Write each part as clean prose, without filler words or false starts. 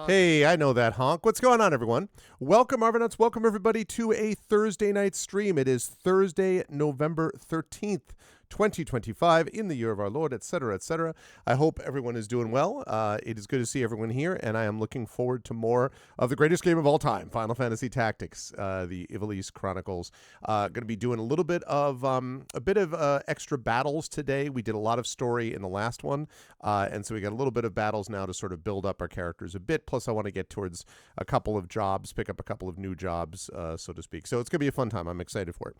Hey, I know that honk. What's going on, everyone? Welcome, Arvanauts. Welcome, everybody, to a Thursday night stream. It is Thursday, November 13th, 2025, in the year of our Lord, etc., etc. I hope everyone is doing well. It is good to see everyone here, and I am looking forward to more of the greatest game of all time, Final Fantasy Tactics, the Ivalice Chronicles. Going to be doing a little bit of extra battles today. We did a lot of story in the last one, and so we got a little bit of battles now to sort of build up our characters a bit. Plus, I want to get towards a couple of jobs, pick up a couple of new jobs, so to speak. So it's going to be a fun time. I'm excited for it.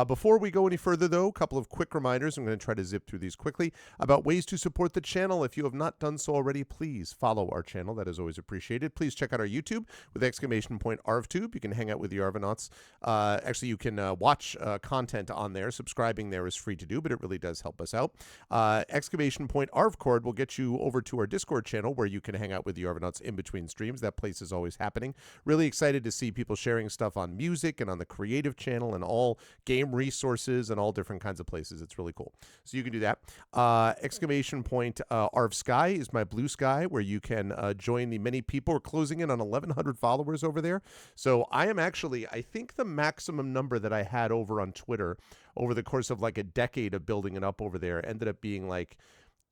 Before we go any further, though, a couple of quick reminders. I'm going to try to zip through these quickly about ways to support the channel. If you have not done so already, please follow our channel. That is always appreciated. Please check out our YouTube with !ArvTube. You can hang out with the Arvanauts. Actually, you can watch content on there. Subscribing there is free to do, but it really does help us out. !ArvCord will get you over to our Discord channel where you can hang out with the Arvanauts in between streams. That place is always happening. Really excited to see people sharing stuff on music and on the creative channel and all game resources and all different kinds of places. It's really cool. So you can do that. Arv Sky is my blue sky where you can join the many people. We're closing in on 1,100 followers over there. So I am actually, I think the maximum number that I had over on Twitter over the course of like a decade of building it up over there ended up being like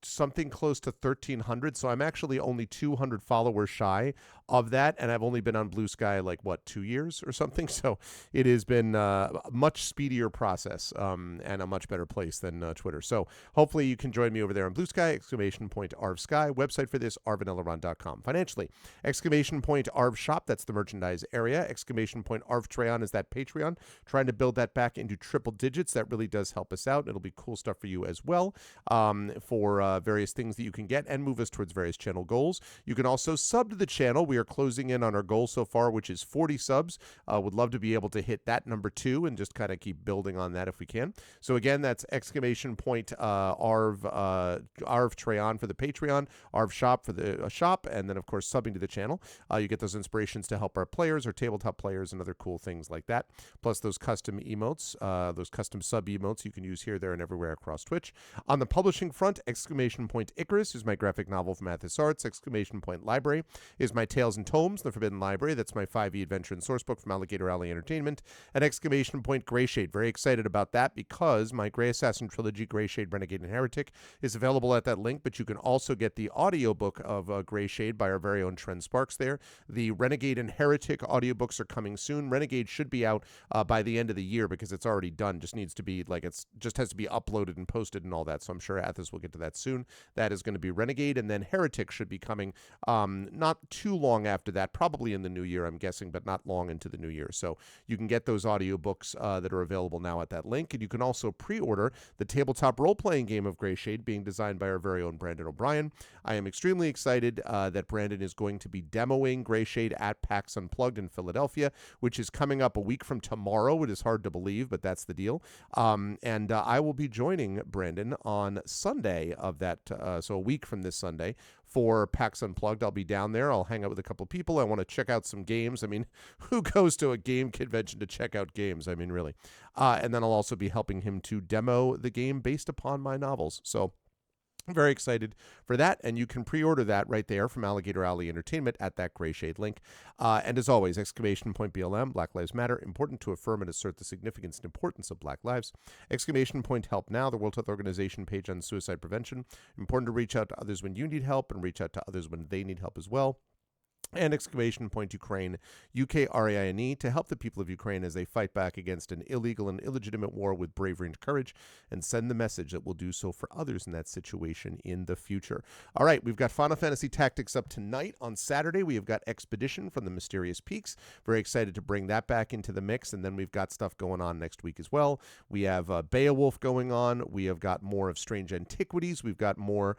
something close to 1,300. So I'm actually only 200 followers shy of that, and I've only been on Blue Sky like 2 years or something. So it has been a much speedier process and a much better place than Twitter. So hopefully you can join me over there on Blue Sky, Arv Sky. Website for this, arvanelleron.com. Financially, Arv Shop, that's the merchandise area. Arv Treon is that Patreon. Trying to build that back into triple digits. That really does help us out. It'll be cool stuff for you as well for various things that you can get and move us towards various channel goals. You can also sub to the channel. We are closing in on our goal so far, which is 40 subs. Would love to be able to hit that number 2 and just kind of keep building on that if we can. So again, that's Arv Treon for the Patreon, Arv Shop for the shop, and then of course subbing to the channel. You get those inspirations to help our players, our tabletop players, and other cool things like that. Plus those custom emotes, those custom sub emotes you can use here, there, and everywhere across Twitch. On the publishing front, Icarus is my graphic novel from Athos Arts. Library is my Tales and Tomes, The Forbidden Library. That's my 5e adventure and sourcebook from Alligator Alley Entertainment. And Greyshade. Very excited about that because my Grey Assassin trilogy, Greyshade, Renegade, and Heretic, is available at that link, but you can also get the audiobook of Greyshade by our very own Trent Sparks there. The Renegade and Heretic audiobooks are coming soon. Renegade should be out by the end of the year because it's already done. Just needs to be just has to be uploaded and posted and all that. So I'm sure Athos will get to that soon. That is going to be Renegade, and then Heretic should be coming not too long after that, probably in the new year, I'm guessing, but not long into the new year. So you can get those audiobooks that are available now at that link, and you can also pre-order the tabletop role-playing game of Greyshade being designed by our very own Brandon O'Brien. I am extremely excited that Brandon is going to be demoing Greyshade at PAX Unplugged in Philadelphia, which is coming up a week from tomorrow. It is hard to believe, but that's the deal. And I will be joining Brandon on Sunday of that, so a week from this Sunday, for PAX Unplugged. I'll be down there. I'll hang out with a couple of people. I want to check out some games. I mean, who goes to a game convention to check out games? I mean, really. And then I'll also be helping him to demo the game based upon my novels. So I'm very excited for that, and you can pre-order that right there from Alligator Alley Entertainment at that Greyshade link. And as always, BLM, Black Lives Matter, important to affirm and assert the significance and importance of Black lives. Help Now, the World Health Organization page on suicide prevention. Important to reach out to others when you need help and reach out to others when they need help as well. and exclamation point Ukraine, UKRAINE, to help the people of Ukraine as they fight back against an illegal and illegitimate war with bravery and courage, and send the message that we'll do so for others in that situation in the future. All right, we've got Final Fantasy Tactics up tonight. On Saturday, we have got Expedition from the Mysterious Peaks. Very excited to bring that back into the mix, and then we've got stuff going on next week as well. We have Beowulf going on. We have got more of Strange Antiquities. We've got more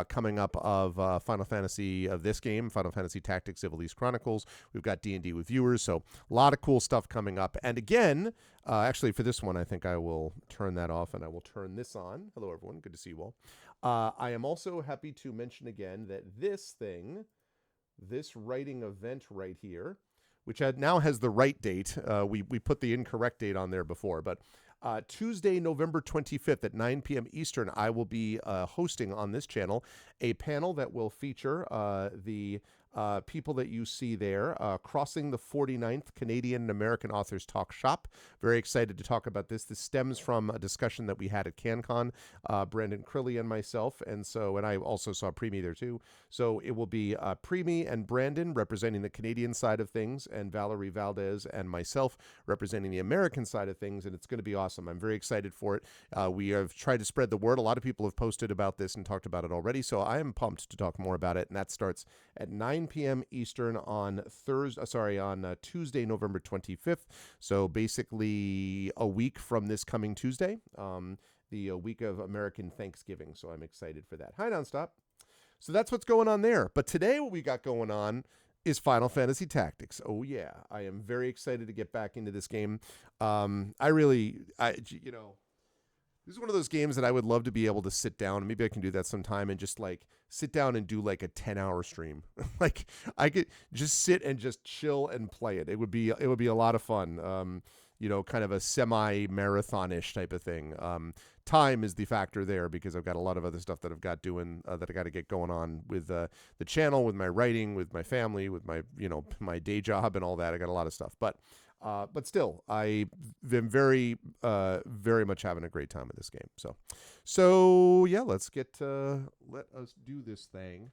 coming up of Final Fantasy of this game, Final Fantasy Tactics Ivalice Chronicles. We've got D&D with viewers, so a lot of cool stuff coming up. And again, actually for this one, I think I will turn that off and I will turn this on. Hello, everyone. Good to see you all. I am also happy to mention again that this writing event right here, which now has the right date. We put the incorrect date on there before, but Tuesday, November 25th at 9 p.m. Eastern, I will be hosting on this channel a panel that will feature the people that you see there, Crossing the 49th Canadian and American Authors Talk Shop. Very excited to talk about this. This stems from a discussion that we had at CanCon, Brandon Crilly and myself, and I also saw Preemy there too. So it will be Preemy and Brandon representing the Canadian side of things, and Valerie Valdez and myself representing the American side of things, and it's going to be awesome. I'm very excited for it. We have tried to spread the word. A lot of people have posted about this and talked about it already, so I am pumped to talk more about it, and that starts at 9 p.m. Eastern on Tuesday, November 25th. So basically a week from this coming Tuesday, the week of American Thanksgiving. So I'm excited for that. Hi, Nonstop. So that's what's going on there. But today what we got going on is Final Fantasy Tactics. Oh yeah, I am very excited to get back into this game. This is one of those games that I would love to be able to sit down. Maybe I can do that sometime and just like sit down and do like a 10-hour stream. Like I could just sit and just chill and play it. It would be a lot of fun. Kind of a semi-marathon-ish type of thing. Time is the factor there because I've got a lot of other stuff that I've got doing that I got to get going on with the channel, with my writing, with my family, with my my day job and all that. I got a lot of stuff, but still, I've been very much having a great time with this game. So yeah, let us do this thing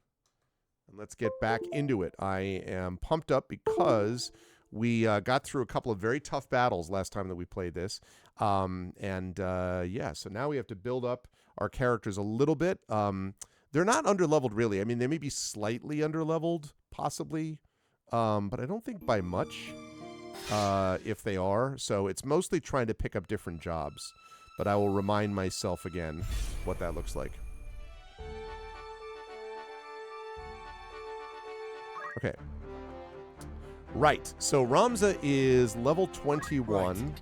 and let's get back into it. I am pumped up because we got through a couple of very tough battles last time that we played this. So now we have to build up our characters a little bit. They're not underleveled really. I mean, they may be slightly underleveled, possibly, but I don't think by much. If they are. So it's mostly trying to pick up different jobs. But I will remind myself again what that looks like. Okay. Right. So Ramza is level 21.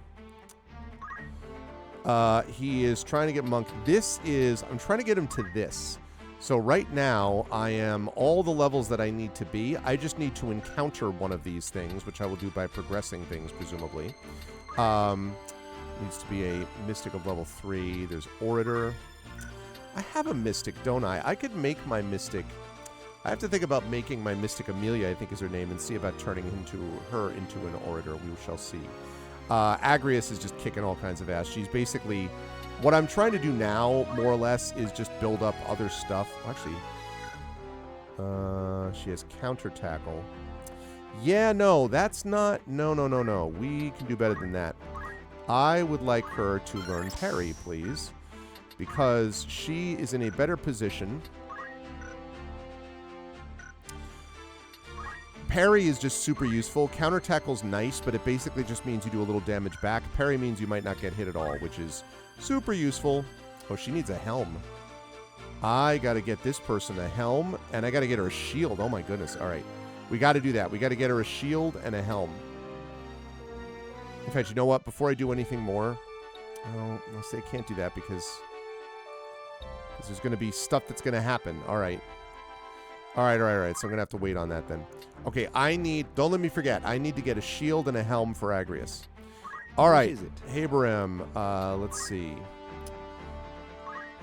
Right. He is trying to get Monk. I'm trying to get him to this. So right now, I am all the levels that I need to be. I just need to encounter one of these things, which I will do by progressing things, presumably. Needs to be a Mystic of level 3. There's Orator. I have a Mystic, don't I? I could make my Mystic. I have to think about making my Mystic Amelia, I think is her name, and see about turning her into an Orator. We shall see. Agrias is just kicking all kinds of ass. She's basically... What I'm trying to do now, more or less, is just build up other stuff. Actually, she has counter tackle. Yeah, no, that's not... No. We can do better than that. I would like her to learn parry, please, because she is in a better position. Parry is just super useful. Counter tackle's nice, but it basically just means you do a little damage back. Parry means you might not get hit at all, which is... super useful. Oh, she needs a helm. I got to get this person a helm, and I got to get her a shield. Oh, my goodness. All right. We got to do that. We got to get her a shield and a helm. In fact, you know what? Before I do anything more, I'll say I can't do that because there's going to be stuff that's going to happen. All right. So I'm going to have to wait on that then. Okay, don't let me forget. I need to get a shield and a helm for Agrias. All right, Haberem, let's see.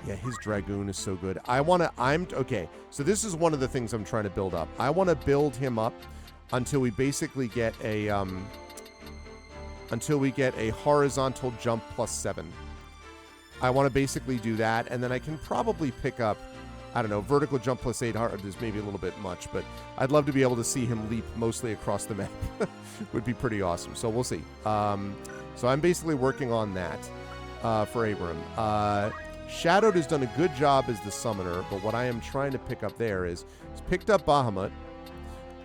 Yeah, his Dragoon is so good. Okay, so this is one of the things I'm trying to build up. I want to build him up until we basically get a horizontal jump +7. I want to basically do that, and then I can probably pick up I don't know, vertical jump plus 8 hard is maybe a little bit much, but I'd love to be able to see him leap mostly across the map. Would be pretty awesome. So we'll see. So I'm basically working on that for Abram. Shadowed has done a good job as the summoner, but what I am trying to pick up there is he's picked up Bahamut,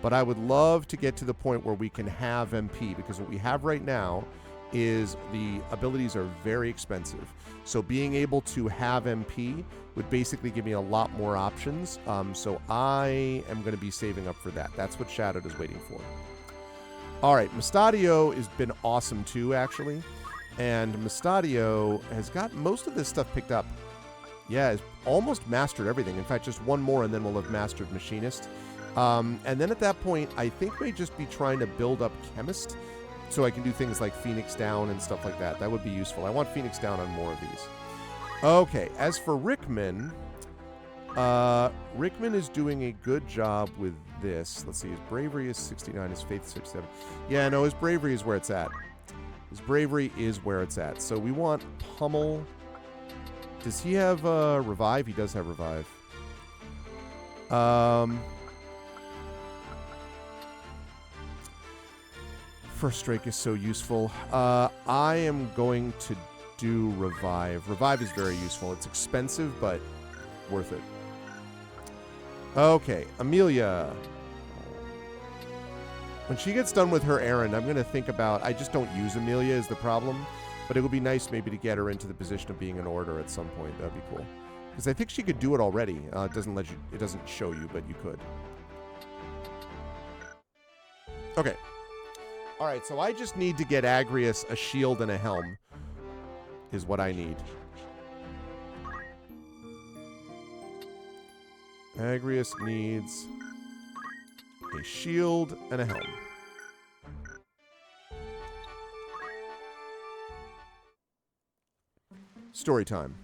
but I would love to get to the point where we can have MP, because what we have right now is the abilities are very expensive. So being able to have MP would basically give me a lot more options. So I am going to be saving up for that. That's what Shadowed is waiting for. All right, Mustadio has been awesome too, actually. And Mustadio has got most of this stuff picked up. Yeah, has almost mastered everything. In fact, just one more and then we'll have mastered Machinist. And then at that point, I think may just be trying to build up Chemist so I can do things like Phoenix Down and stuff like that. That would be useful. I want Phoenix Down on more of these. Okay, as for Rickman, Rickman is doing a good job with this. Let's see, his bravery is 69, his faith is 67. Yeah, no, his bravery is where it's at. His bravery is where it's at. So we want Pummel. Does he have Revive? He does have Revive. First Strike is so useful. I am going to do Revive. Revive is very useful. It's expensive, but worth it. Okay, Amelia. When she gets done with her errand, I'm going to think about... I just don't use Amelia is the problem, but it would be nice maybe to get her into the position of being an order at some point. That'd be cool. Because I think she could do it already. It doesn't let you... It doesn't show you, but you could. Okay. All right, so I just need to get Agrius a shield and a helm is what I need. Agrius needs a shield and a helm. Story time.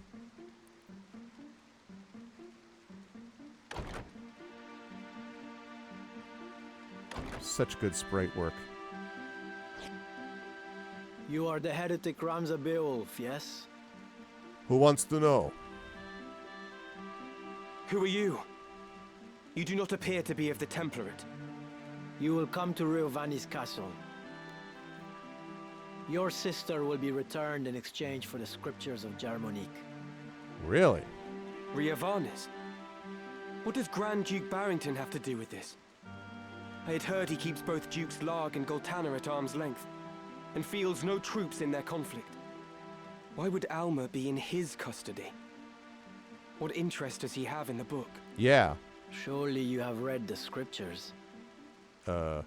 Such good sprite work. You are the heretic Ramza Beowulf, yes? Who wants to know? Who are you? You do not appear to be of the Template. You will come to Riovanni's castle. Your sister will be returned in exchange for the scriptures of Germonique. Really? Riovanni's? What does Grand Duke Barrington have to do with this? I had heard he keeps both Dukes Larg and Goltanna at arm's length, and fields no troops in their conflict. Why would Alma be in his custody? What interest does he have in the book? Yeah. Surely you have read the scriptures. No,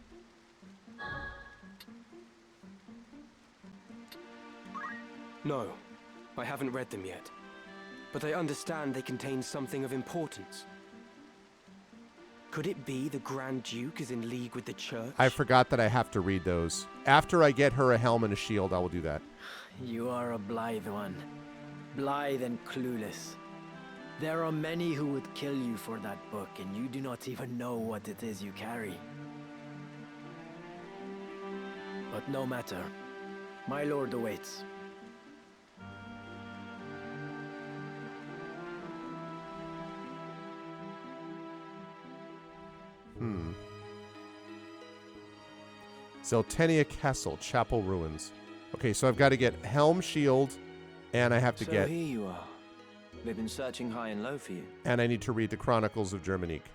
I haven't read them yet. But I understand they contain something of importance. Could it be the Grand Duke is in league with the Church? I forgot that I have to read those. After I get her a helm and a shield, I will do that. You are a blithe one. Blithe and clueless. There are many who would kill you for that book, and you do not even know what it is you carry. But no matter. My lord awaits. Zeltenia Castle, Chapel Ruins. Okay, so I've got to get helm, shield, and I have to get... So here you are. They've been searching high and low for you. And I need to read the Chronicles of Germonique.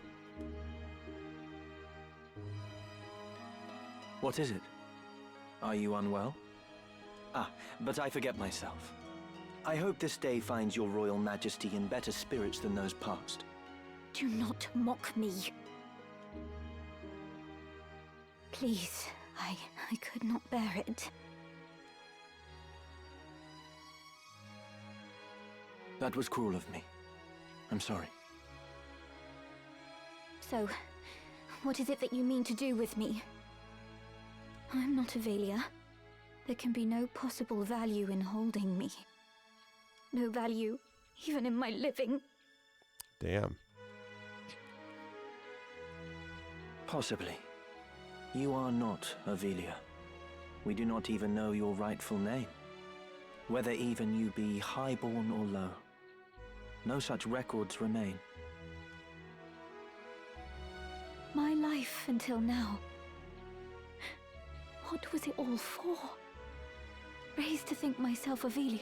What is it? Are you unwell? Ah, but I forget myself. I hope this day finds your royal majesty in better spirits than those past. Do not mock me. Please, I could not bear it. That was cruel of me. I'm sorry. So, what is it that you mean to do with me? I'm not Avalia. There can be no possible value in holding me. No value, even in my living. Damn. Possibly. You are not Avelia. We do not even know your rightful name. Whether even you be highborn or low. No such records remain. My life until now. What was it all for? Raised to think myself Avelia,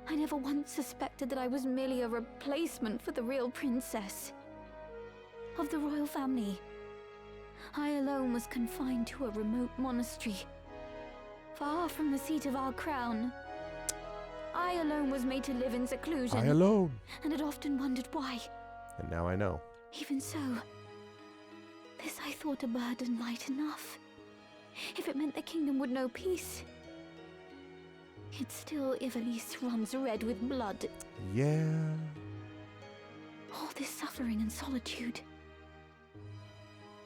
I never once suspected that I was merely a replacement for the real princess. Of the royal family, I alone was confined to a remote monastery, far from the seat of our crown. I alone was made to live in seclusion. I alone. And had often wondered why. And now I know. Even so, this I thought a burden light enough. If it meant the kingdom would know peace. Yet still Ivalice runs red with blood. Yeah. All this suffering and solitude.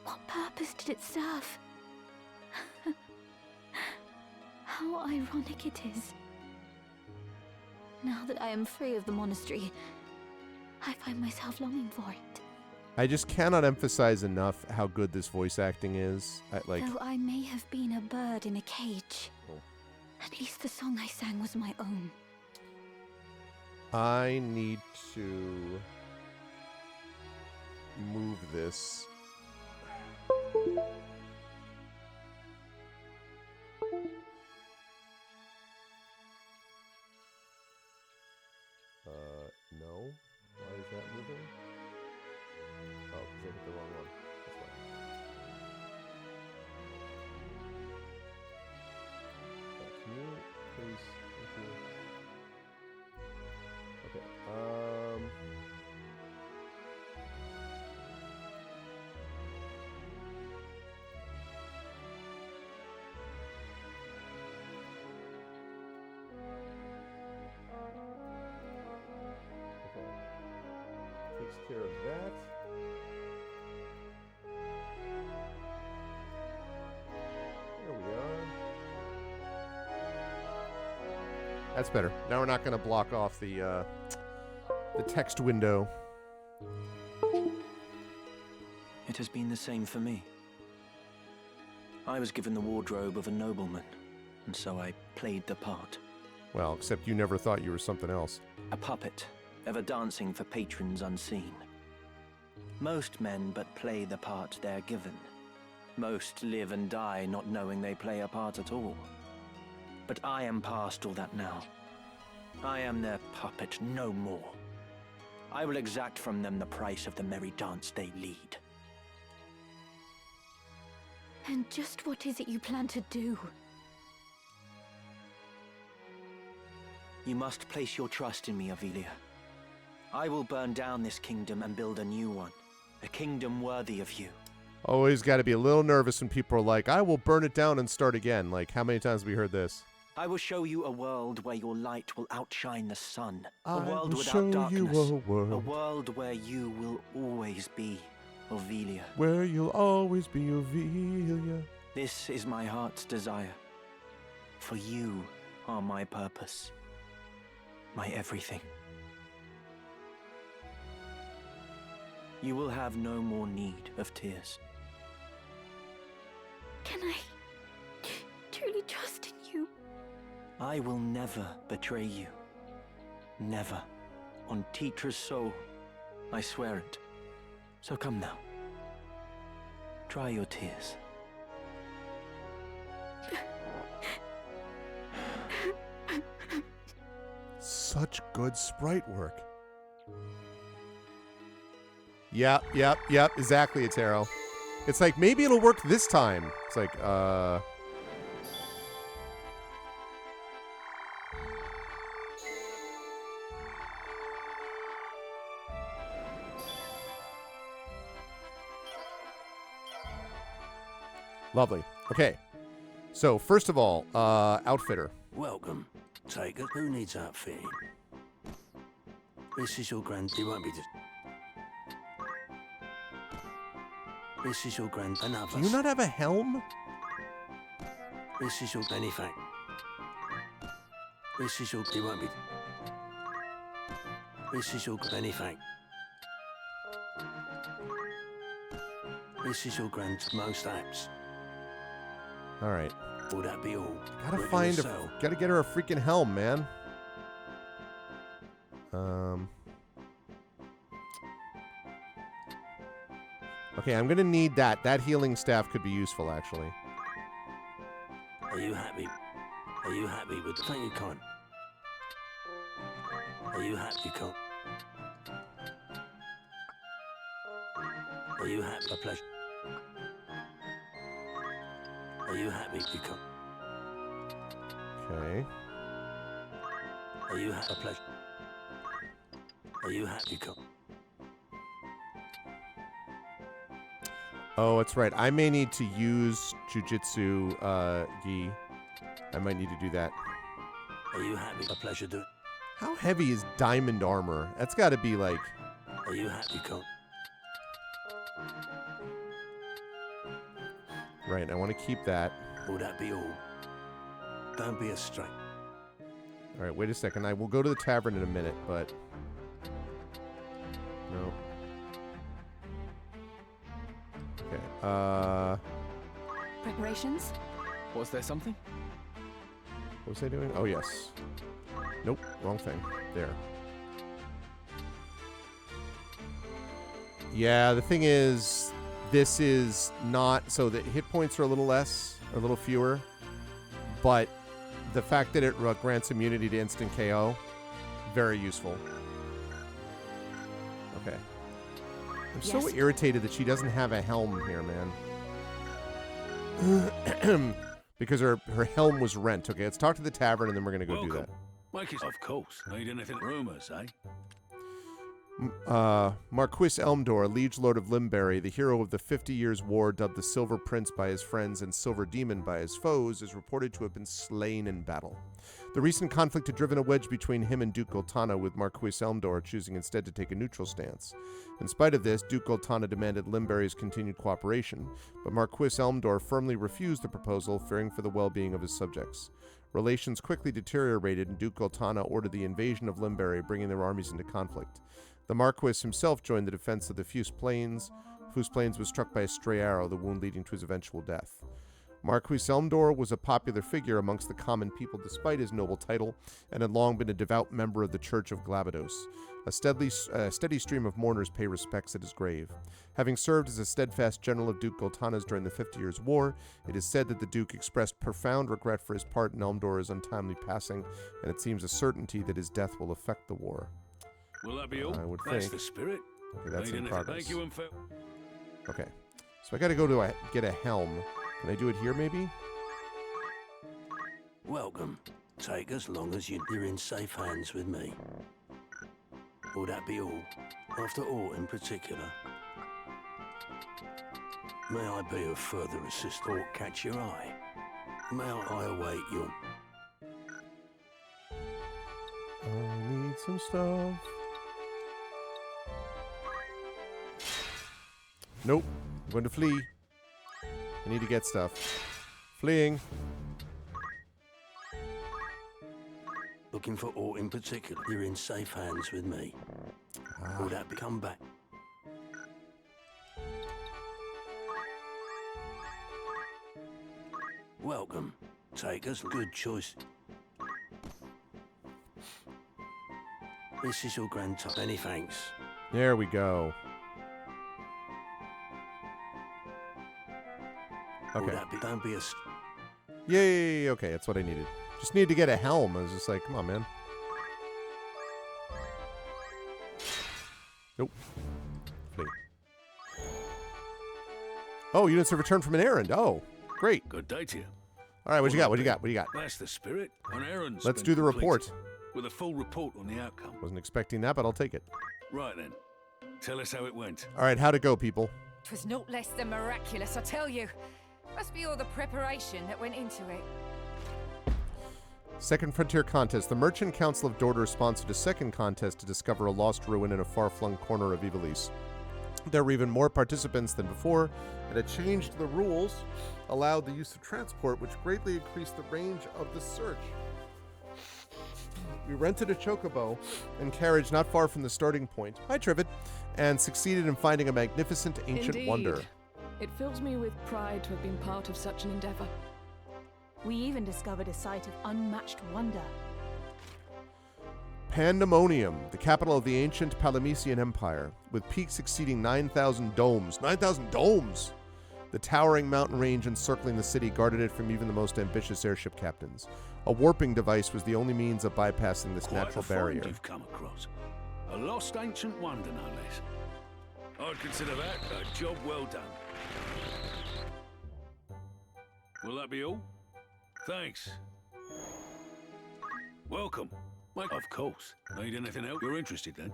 What purpose did it serve? How ironic it is. Now that I am free of the monastery, I find myself longing for it. I just cannot emphasize enough how good this voice acting is. Though I may have been a bird in a cage, at least the song I sang was my own. I need to move this. No. Why is that moving? Oh, because I hit the wrong one. That's why. Can you please? Thank you. Okay. Takes care of that. There we are. That's better. Now we're not going to block off the text window. It has been the same for me. I was given the wardrobe of a nobleman, and so I played the part. Well, except you never thought you were something else. A puppet, ever dancing for patrons unseen. Most men but play the part they're given. Most live and die not knowing they play a part at all. But I am past all that now. I am their puppet no more. I will exact from them the price of the merry dance they lead. And just what is it you plan to do? You must place your trust in me, Avelia. I will burn down this kingdom and build a new one. A kingdom worthy of you. Always got to be a little nervous when people are like, I will burn it down and start again. Like, how many times have we heard this? I will show you a world where your light will outshine the sun. I A world will without show darkness. you a world. A world where you will always be Avelia. Where you'll always be Avelia. This is my heart's desire. For you are my purpose. My everything. You will have no more need of tears. Can I truly trust in you? I will never betray you. Never. On Titra's soul, I swear it. So come now. Dry your tears. Such good sprite work. Yep, exactly, Atero. It's like, maybe it'll work this time. It's like, Lovely. Okay. So, first of all, outfitter. Welcome. Take it. Who needs outfitting? This is your he won't be just... This is your another. Do you not have a helm? This is your anything. This is your, he won't be... This is your anything. This is your most apps. All right. Will that be all? Gotta get her a freaking helm, man. Okay, I'm gonna need that. That healing staff could be useful, actually. Are you happy? Are you happy with... Thank you, kind. Are you happy, kind? Are you happy? A pleasure. Are you happy, you kind? Okay. Are you happy? A pleasure. Are you happy, kind? Oh, that's right. I may need to use jujitsu, gi. I might need to do that. Are you happy? A pleasure, do. How heavy is diamond armor? That's got to be like... Are you happy, kind? Right, I want to keep that. Will that be all? Don't be a straight. All right, wait a second. I will go to the tavern in a minute, but... No. Okay, Preparations? Was there something? what was I doing? Oh, yes. Nope, wrong thing. There. Yeah, the thing is, this is not... So the hit points are a little less, or a little fewer, but the fact that it grants immunity to instant KO, very useful. Okay. I'm so Yes. irritated that she doesn't have a helm here, man. Because her helm was rent. Okay, let's talk to the tavern and then we're going to go do that. Make it. Of course. Need anything? Rumors, eh? Marquis Elmdor, liege lord of Limberry, the hero of the 50 Years' War, dubbed the Silver Prince by his friends and Silver Demon by his foes, is reported to have been slain in battle. The recent conflict had driven a wedge between him and Duke Goltana, with Marquis Elmdor choosing instead to take a neutral stance. In spite of this, Duke Goltana demanded Limberry's continued cooperation, but Marquis Elmdor firmly refused the proposal, fearing for the well-being of his subjects. Relations quickly deteriorated, and Duke Goltana ordered the invasion of Limberry, bringing their armies into conflict. The Marquis himself joined the defense of the Fuse Plains, whose plains was struck by a stray arrow, the wound leading to his eventual death. Marquis Elmdor was a popular figure amongst the common people despite his noble title, and had long been a devout member of the Church of Glabados. A steady stream of mourners pay respects at his grave. Having served as a steadfast general of Duke Goltana's during the 50 Years' War, it is said that the Duke expressed profound regret for his part in Elmdor's untimely passing, and it seems a certainty that his death will affect the war. Will that be all? I would That's think. the spirit. Okay, that's Need in anything? progress. Thank you, and Okay, so I got to go to get a helm. Can I do it here, maybe? Welcome. Take as long as you're in safe hands with me. Will that be all? After all, in particular, may I be of further assist or catch your eye? May I await your... I need some stuff. Nope. I'm going to flee. I need to get stuff. Fleeing. Looking for aught in particular? You're in safe hands with me. Will that come back? Welcome. Take us. Good choice. This is your grand time. Many thanks. There we go. Will Okay. that be? Don't be a... Yay. Okay, that's what I needed. Just needed to get a helm. I was just like, come on, man. Nope. Flee. Oh, units have returned from an errand. Oh, great. Good day to you. All right, what you got? What you got? What do you got? That's the spirit. An errand. Let's do the report. With a full report on the outcome. Wasn't expecting that, but I'll take it. Right then. Tell us how it went. All right, how'd it go, people? 'Twas not less than miraculous, I tell you. Must be all the preparation that went into it. Second Frontier Contest. The Merchant Council of Dorder sponsored a second contest to discover a lost ruin in a far-flung corner of Ivalice. There were even more participants than before, and it changed the rules, allowed the use of transport, which greatly increased the range of the search. We rented a chocobo and carriage not far from the starting point, hi Trivid, and succeeded in finding a magnificent ancient Indeed. wonder. It fills me with pride to have been part of such an endeavor. We even discovered a site of unmatched wonder. Pandemonium, the capital of the ancient Palamecian Empire, with peaks exceeding 9,000 domes. 9,000 domes! The towering mountain range encircling the city guarded it from even the most ambitious airship captains. A warping device was the only means of bypassing this Quite natural a find barrier. you've come across. A lost ancient wonder, no less. I'd consider that a job well done. Will that be all? Thanks. Welcome. Of course. Need anything else? You're interested then?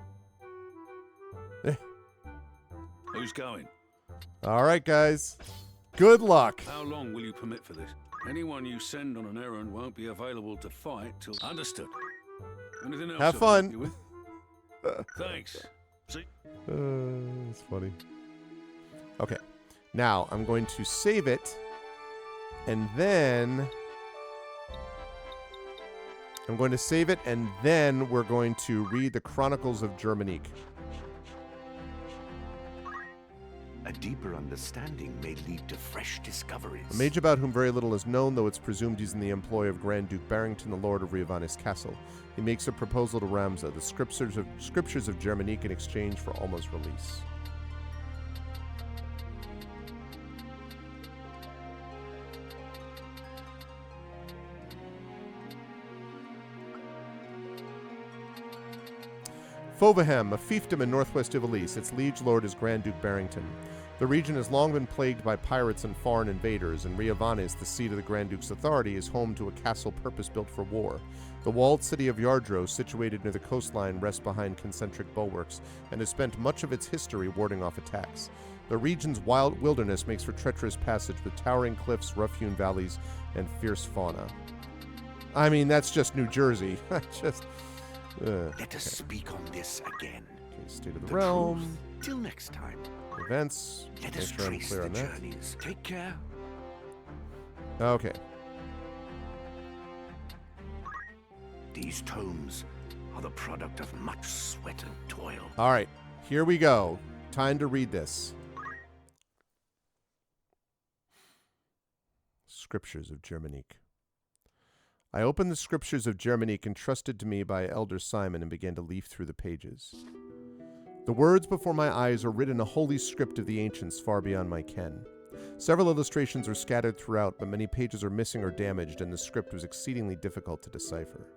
Eh. Who's going? All right, guys. Good luck. How long will you permit for this? Anyone you send on an errand won't be available to fight till... Understood. Anything else Have I can fun. help you with? Thanks. See? It's funny. Okay. Now, I'm going to save it. And then... I'm going to save it, and then we're going to read the Chronicles of Germanique. A deeper understanding may lead to fresh discoveries. A mage about whom very little is known, though it's presumed he's in the employ of Grand Duke Barrington, the Lord of Ivalice Castle. He makes a proposal to Ramza, the scriptures of Germanique, in exchange for Alma's release. Fovahem, a fiefdom in northwest Ivalice. Its liege lord is Grand Duke Barrington. The region has long been plagued by pirates and foreign invaders, and Ivalice, the seat of the Grand Duke's authority, is home to a castle purpose-built for war. The walled city of Yardro, situated near the coastline, rests behind concentric bulwarks, and has spent much of its history warding off attacks. The region's wild wilderness makes for treacherous passage with towering cliffs, rough-hewn valleys, and fierce fauna. I mean, that's just New Jersey. Let us speak on this again. Okay, state of the realm. Truth. Till next time. Events. Let Make us sure I'm trace clear the on that. journeys. Take care. Okay. These tomes are the product of much sweat and toil. All right. Here we go. Time to read this. Scriptures of Germanique. I opened the Scriptures of Germanique entrusted to me by Elder Simon and began to leaf through the pages. The words before my eyes are written a holy script of the ancients far beyond my ken. Several illustrations are scattered throughout, but many pages are missing or damaged, and the script was exceedingly difficult to decipher.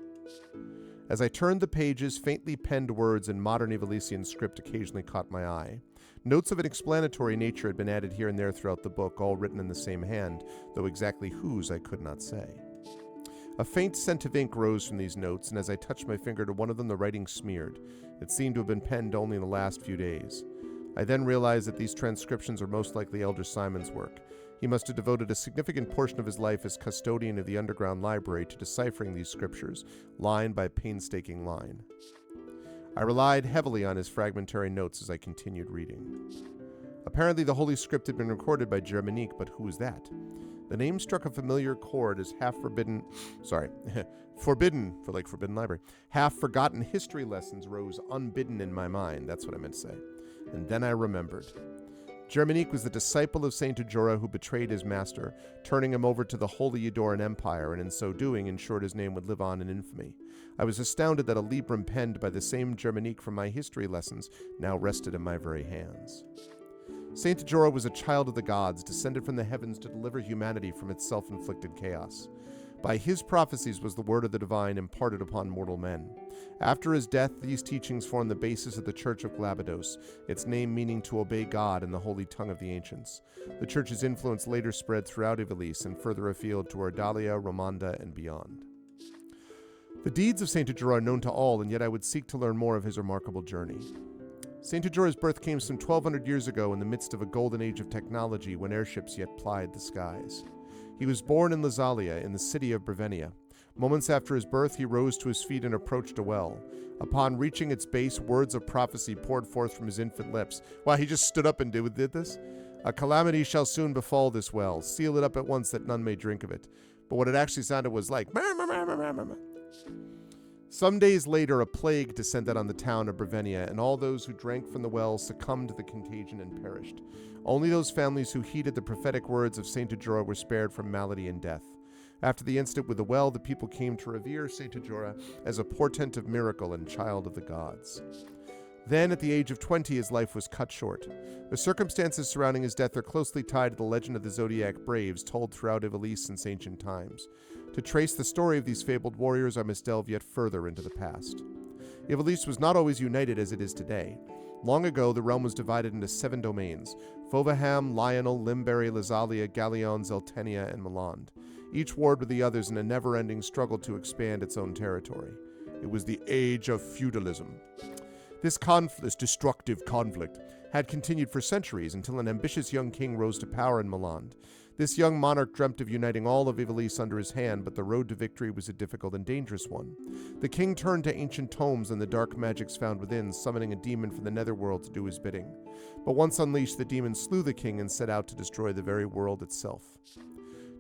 As I turned the pages, faintly penned words in modern Ivalician script occasionally caught my eye. Notes of an explanatory nature had been added here and there throughout the book, all written in the same hand, though exactly whose I could not say. A faint scent of ink rose from these notes, and as I touched my finger to one of them, the writing smeared. It seemed to have been penned only in the last few days. I then realized that these transcriptions are most likely Elder Simon's work. He must have devoted a significant portion of his life as custodian of the underground library to deciphering these scriptures, line by painstaking line. I relied heavily on his fragmentary notes as I continued reading. Apparently the Holy Script had been recorded by Germanique, but who was that? The name struck a familiar chord as forbidden for like Forbidden Library. Half-forgotten history lessons rose unbidden in my mind. That's what I meant to say. And then I remembered. Germanique was the disciple of Saint Ajora who betrayed his master, turning him over to the Holy Edoran Empire, and in so doing ensured his name would live on in infamy. I was astounded that a librum penned by the same Germanique from my history lessons now rested in my very hands. Saint Ajora was a child of the gods, descended from the heavens to deliver humanity from its self-inflicted chaos. By his prophecies was the word of the divine imparted upon mortal men. After his death, these teachings formed the basis of the Church of Glabados, its name meaning to obey God in the holy tongue of the ancients. The church's influence later spread throughout Ivalice and further afield to Ardalia, Romanda, and beyond. The deeds of Saint Ajora are known to all, and yet I would seek to learn more of his remarkable journey. Saint Ajora's birth came some 1,200 years ago in the midst of a golden age of technology when airships yet plied the skies. He was born in Lazalia, in the city of Brevenia. Moments after his birth, he rose to his feet and approached a well. Upon reaching its base, words of prophecy poured forth from his infant lips. Wow, he just stood up and did this? A calamity shall soon befall this well. Seal it up at once that none may drink of it. But what it actually sounded was like... Some days later, a plague descended on the town of Brevenia, and all those who drank from the well succumbed to the contagion and perished. Only those families who heeded the prophetic words of Saint Ajora were spared from malady and death. After the incident with the well, the people came to revere Saint Ajora as a portent of miracle and child of the gods. Then, at the age of 20, his life was cut short. The circumstances surrounding his death are closely tied to the legend of the Zodiac Braves told throughout Ivalice since ancient times. To trace the story of these fabled warriors, I must delve yet further into the past. Ivalice was not always united as it is today. Long ago, the realm was divided into 7 domains: Fovaham, Lionel, Limbury, Lazalia, Galleon, Zeltenia, and Miland. Each warred with the others in a never-ending struggle to expand its own territory. It was the age of feudalism. This destructive conflict had continued for centuries until an ambitious young king rose to power in Miland. This young monarch dreamt of uniting all of Ivalice under his hand, but the road to victory was a difficult and dangerous one. The king turned to ancient tomes and the dark magics found within, summoning a demon from the netherworld to do his bidding. But once unleashed, the demon slew the king and set out to destroy the very world itself.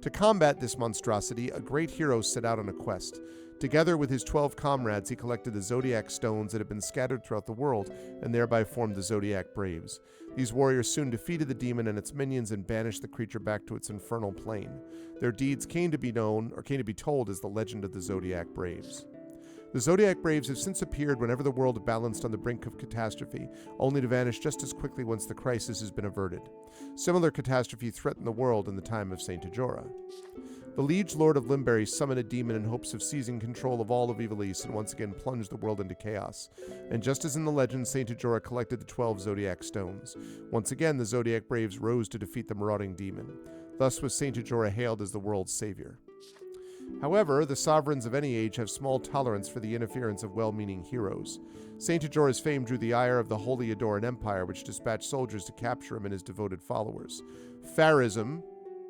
To combat this monstrosity, a great hero set out on a quest. Together with his 12 comrades, he collected the Zodiac stones that had been scattered throughout the world and thereby formed the Zodiac Braves. These warriors soon defeated the demon and its minions and banished the creature back to its infernal plane. Their deeds came to be told as the legend of the Zodiac Braves. The Zodiac Braves have since appeared whenever the world balanced on the brink of catastrophe, only to vanish just as quickly once the crisis has been averted. Similar catastrophe threatened the world in the time of Saint Ajora. The liege lord of Limbury summoned a demon in hopes of seizing control of all of Ivalice and once again plunged the world into chaos. And just as in the legend, Saint Ajora collected the 12 Zodiac stones. Once again, the Zodiac Braves rose to defeat the marauding demon. Thus was Saint Ajora hailed as the world's savior. However, the sovereigns of any age have small tolerance for the interference of well-meaning heroes. Saint Ajora's fame drew the ire of the Holy Adoran Empire, which dispatched soldiers to capture him and his devoted followers. Pharism,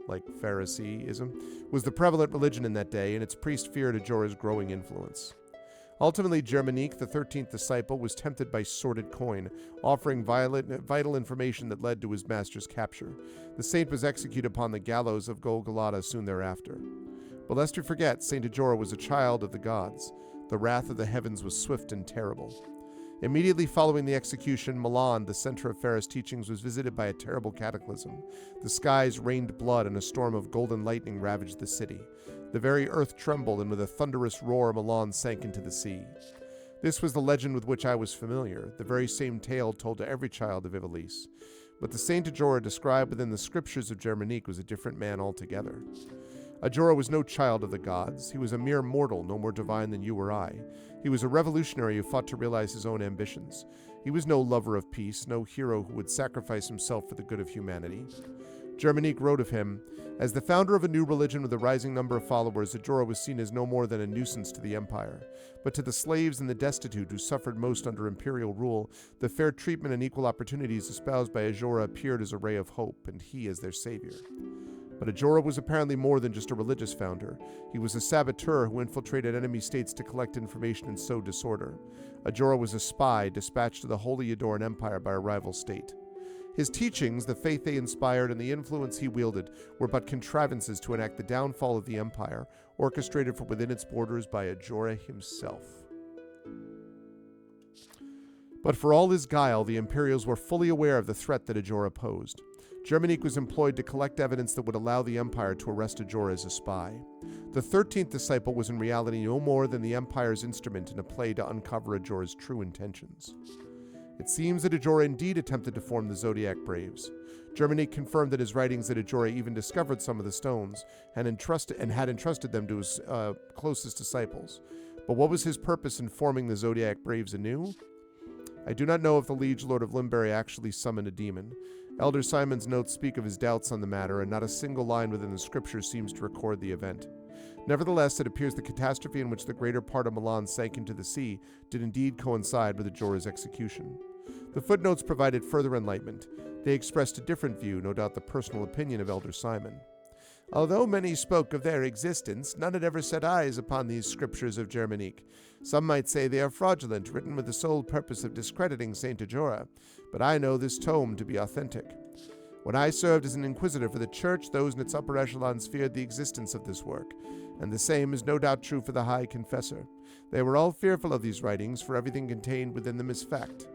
like Phariseeism, was the prevalent religion in that day, and its priests feared Ajora's growing influence. Ultimately, Germanique, the 13th disciple, was tempted by sordid coin, offering vital information that led to his master's capture. The saint was executed upon the gallows of Golgotha soon thereafter. But lest we forget, Saint Ajora was a child of the gods. The wrath of the heavens was swift and terrible. Immediately following the execution, Milan, the center of Ferris teachings, was visited by a terrible cataclysm. The skies rained blood and a storm of golden lightning ravaged the city. The very earth trembled, and with a thunderous roar, Milan sank into the sea. This was the legend with which I was familiar, the very same tale told to every child of Ivalice. But the Saint Ajora described within the scriptures of Germanique was a different man altogether. Ajora was no child of the gods. He was a mere mortal, no more divine than you or I. He was a revolutionary who fought to realize his own ambitions. He was no lover of peace, no hero who would sacrifice himself for the good of humanity. Germanique wrote of him, "As the founder of a new religion with a rising number of followers, Ajora was seen as no more than a nuisance to the empire. But to the slaves and the destitute who suffered most under imperial rule, the fair treatment and equal opportunities espoused by Ajora appeared as a ray of hope, and he as their savior." But Ajora was apparently more than just a religious founder. He was a saboteur who infiltrated enemy states to collect information and sow disorder. Ajora was a spy dispatched to the Holy Adoran Empire by a rival state. His teachings, the faith they inspired, and the influence he wielded were but contrivances to enact the downfall of the empire, orchestrated from within its borders by Ajora himself. But for all his guile, the Imperials were fully aware of the threat that Ajora posed. Germanique was employed to collect evidence that would allow the Empire to arrest Ajora as a spy. The 13th disciple was in reality no more than the Empire's instrument in a play to uncover Ajora's true intentions. It seems that Ajora indeed attempted to form the Zodiac Braves. Germanique confirmed in his writings that Ajora even discovered some of the stones and had entrusted them to his closest disciples. But what was his purpose in forming the Zodiac Braves anew? I do not know if the liege lord of Limbury actually summoned a demon. Elder Simon's notes speak of his doubts on the matter, and not a single line within the scriptures seems to record the event. Nevertheless, it appears the catastrophe in which the greater part of Milan sank into the sea did indeed coincide with Ajora's execution. The footnotes provided further enlightenment. They expressed a different view, no doubt the personal opinion of Elder Simon. Although many spoke of their existence, none had ever set eyes upon these scriptures of Germanique. Some might say they are fraudulent, written with the sole purpose of discrediting Saint Ajora, but I know this tome to be authentic. When I served as an inquisitor for the church, those in its upper echelons feared the existence of this work, and the same is no doubt true for the High Confessor. They were all fearful of these writings, for everything contained within them is fact.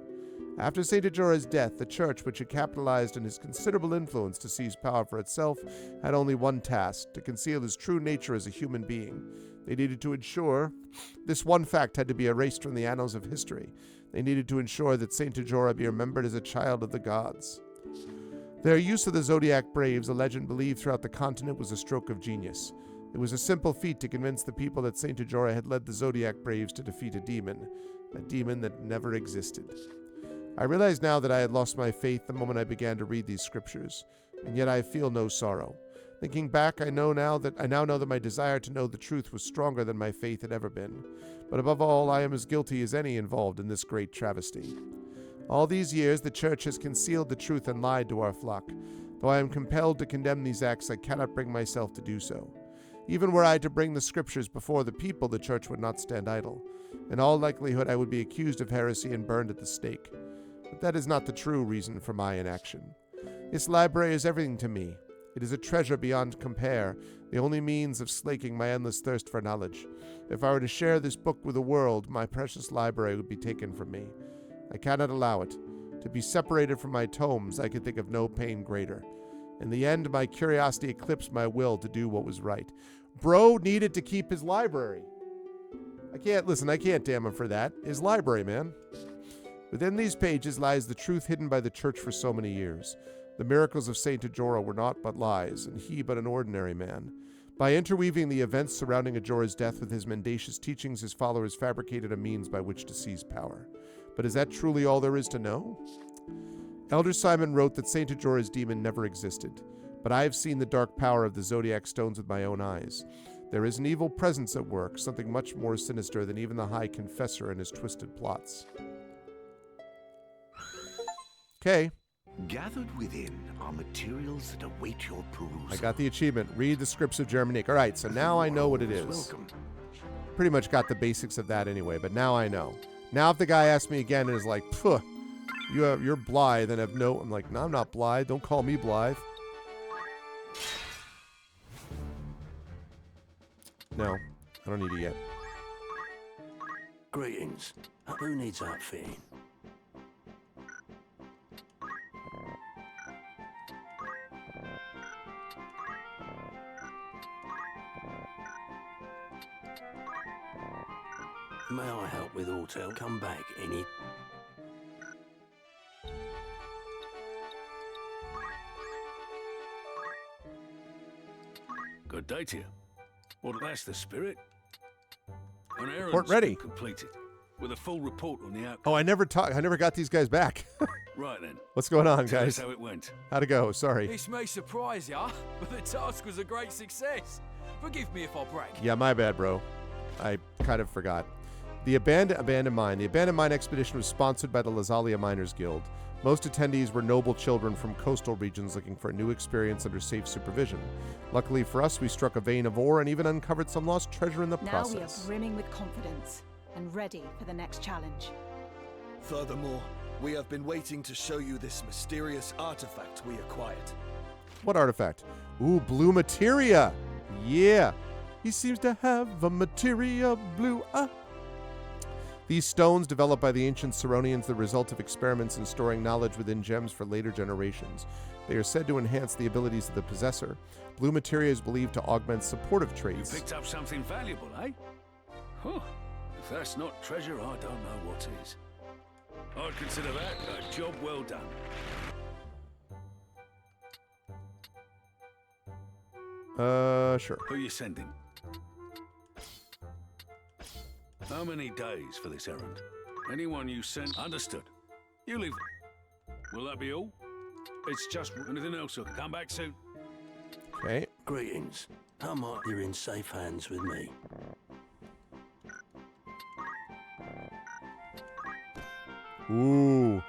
After Saint Ajora's death, the church, which had capitalized on his considerable influence to seize power for itself, had only one task: to conceal his true nature as a human being. They needed to ensure this one fact had to be erased from the annals of history. They needed to ensure that Saint Ajora be remembered as a child of the gods. Their use of the Zodiac Braves, a legend believed throughout the continent, was a stroke of genius. It was a simple feat to convince the people that Saint Ajora had led the Zodiac Braves to defeat a demon that never existed. I realize now that I had lost my faith the moment I began to read these scriptures, and yet I feel no sorrow. Thinking back, I now know that my desire to know the truth was stronger than my faith had ever been. But above all, I am as guilty as any involved in this great travesty. All these years, the Church has concealed the truth and lied to our flock. Though I am compelled to condemn these acts, I cannot bring myself to do so. Even were I to bring the scriptures before the people, the Church would not stand idle. In all likelihood, I would be accused of heresy and burned at the stake. But that is not the true reason for my inaction. This library is everything to me. It is a treasure beyond compare, the only means of slaking my endless thirst for knowledge. If I were to share this book with the world, my precious library would be taken from me. I cannot allow it. To be separated from my tomes, I could think of no pain greater. In the end, my curiosity eclipsed my will to do what was right. Bro needed to keep his library. I can't damn him for that. His library, man. Within these pages lies the truth hidden by the Church for so many years. The miracles of Saint Ajora were naught but lies, and he but an ordinary man. By interweaving the events surrounding Ajora's death with his mendacious teachings, his followers fabricated a means by which to seize power. But is that truly all there is to know? Elder Simon wrote that Saint Ajora's demon never existed, but I have seen the dark power of the Zodiac Stones with my own eyes. There is an evil presence at work, something much more sinister than even the High Confessor and his twisted plots. Okay. Gathered within are materials that await your perusal. I got the achievement. Read the scripts of Germanique. All right, so now I know what it is. Welcome. Pretty much got the basics of that anyway, but now I know. Now if the guy asks me again and is like, "Phew, you're Blythe," and have no, I'm like, "No, I'm not Blythe. Don't call me Blythe." No, I don't need it yet. Greetings. Who needs outfitting? May I help with auto? Come back any... Good day to you. Well, that's the spirit. An errand's Report ready. been completed, with a full report on the outcome. Oh, I never got these guys back. Right then. What's going on, Tell guys? us how it went. How'd it go? Sorry. This may surprise ya, but the task was a great success. Forgive me if I brag. Yeah, my bad, bro. I kind of forgot. The Abandoned Mine. The Abandoned Mine expedition was sponsored by the Lazalia Miners Guild. Most attendees were noble children from coastal regions looking for a new experience under safe supervision. Luckily for us, we struck a vein of ore and even uncovered some lost treasure in the Now process. we are brimming with confidence and ready for the next challenge. Furthermore, we have been waiting to show you this mysterious artifact we acquired. What artifact? Ooh, blue materia. Yeah. He seems to have a materia blue. These stones, developed by the ancient Saronians, the result of experiments in storing knowledge within gems for later generations. They are said to enhance the abilities of the possessor. Blue materia is believed to augment supportive traits. You picked up something valuable, eh? Huh. If that's not treasure, I don't know what is. I'd consider that a job well done. Sure. Who you sending? How many days for this errand? Anyone you send... Understood. You leave... Will that be all? It's just... Anything else? I'll come back soon. Okay. Greetings. How might you're in safe hands with me? Ooh.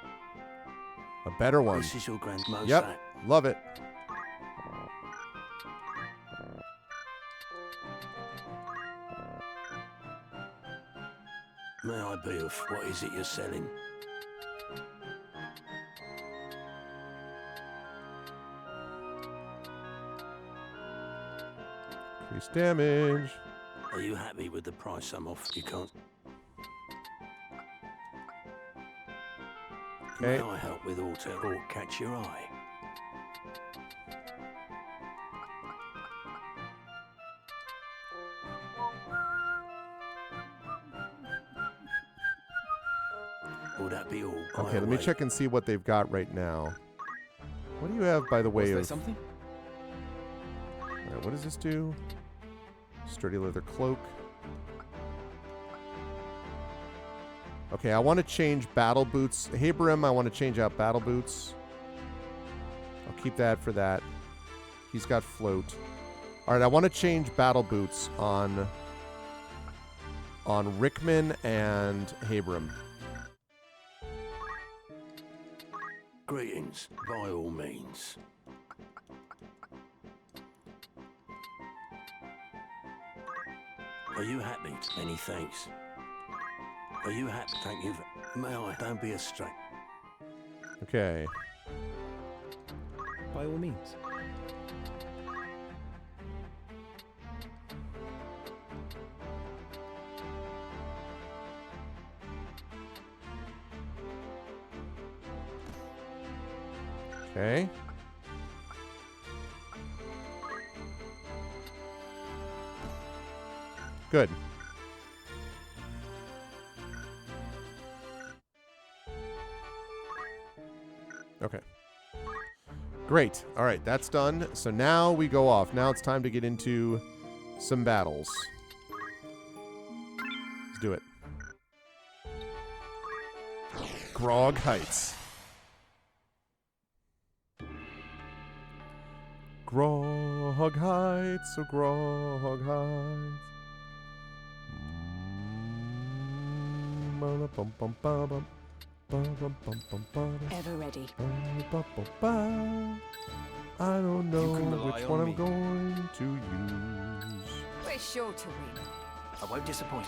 A better one. This is your grandmother. Yep. Love it. May I be of what is it you're selling? Increased damage. Are you happy with the price I'm off? You can't... Okay. May I help with aught catch your eye? Will that be all? Okay, let me check and see what they've got right now. What do you have, by the way, Was there of... something? Alright, what does this do? Sturdy leather cloak. Okay, I want to change battle boots. Habrim, I want to change out battle boots. I'll keep that for that. He's got float. Alright, I want to change battle boots on Rickman and Habrim. Greetings, by all means. Are you happy? Many thanks. Are you happy? Thank you. May I? Don't be a stranger. Okay. By all means. Okay. Good. Okay. Great. All right, that's done. So now we go off. Now it's time to get into some battles. Let's do it. Grog Heights. Grog Heights, oh Grog Heights. Ever ready. I don't know can rely which on one I'm me. going to use. We're sure to win. I won't disappoint.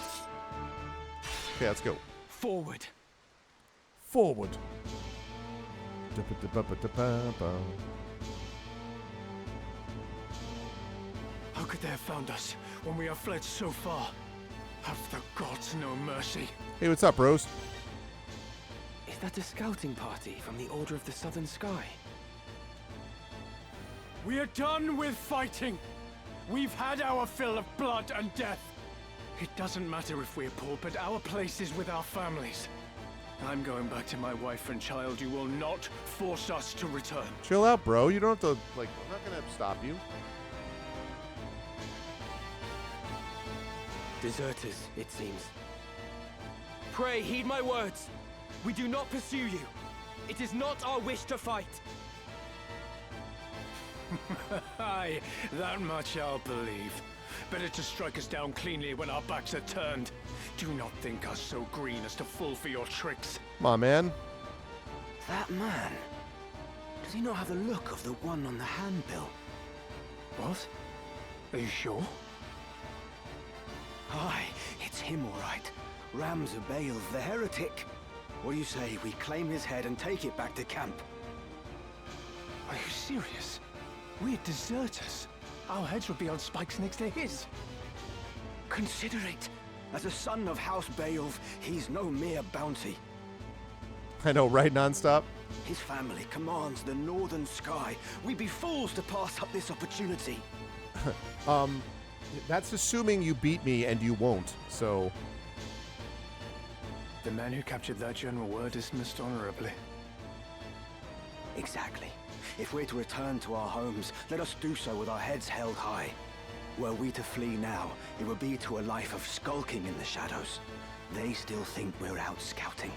Okay, let's go. Forward. Forward. How could they have found us when we have fled so far? Have the gods no mercy? Hey, what's up, Rose? Is that a scouting party from the Order of the Southern Sky? We are done with fighting. We've had our fill of blood and death. It doesn't matter if we're poor, but our place is with our families. I'm going back to my wife and child. You will not force us to return. Chill out, bro. You don't have to, like, I'm not going to stop you. Deserters, it seems. Pray, heed my words. We do not pursue you. It is not our wish to fight. Aye, that much I'll believe. Better to strike us down cleanly when our backs are turned. Do not think us so green as to fall for your tricks. Come on, man. That man? Does he not have the look of the one on the handbill? What? Are you sure? Aye, it's him all right. Ramzabael the heretic. What do you say we claim his head and take it back to camp? Are you serious? We're deserters. Our heads would be on spikes next to his. Consider it. As a son of House Baelv, he's no mere bounty. I know, right, nonstop? His family commands the northern sky. We'd be fools to pass up this opportunity. That's assuming you beat me, and you won't, so... The men who captured that general were dismissed honorably. Exactly. If we're to return to our homes, let us do so with our heads held high. Were we to flee now, it would be to a life of skulking in the shadows. They still think we're out scouting,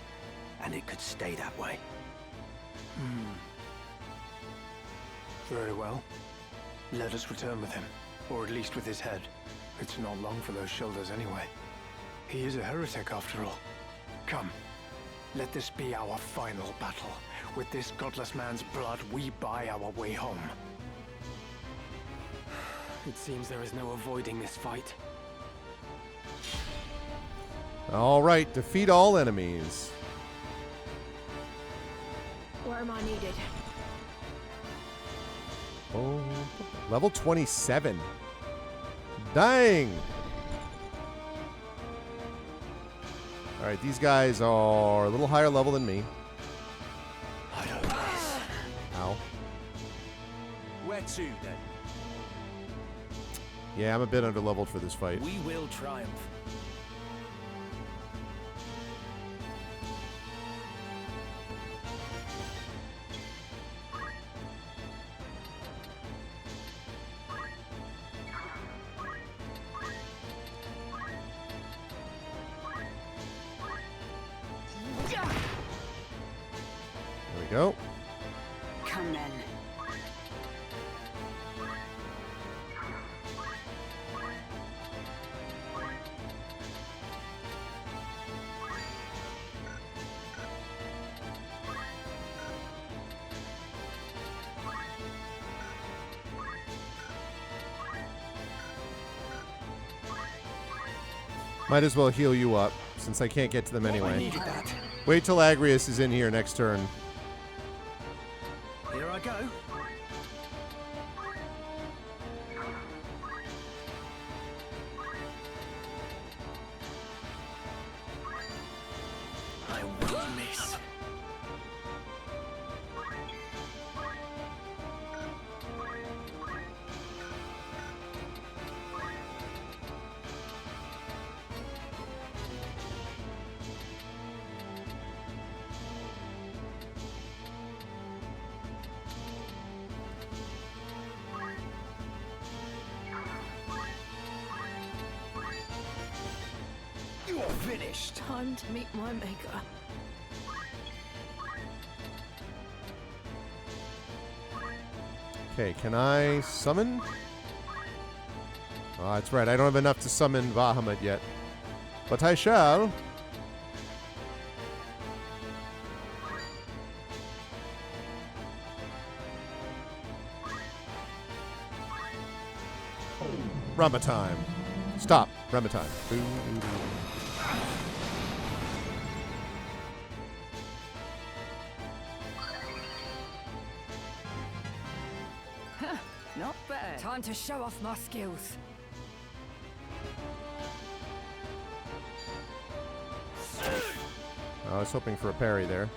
and it could stay that way. Very well. Let us return with him, or at least with his head. It's not long for those shoulders anyway. He is a heretic after all. Come, let this be our final battle. With this godless man's blood, we buy our way home. It seems there is no avoiding this fight. All right, defeat all enemies. Where am I needed? Oh, level 27. Dang. All right, these guys are a little higher level than me. Where to, then? Yeah, I'm a bit underleveled for this fight. We will triumph. There we go. Come then. Might as well heal you up, since I can't get to them I anyway. needed that. Wait till Agrius is in here next turn. Here I go. I will miss. You are finished. Time to meet my maker. Okay, can I summon? Oh, that's right. I don't have enough to summon Bahamut yet. But I shall. Rama time. Stop. Rama time. Boo, boo, boo. Not bad. Time to show off my skills. I was hoping for a parry there.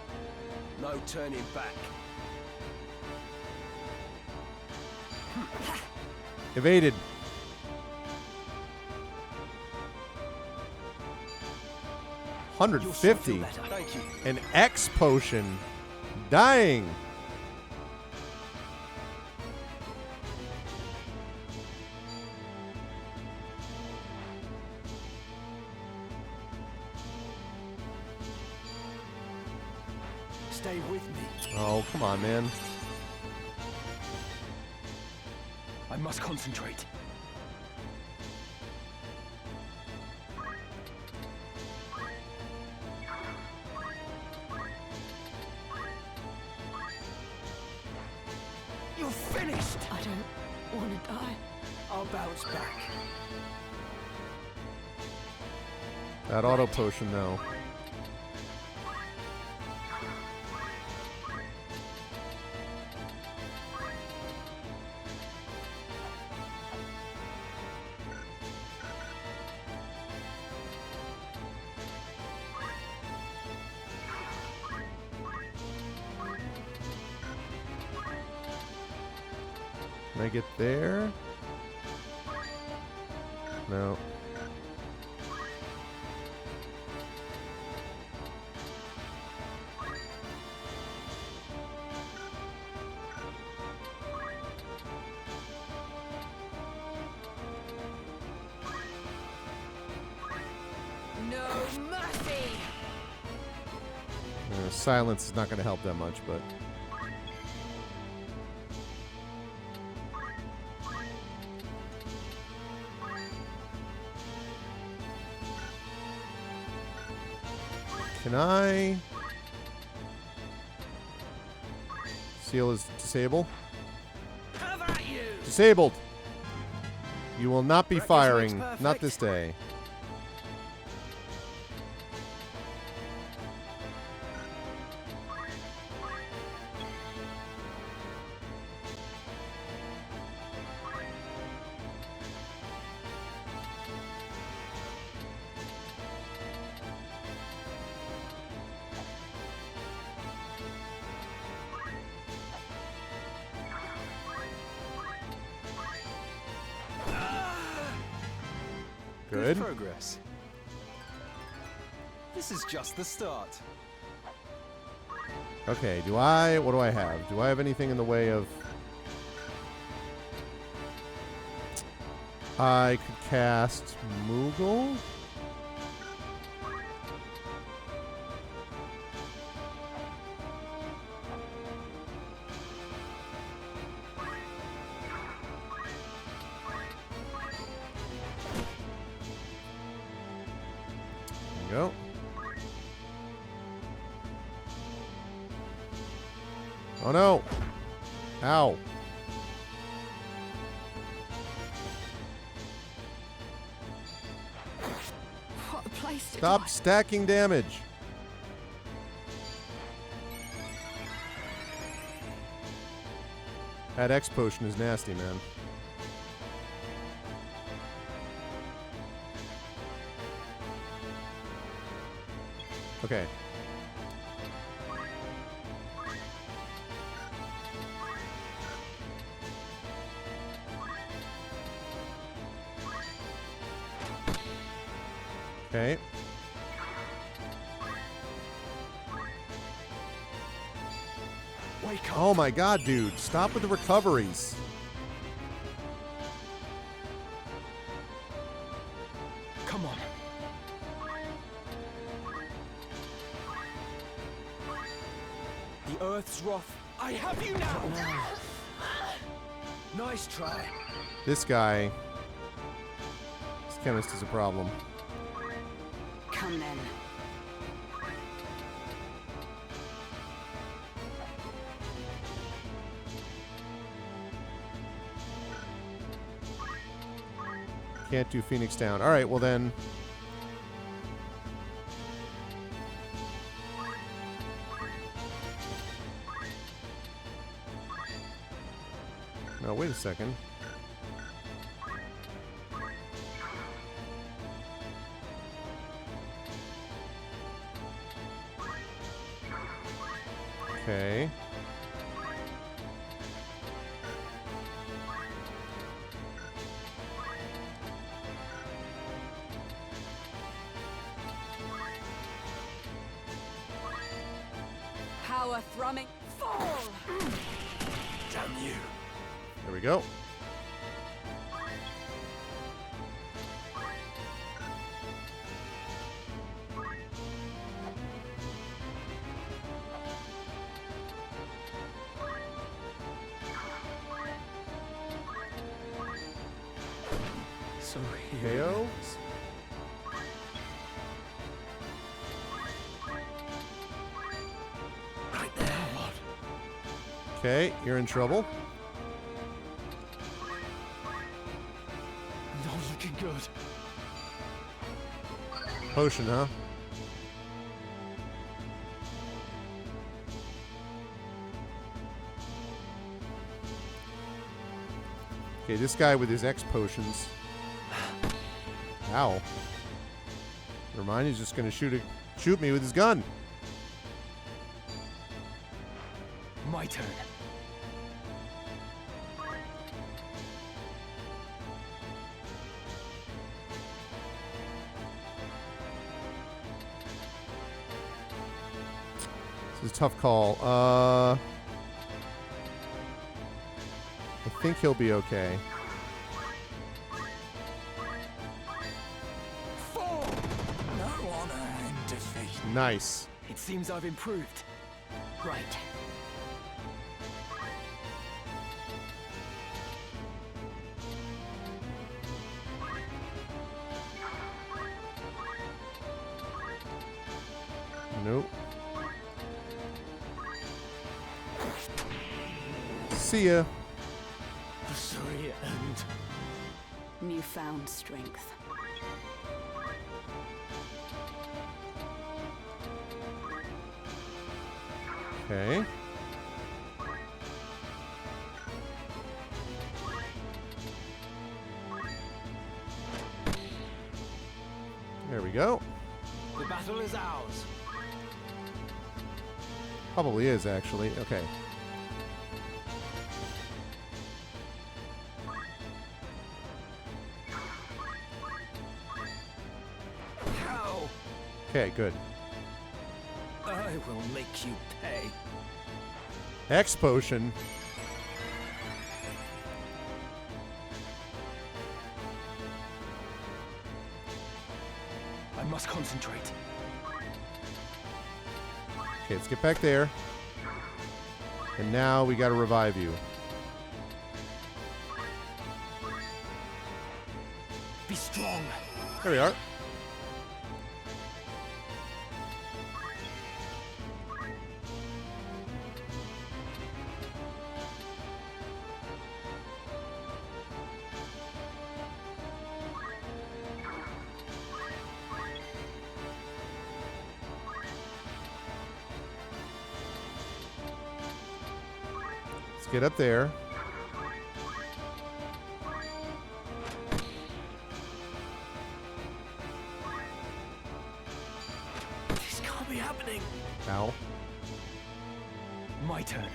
No turning back. Evaded. You'll soon feel 150. better. Thank you. An X potion. Dying. Stay with me. Oh, come on, man. I must concentrate. You're finished! I don't want to die. I'll bounce back. That auto potion, though. Can I get there? No. No mercy! Silence is not going to help that much, but... Can I... Seal is disabled. Have at you! Disabled! You will not be Practice firing. makes Not perfect. this day. Good. progress. This is just the start. Okay, what do I have? Do I have anything in the way of... I could cast Moogle? There you go. Oh no! Ow! What a place to Stop die. stacking damage! That X potion is nasty, man. Okay. Okay. Wake up. Oh my god, dude. Stop with the recoveries. Come on. The Earth's wrath. I have you now. Nice try. This guy... This chemist is a problem. Come then. Can't do Phoenix Down. Alright, well then... No, wait a second. Okay. Power thrumming. Fall! Damn you. There we go. So KO. Right there. What? Okay, you're in trouble. Not looking good. Potion, huh? Okay, this guy with his X potions. Ow. Never mind, he's just gonna shoot me with his gun. My turn. This is a tough call. I think he'll be okay. Fall! No honor and defeat. Nice. It seems I've improved. Right. Nope. See ya. The story end. Newfound strength. Okay. There we go. The battle is ours. Probably is, actually. Okay. Okay, good. I will make you pay. X potion. I must concentrate. Okay, let's get back there. And now we gotta revive you. Be strong. There we are. Let's get up there. This can't be happening. Ow. My turn.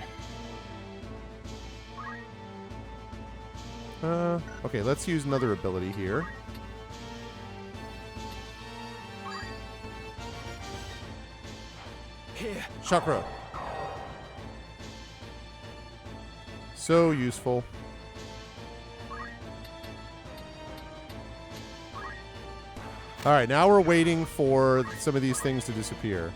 Okay, let's use another ability here. Here. Chakra. So useful. Alright, now we're waiting for some of these things to disappear.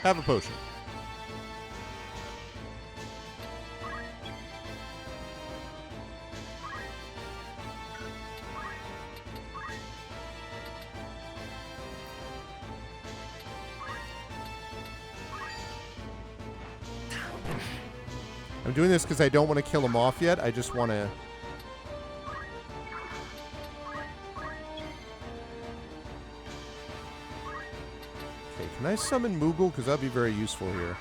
Have a potion. I'm doing this because I don't want to kill him off yet. I just want to... Okay, can I summon Moogle? Because that'd be very useful here.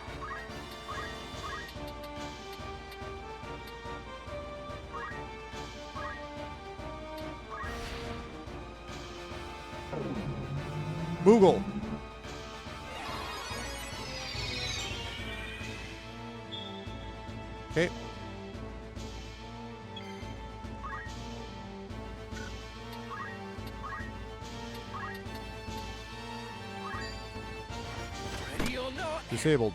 Moogle! Okay. Ready or not? Disabled.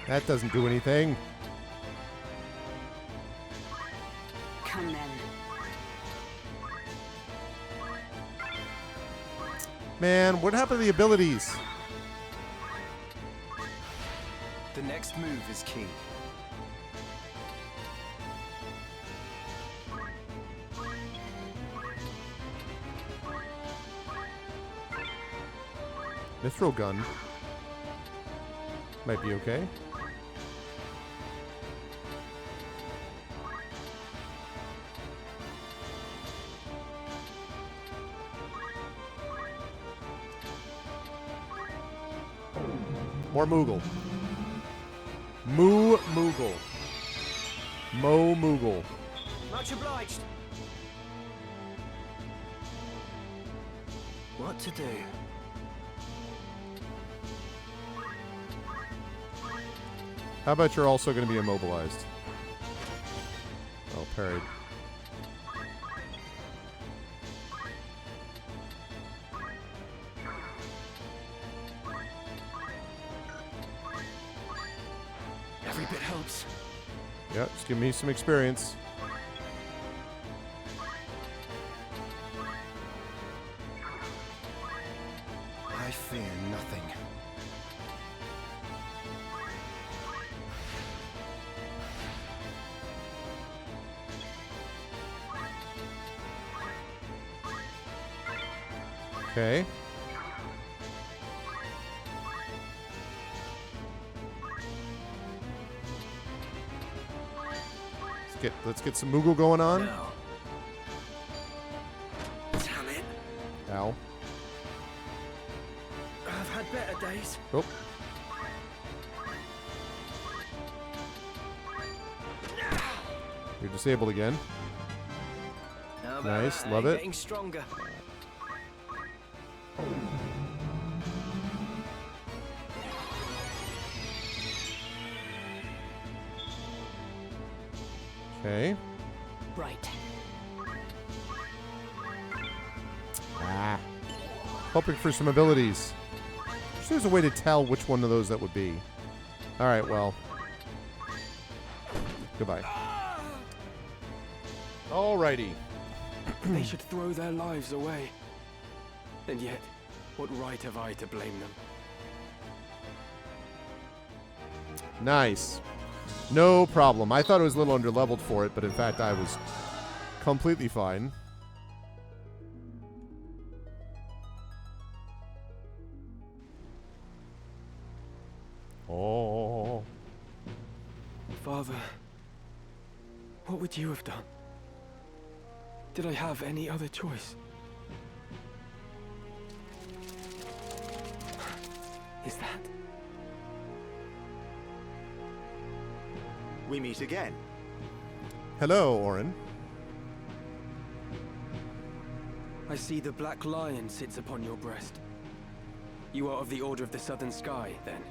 That doesn't do anything. Come then. Man, what happened to the abilities? The next move is key. Mithril gun. Might be okay. More Moogle. Moo Moogle. Mo Moogle. Much obliged. What to do? How about you're also going to be immobilized? Oh, parried. Every bit helps. Yeah, just give me some experience. I fear nothing. Okay. Let's get some Moogle going on. No. Damn it. Ow. I've had better days. Oh. You're disabled again. Nice, love it. Getting stronger. Okay. Right. Ah. Hoping for some abilities. Wish there's a way to tell which one of those that would be. Alright, well. Goodbye. Alrighty. They should throw their lives away. And yet, what right have I to blame them? Nice. No problem. I thought it was a little underleveled for it, but in fact I was completely fine. Oh. Father, what would you have done? Did I have any other choice? Is that? We meet again. Hello, Orin. I see the Black Lion sits upon your breast. You are of the Order of the Southern Sky, then?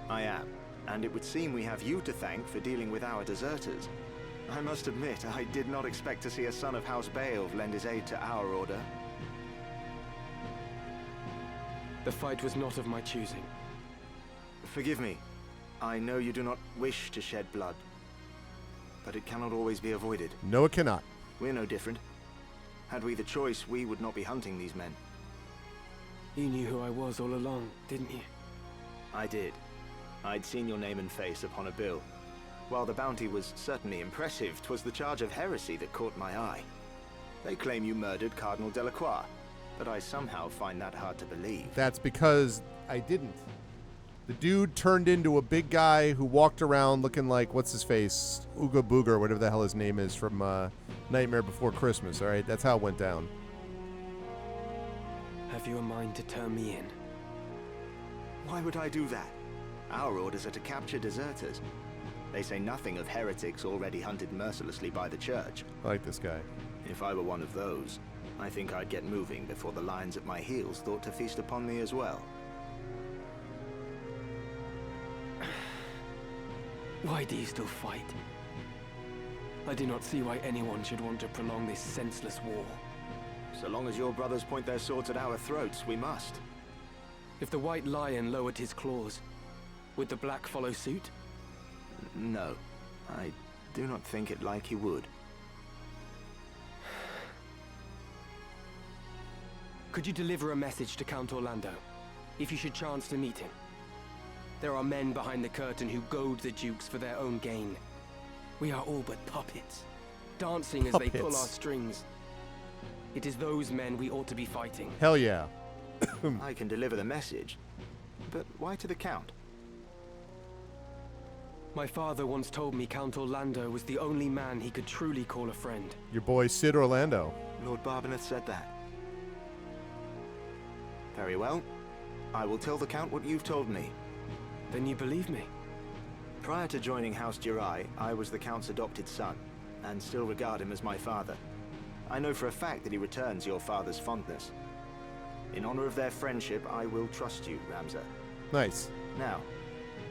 I am, and it would seem we have you to thank for dealing with our deserters. I must admit, I did not expect to see a son of House Beowulf lend his aid to our order. The fight was not of my choosing. Forgive me. I know you do not wish to shed blood, but it cannot always be avoided. No, it cannot. We're no different. Had we the choice, we would not be hunting these men. You knew who I was all along, didn't you? I did. I'd seen your name and face upon a bill. While the bounty was certainly impressive, 'twas the charge of heresy that caught my eye. They claim you murdered Cardinal Delacroix, but I somehow find that hard to believe. That's because I didn't. The dude turned into a big guy who walked around looking like, what's his face? Ooga Booga, or whatever the hell his name is from Nightmare Before Christmas, alright? That's how it went down. Have you a mind to turn me in? Why would I do that? Our orders are to capture deserters. They say nothing of heretics already hunted mercilessly by the church. I like this guy. If I were one of those, I think I'd get moving before the lions at my heels thought to feast upon me as well. Why do you still fight? I do not see why anyone should want to prolong this senseless war. So long as your brothers point their swords at our throats, we must. If the White Lion lowered his claws, would the Black follow suit? No, I do not think it like he would. Could you deliver a message to Count Orlando, if you should chance to meet him? There are men behind the curtain who goad the dukes for their own gain. We are all but puppets, dancing as they pull our strings. It is those men we ought to be fighting. Hell yeah. I can deliver the message, but why to the Count? My father once told me Count Orlando was the only man he could truly call a friend. Your boy Sid Orlando. Lord Barbeneth said that. Very well. I will tell the Count what you've told me. Then you believe me? Prior to joining House Jirai, I was the Count's adopted son, and still regard him as my father. I know for a fact that he returns your father's fondness. In honor of their friendship, I will trust you, Ramza. Nice. Now,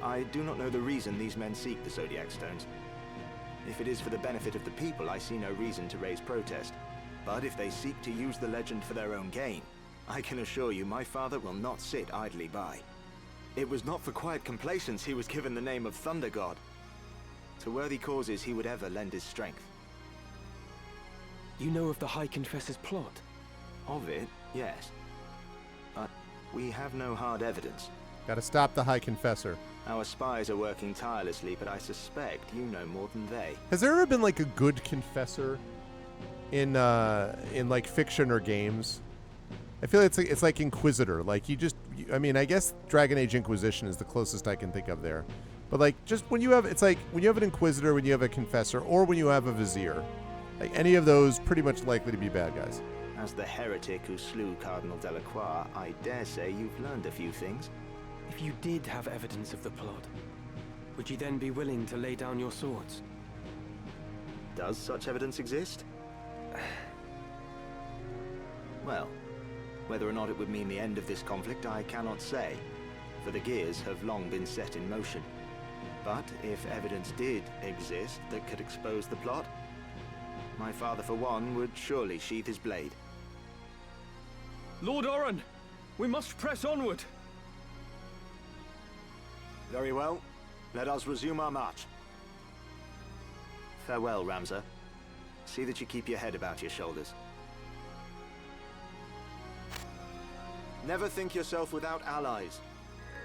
I do not know the reason these men seek the Zodiac Stones. If it is for the benefit of the people, I see no reason to raise protest. But if they seek to use the legend for their own gain, I can assure you my father will not sit idly by. It was not for quiet complacence he was given the name of Thunder God. To worthy causes he would ever lend his strength. You know of the High Confessor's plot? Of it, yes. But we have no hard evidence. Gotta stop the High Confessor. Our spies are working tirelessly, but I suspect you know more than they. Has there ever been like a good confessor in like fiction or games? I feel it's like Inquisitor. Like I mean, I guess Dragon Age Inquisition is the closest I can think of there. But like just when you have when you have an Inquisitor, when you have a confessor, or when you have a vizier, like any of those pretty much likely to be bad guys. As the heretic who slew Cardinal Delacroix, I dare say you've learned a few things. If you did have evidence of the plot, would you then be willing to lay down your swords? Does such evidence exist? Well, whether or not it would mean the end of this conflict, I cannot say, for the gears have long been set in motion. But if evidence did exist that could expose the plot, my father, for one, would surely sheath his blade. Lord Oren, we must press onward. Very well. Let us resume our march. Farewell, Ramza. See that you keep your head about your shoulders. Never think yourself without allies.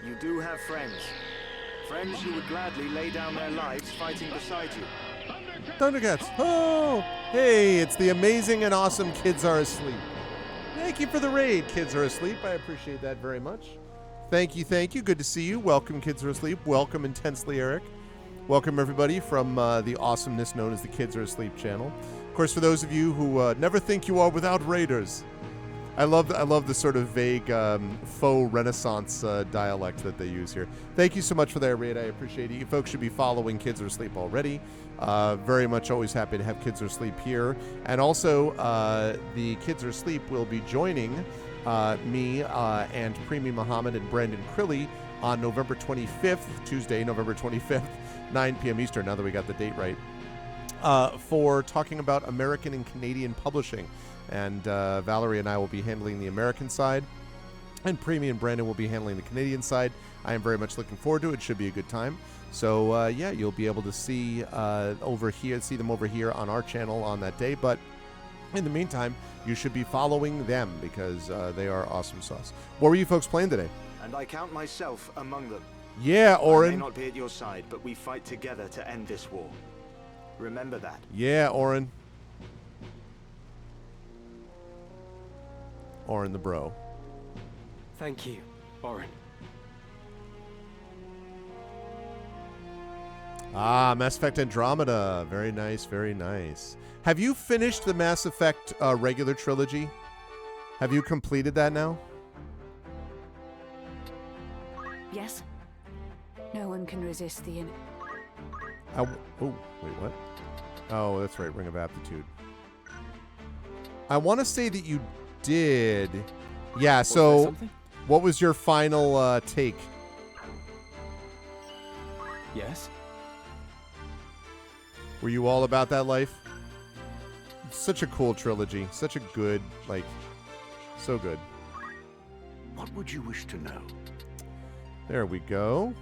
You do have friends. Friends who would gladly lay down their lives fighting beside you. Thundercats! Oh! Hey, it's the amazing and awesome Kids Are Asleep. Thank you for the raid, Kids Are Asleep. I appreciate that very much. Thank you, thank you. Good to see you. Welcome, Kids Are Asleep. Welcome, Intensely Eric. Welcome, everybody, from the awesomeness known as the Kids Are Asleep channel. Of course, for those of you who never think you are without raiders, I love the sort of vague faux Renaissance dialect that they use here. Thank you so much for that raid. I appreciate it. You folks should be following Kids Are Asleep already. Very much always happy to have Kids Are Asleep here. And also, the Kids Are Asleep will be joining me and Premi Muhammad and Brandon Crilly on November 25th, Tuesday, November 25th, 9 p.m. Eastern, now that we got the date right, for talking about American and Canadian publishing. And Valerie and I will be handling the American side, and Premi and Brandon will be handling the Canadian side. I am very much looking forward to it. It should be a good time. So, yeah, you'll be able to see them over here on our channel on that day. But in the meantime, you should be following them because they are awesome sauce. What were you folks playing today? And I count myself among them. Yeah, Oren. I may not be at your side, but we fight together to end this war. Remember that. Yeah, Oren. Oren the bro. Thank you, Oren. Ah, Mass Effect Andromeda. Very nice, very nice. Have you finished the Mass Effect regular trilogy? Have you completed that now? Yes. No one can resist the Oh, wait, what? Oh, that's right, Ring of Aptitude. I want to say that you did. Yeah, so what was your final take? Yes. Were you all about that life? Such a cool trilogy. Such a good, so good. What would you wish to know? There we go.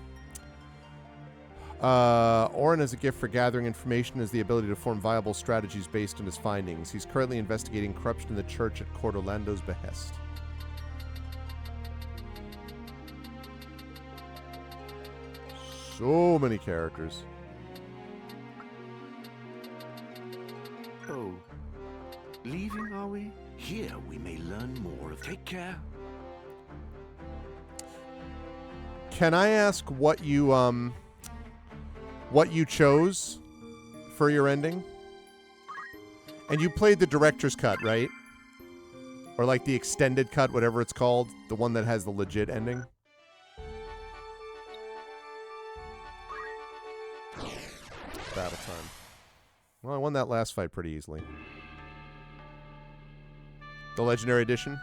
Oren has a gift for gathering information, has the ability to form viable strategies based on his findings. He's currently investigating corruption in the church at Court Orlando's behest. So many characters. Oh, leaving, are we? Here we may learn more of... Take care. Can I ask what you chose for your ending? And you played the director's cut, right? Or like the extended cut, whatever it's called, the one that has the legit ending? Battle time. Well, I won that last fight pretty easily. The Legendary Edition?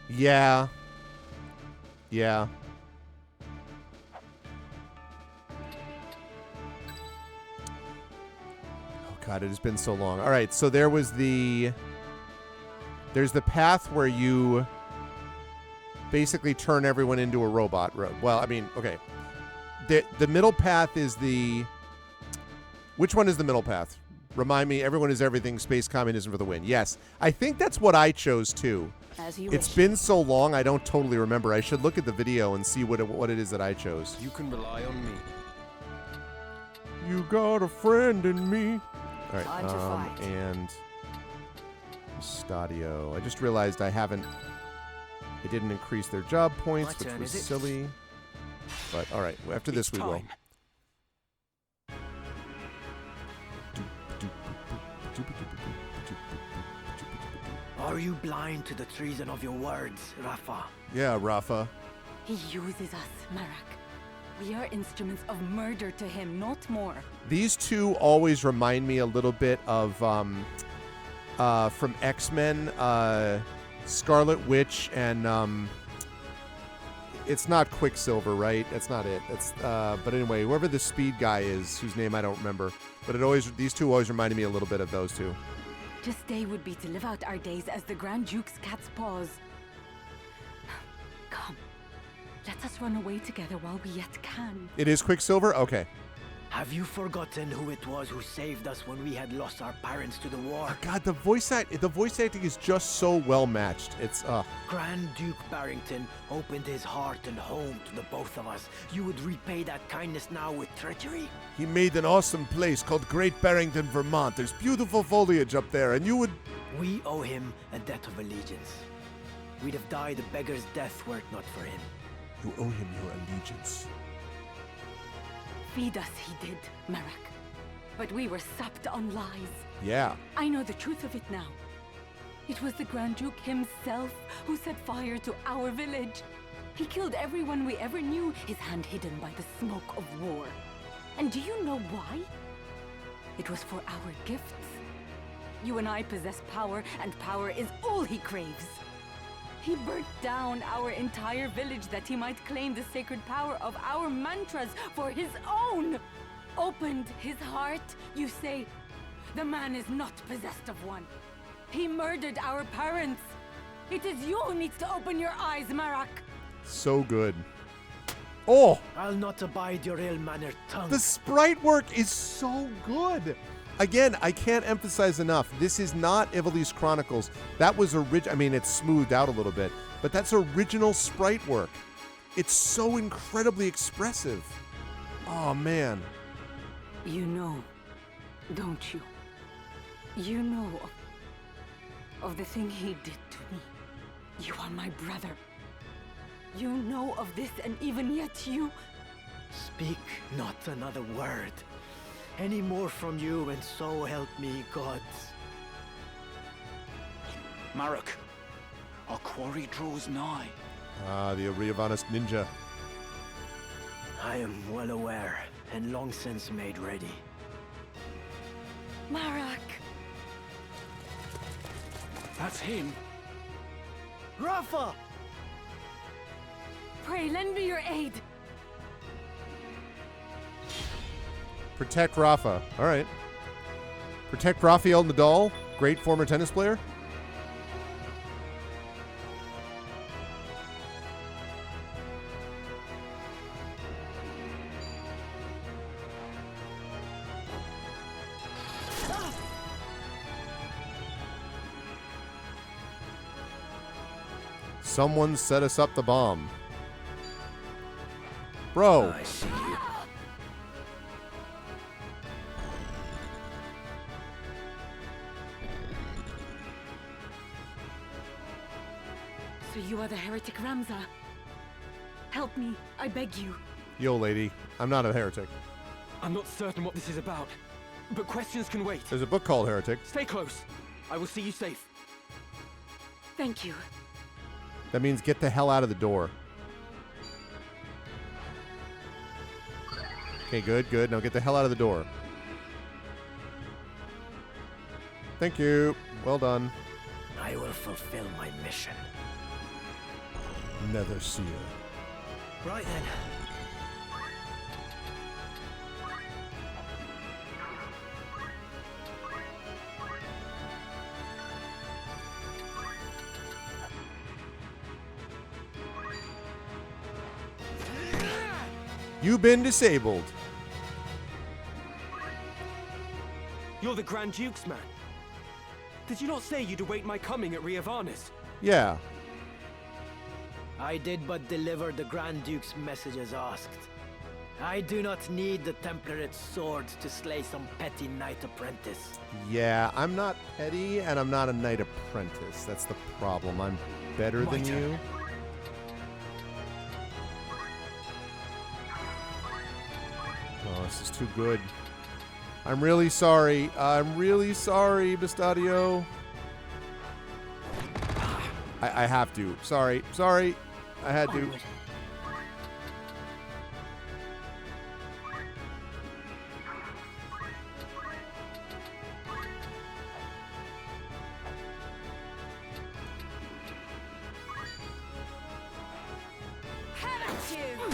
Yeah. Yeah. Oh god, it has been so long. All right, so there's the path where you basically turn everyone into a robot. Well, I mean, okay. The middle path is the... Which one is the middle path? Remind me, everyone is everything, space communism for the win. Yes, I think that's what I chose too. It's been so long, I don't totally remember. I should look at the video and see what it is that I chose. You can rely on me. You got a friend in me. All right, Time to fight. And Stadio. I just realized I didn't increase their job points, which was silly. But all right, after this we will. Are you blind to the treason of your words, Rafa? Yeah, Rafa. He uses us, Marak. We are instruments of murder to him, not more. These two always remind me a little bit of from X-Men, Scarlet Witch, and it's not Quicksilver, right? That's not it. That's but anyway, whoever the speed guy is, whose name I don't remember, but these two always reminded me a little bit of those two. To stay would be to live out our days as the Grand Duke's cat's paws. Come, let us run away together while we yet can. It is Quicksilver? Okay. Have you forgotten who it was who saved us when we had lost our parents to the war? Oh God, the voice acting is just so well matched. It's Grand Duke Barrington opened his heart and home to the both of us. You would repay that kindness now with treachery? He made an awesome place called Great Barrington, Vermont. There's beautiful foliage up there, and you would... We owe him a debt of allegiance. We'd have died a beggar's death were it not for him. You owe him your allegiance. Feed us he did, Marak. But we were sapped on lies. Yeah. I know the truth of it now. It was the Grand Duke himself who set fire to our village. He killed everyone we ever knew, his hand hidden by the smoke of war. And do you know why? It was for our gifts. You and I possess power, and power is all he craves. He burnt down our entire village that he might claim the sacred power of our mantras for his own. Opened his heart, you say? The man is not possessed of one. He murdered our parents. It is you who needs to open your eyes, Marak. So good. Oh! I'll not abide your ill-mannered tongue. The sprite work is so good. Again, I can't emphasize enough. This is not Ivalice Chronicles. That was original. I mean, it's smoothed out a little bit, but that's original sprite work. It's so incredibly expressive. Oh, man. You know, don't you? You know of the thing he did to me. You are my brother. You know of this, and even yet you... Speak not another word. Any more from you, and so help me, gods. Marak, our quarry draws nigh. Ah, the Ivalice ninja. I am well aware, and long since made ready. Marak! That's him. Rafa! Pray, lend me your aid. Protect Rafa. All right. Protect Rafael Nadal, great former tennis player. Someone set us up the bomb. Bro. I see you. So you are the heretic Ramza. Help me, I beg you. Yo, lady. I'm not a heretic. I'm not certain what this is about, but questions can wait. There's a book called Heretic. Stay close. I will see you safe. Thank you. That means get the hell out of the door. Okay, good, good. Now get the hell out of the door. Thank you. Well done. I will fulfill my mission. Nether Seer. Right then. You've been disabled. You're the Grand Duke's man. Did you not say you'd await my coming at Ivalice? Yeah. I did but deliver the Grand Duke's message as asked. I do not need the Template swords to slay some petty knight apprentice. Yeah, I'm not petty, and I'm not a knight apprentice. That's the problem. I'm better than you. Oh, this is too good. I'm really sorry. I'm really sorry, Bastadio. I have to. Sorry. Sorry. I had to. you!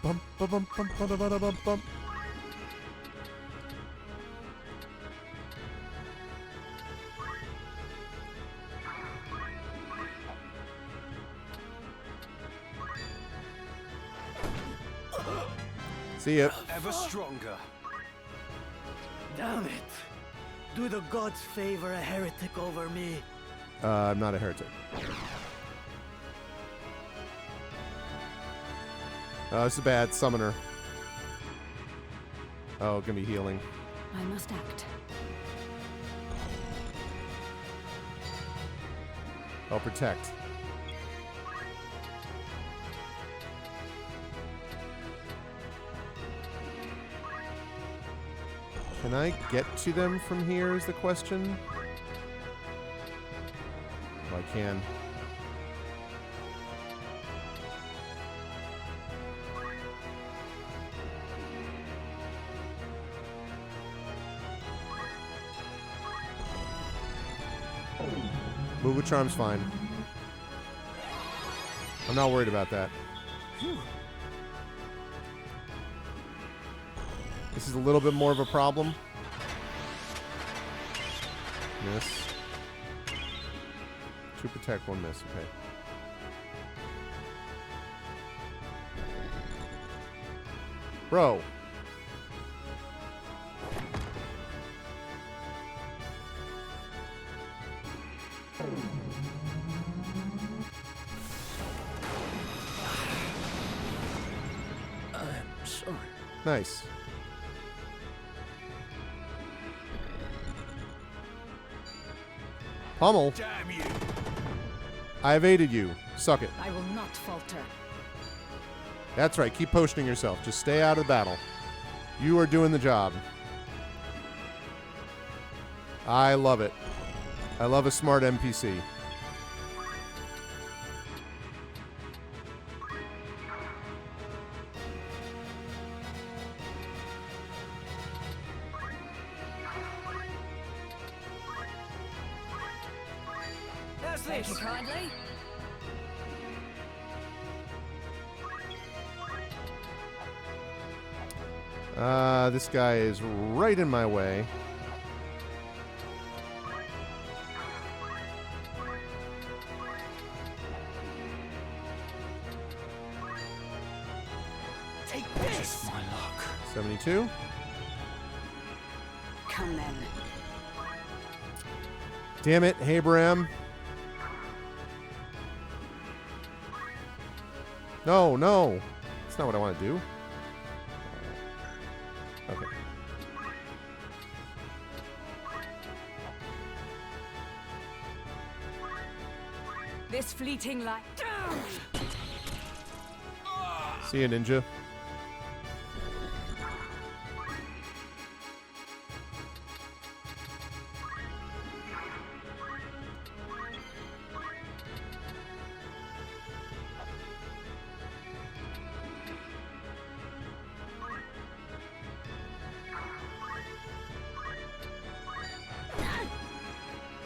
Bum, bum, bum, bum, bum, bum, bum, bum. See ya. Ever stronger. Damn it! Do the gods favor a heretic over me? I'm not a heretic. This is a bad summoner. Oh, gonna be healing. I must act. I'll protect. Can I get to them from here is the question? Oh, I can. Move with charm's fine. I'm not worried about that. This is a little bit more of a problem. Miss. 2 protect, 1 miss. Okay. Bro. I'm sorry. Nice. Pummel. Damn you! I evaded you. Suck it. I will not falter. That's right. Keep potioning yourself. Just stay out of the battle. You are doing the job. I love it. I love a smart NPC. Thank you kindly. This guy is right in my way. Take this! My luck. 72. Come then. Damn it, Abraham. No, no. That's not what I want to do. Okay. This fleeting light. See ya, ninja.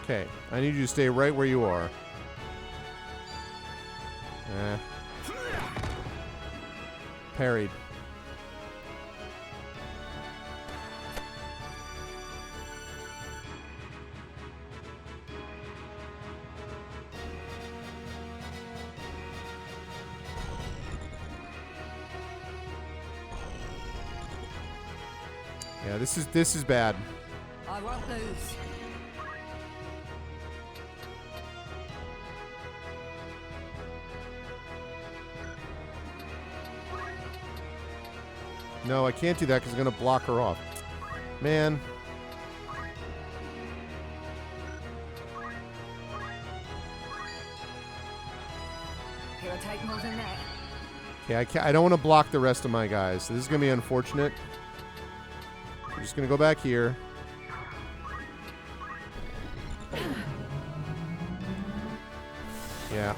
Okay, I need you to stay right where you are. Parried. Yeah, this is bad. I won't lose. No, I can't do that because I'm going to block her off. Man. It'll take more than that. Okay, I don't want to block the rest of my guys. So this is going to be unfortunate. I'm just going to go back here. Yeah.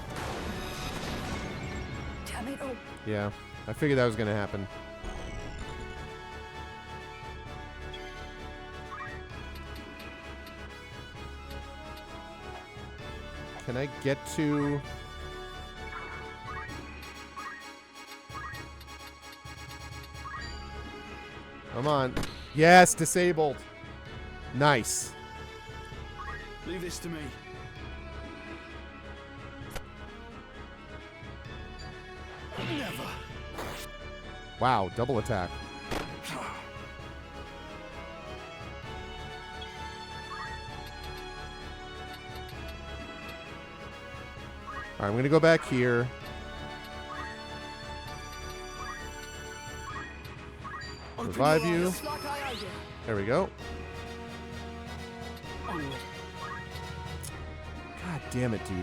Damn it all. Yeah. I figured that was going to happen. Can I get to... Come on. Yes, disabled. Nice. Leave this to me. Never. Wow, double attack. All right, I'm going to go back here. Revive you. There we go. God damn it, dude.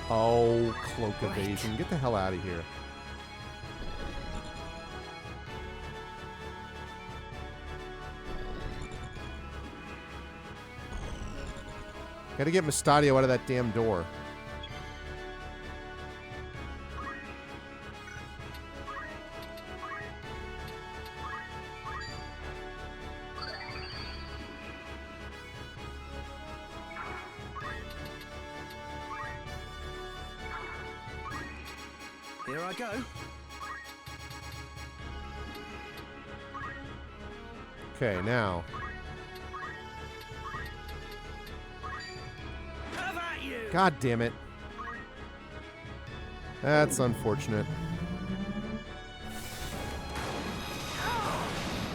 Oh, cloak evasion. Get the hell out of here. Gotta get Mustadio out of that damn door. Here I go. Okay, now. God damn it. That's unfortunate.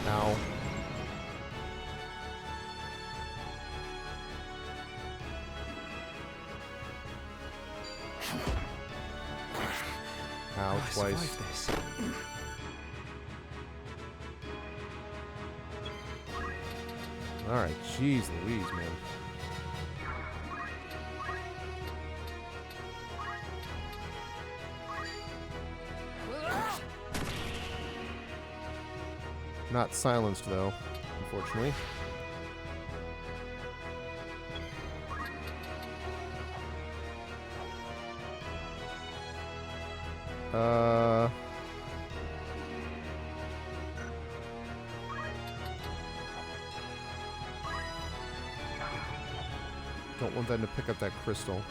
Ow. Ow, twice. Alright, jeez Louise, man. Not silenced, though, unfortunately. Don't want them to pick up that crystal.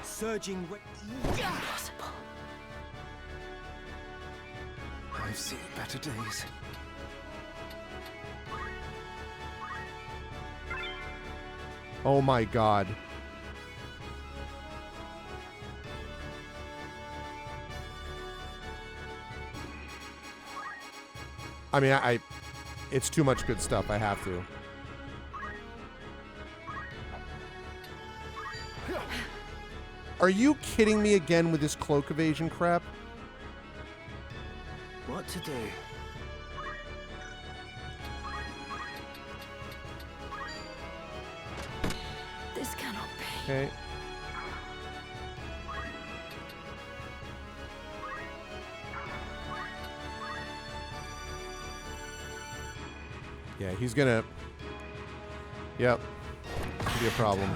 Surging. Impossible. I've seen better days. Oh my god. I mean, it's too much good stuff. I have to. Are you kidding me again with this cloak evasion crap? What to do? This cannot be. Okay. Yeah, he's gonna... Yep. Could be a problem.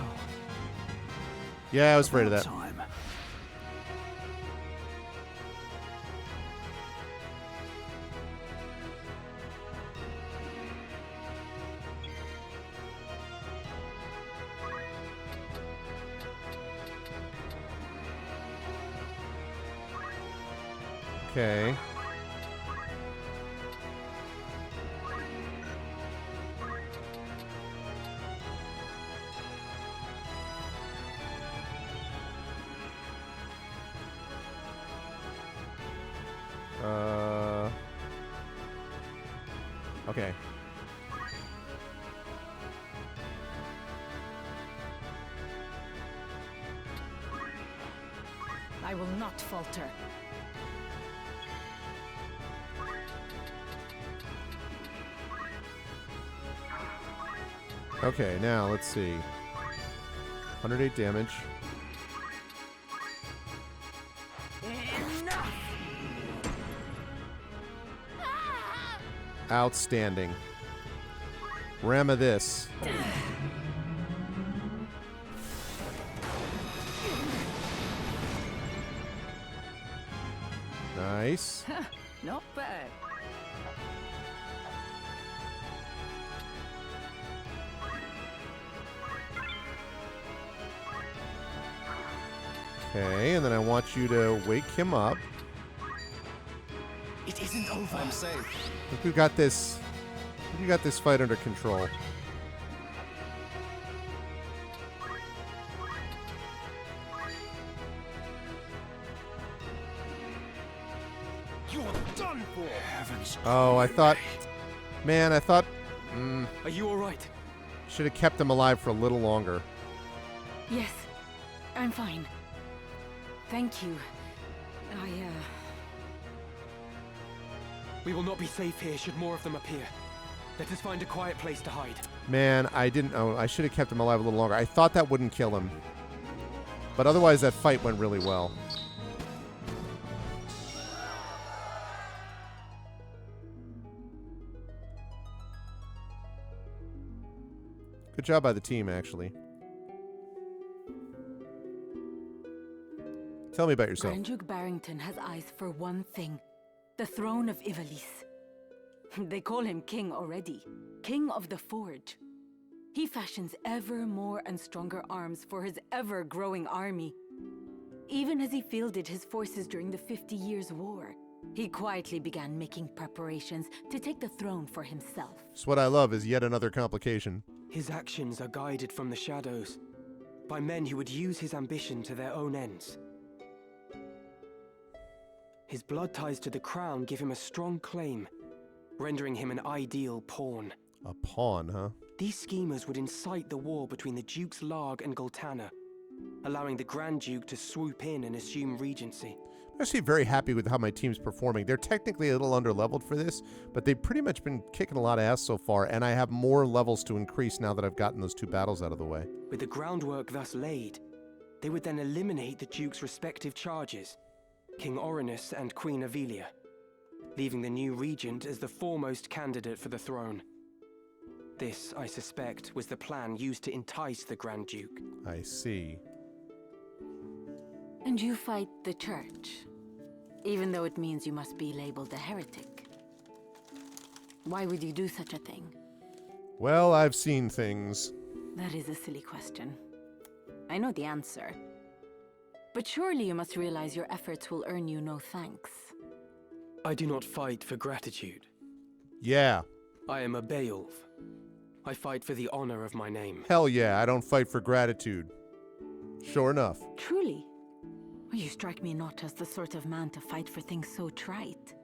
Yeah, I was afraid of that. Okay. Okay. I will not falter. Okay, now let's see. 108 damage. Enough! Outstanding. Ram of this. Nice. Not bad. Okay, and then I want you to wake him up. It isn't over. I'm safe. I think we got this. I think we got this fight under control. You're done for. Heavens. Oh, I thought. Man, I thought. Are you all right? Should have kept him alive for a little longer. Yes, I'm fine. Thank you. We will not be safe here should more of them appear. Let us find a quiet place to hide. Man, I didn't. Oh, I should have kept him alive a little longer. I thought that wouldn't kill him. But otherwise, that fight went really well. Good job by the team, actually. Tell me about yourself. Grand Duke Barrington has eyes for one thing. The throne of Ivalice. They call him king already. King of the Forge. He fashions ever more and stronger arms for his ever-growing army. Even as he fielded his forces during the 50 Years' War, he quietly began making preparations to take the throne for himself. So what I love is yet another complication. His actions are guided from the shadows by men who would use his ambition to their own ends. His blood ties to the crown give him a strong claim, rendering him an ideal pawn. A pawn, huh? These schemers would incite the war between the Dukes Larg and Goltana, allowing the Grand Duke to swoop in and assume regency. I'm actually very happy with how my team's performing. They're technically a little under-leveled for this, but they've pretty much been kicking a lot of ass so far, and I have more levels to increase now that I've gotten those 2 battles out of the way. With the groundwork thus laid, they would then eliminate the Duke's respective charges, King Orinus and Queen Ivalice, leaving the new regent as the foremost candidate for the throne. This, I suspect, was the plan used to entice the Grand Duke. I see. And you fight the church, even though it means you must be labeled a heretic. Why would you do such a thing? Well, I've seen things. That is a silly question. I know the answer. But surely you must realize your efforts will earn you no thanks. I do not fight for gratitude. Yeah. I am a Beowulf. I fight for the honor of my name. Hell yeah, I don't fight for gratitude. Sure enough. Truly? You strike me not as the sort of man to fight for things so trite.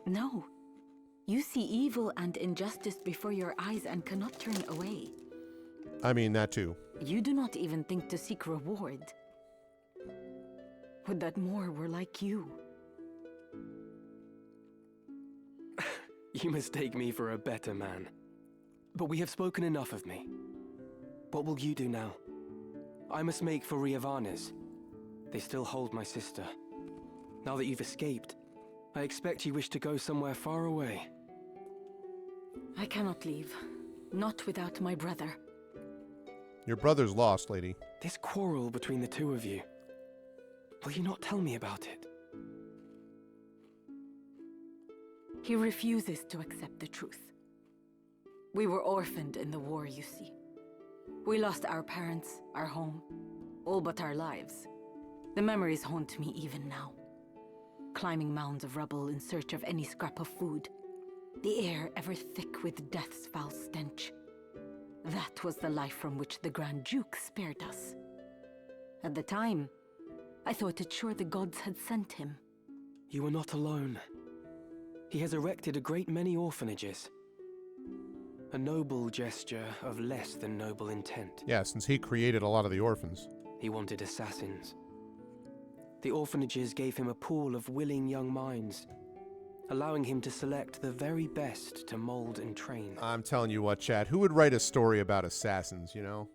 No. You see evil and injustice before your eyes and cannot turn away. I mean, that too. You do not even think to seek reward. Would that more were like you. You mistake me for a better man. But we have spoken enough of me. What will you do now? I must make for Ivalice. They still hold my sister. Now that you've escaped, I expect you wish to go somewhere far away. I cannot leave. Not without my brother. Your brother's lost, lady. This quarrel between the two of you. Will you not tell me about it? He refuses to accept the truth. We were orphaned in the war, you see. We lost our parents, our home, all but our lives. The memories haunt me even now. Climbing mounds of rubble in search of any scrap of food. The air ever thick with death's foul stench. That was the life from which the Grand Duke spared us. At the time, I thought it sure the gods had sent him. You are not alone. He has erected a great many orphanages. A noble gesture of less than noble intent. Yeah, since he created a lot of the orphans. He wanted assassins. The orphanages gave him a pool of willing young minds, allowing him to select the very best to mold and train. I'm telling you what, Chad, who would write a story about assassins, you know?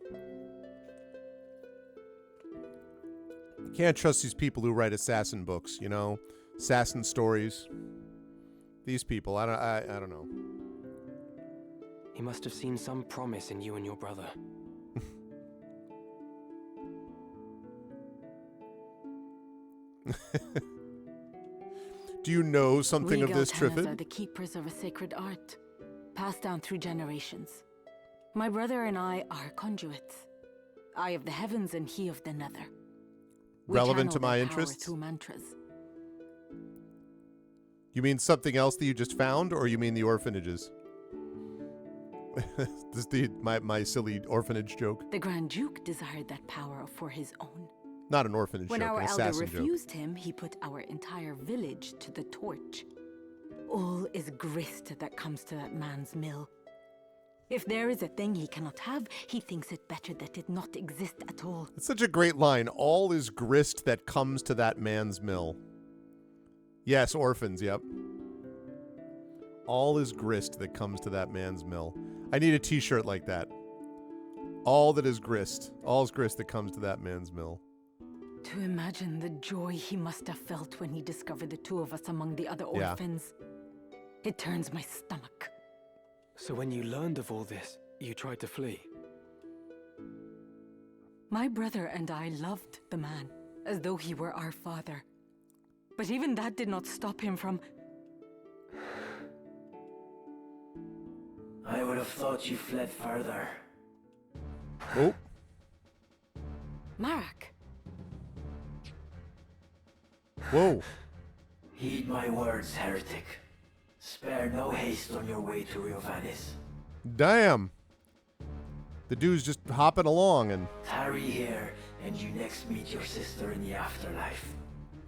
Can't trust these people who write assassin books, you know? Assassin stories. These people, I don't know. He must have seen some promise in you and your brother. Do you know something of Regal this, tenors Triffid? are the keepers of a sacred art, passed down through generations. My brother and I are conduits. I of the heavens and he of the nether. We Relevant to channel my their power interests? through mantras. You mean something else that you just found, or you mean the orphanages? This is my silly orphanage joke. The Grand Duke desired that power for his own. Not an orphanage When joke, our an elder assassin joke. refused him, he put our entire village to the torch. All is grist that comes to that man's mill. If there is a thing he cannot have, he thinks it better that it not exist at all. It's such a great line. All is grist that comes to that man's mill. Yes, orphans, yep. All is grist that comes to that man's mill. I need a t-shirt like that. All that is grist. All is grist that comes to that man's mill. To imagine the joy he must have felt when he discovered the two of us among the other Yeah. orphans. It turns my stomach. So when you learned of all this, you tried to flee? My brother and I loved the man, as though he were our father. But even that did not stop him from... I would have thought you fled further. Oh. Marak. Whoa. Heed my words, heretic. Spare no haste on your way to Ivalice. Damn. The dude's just hopping along and... Tarry here, and you next meet your sister in the afterlife.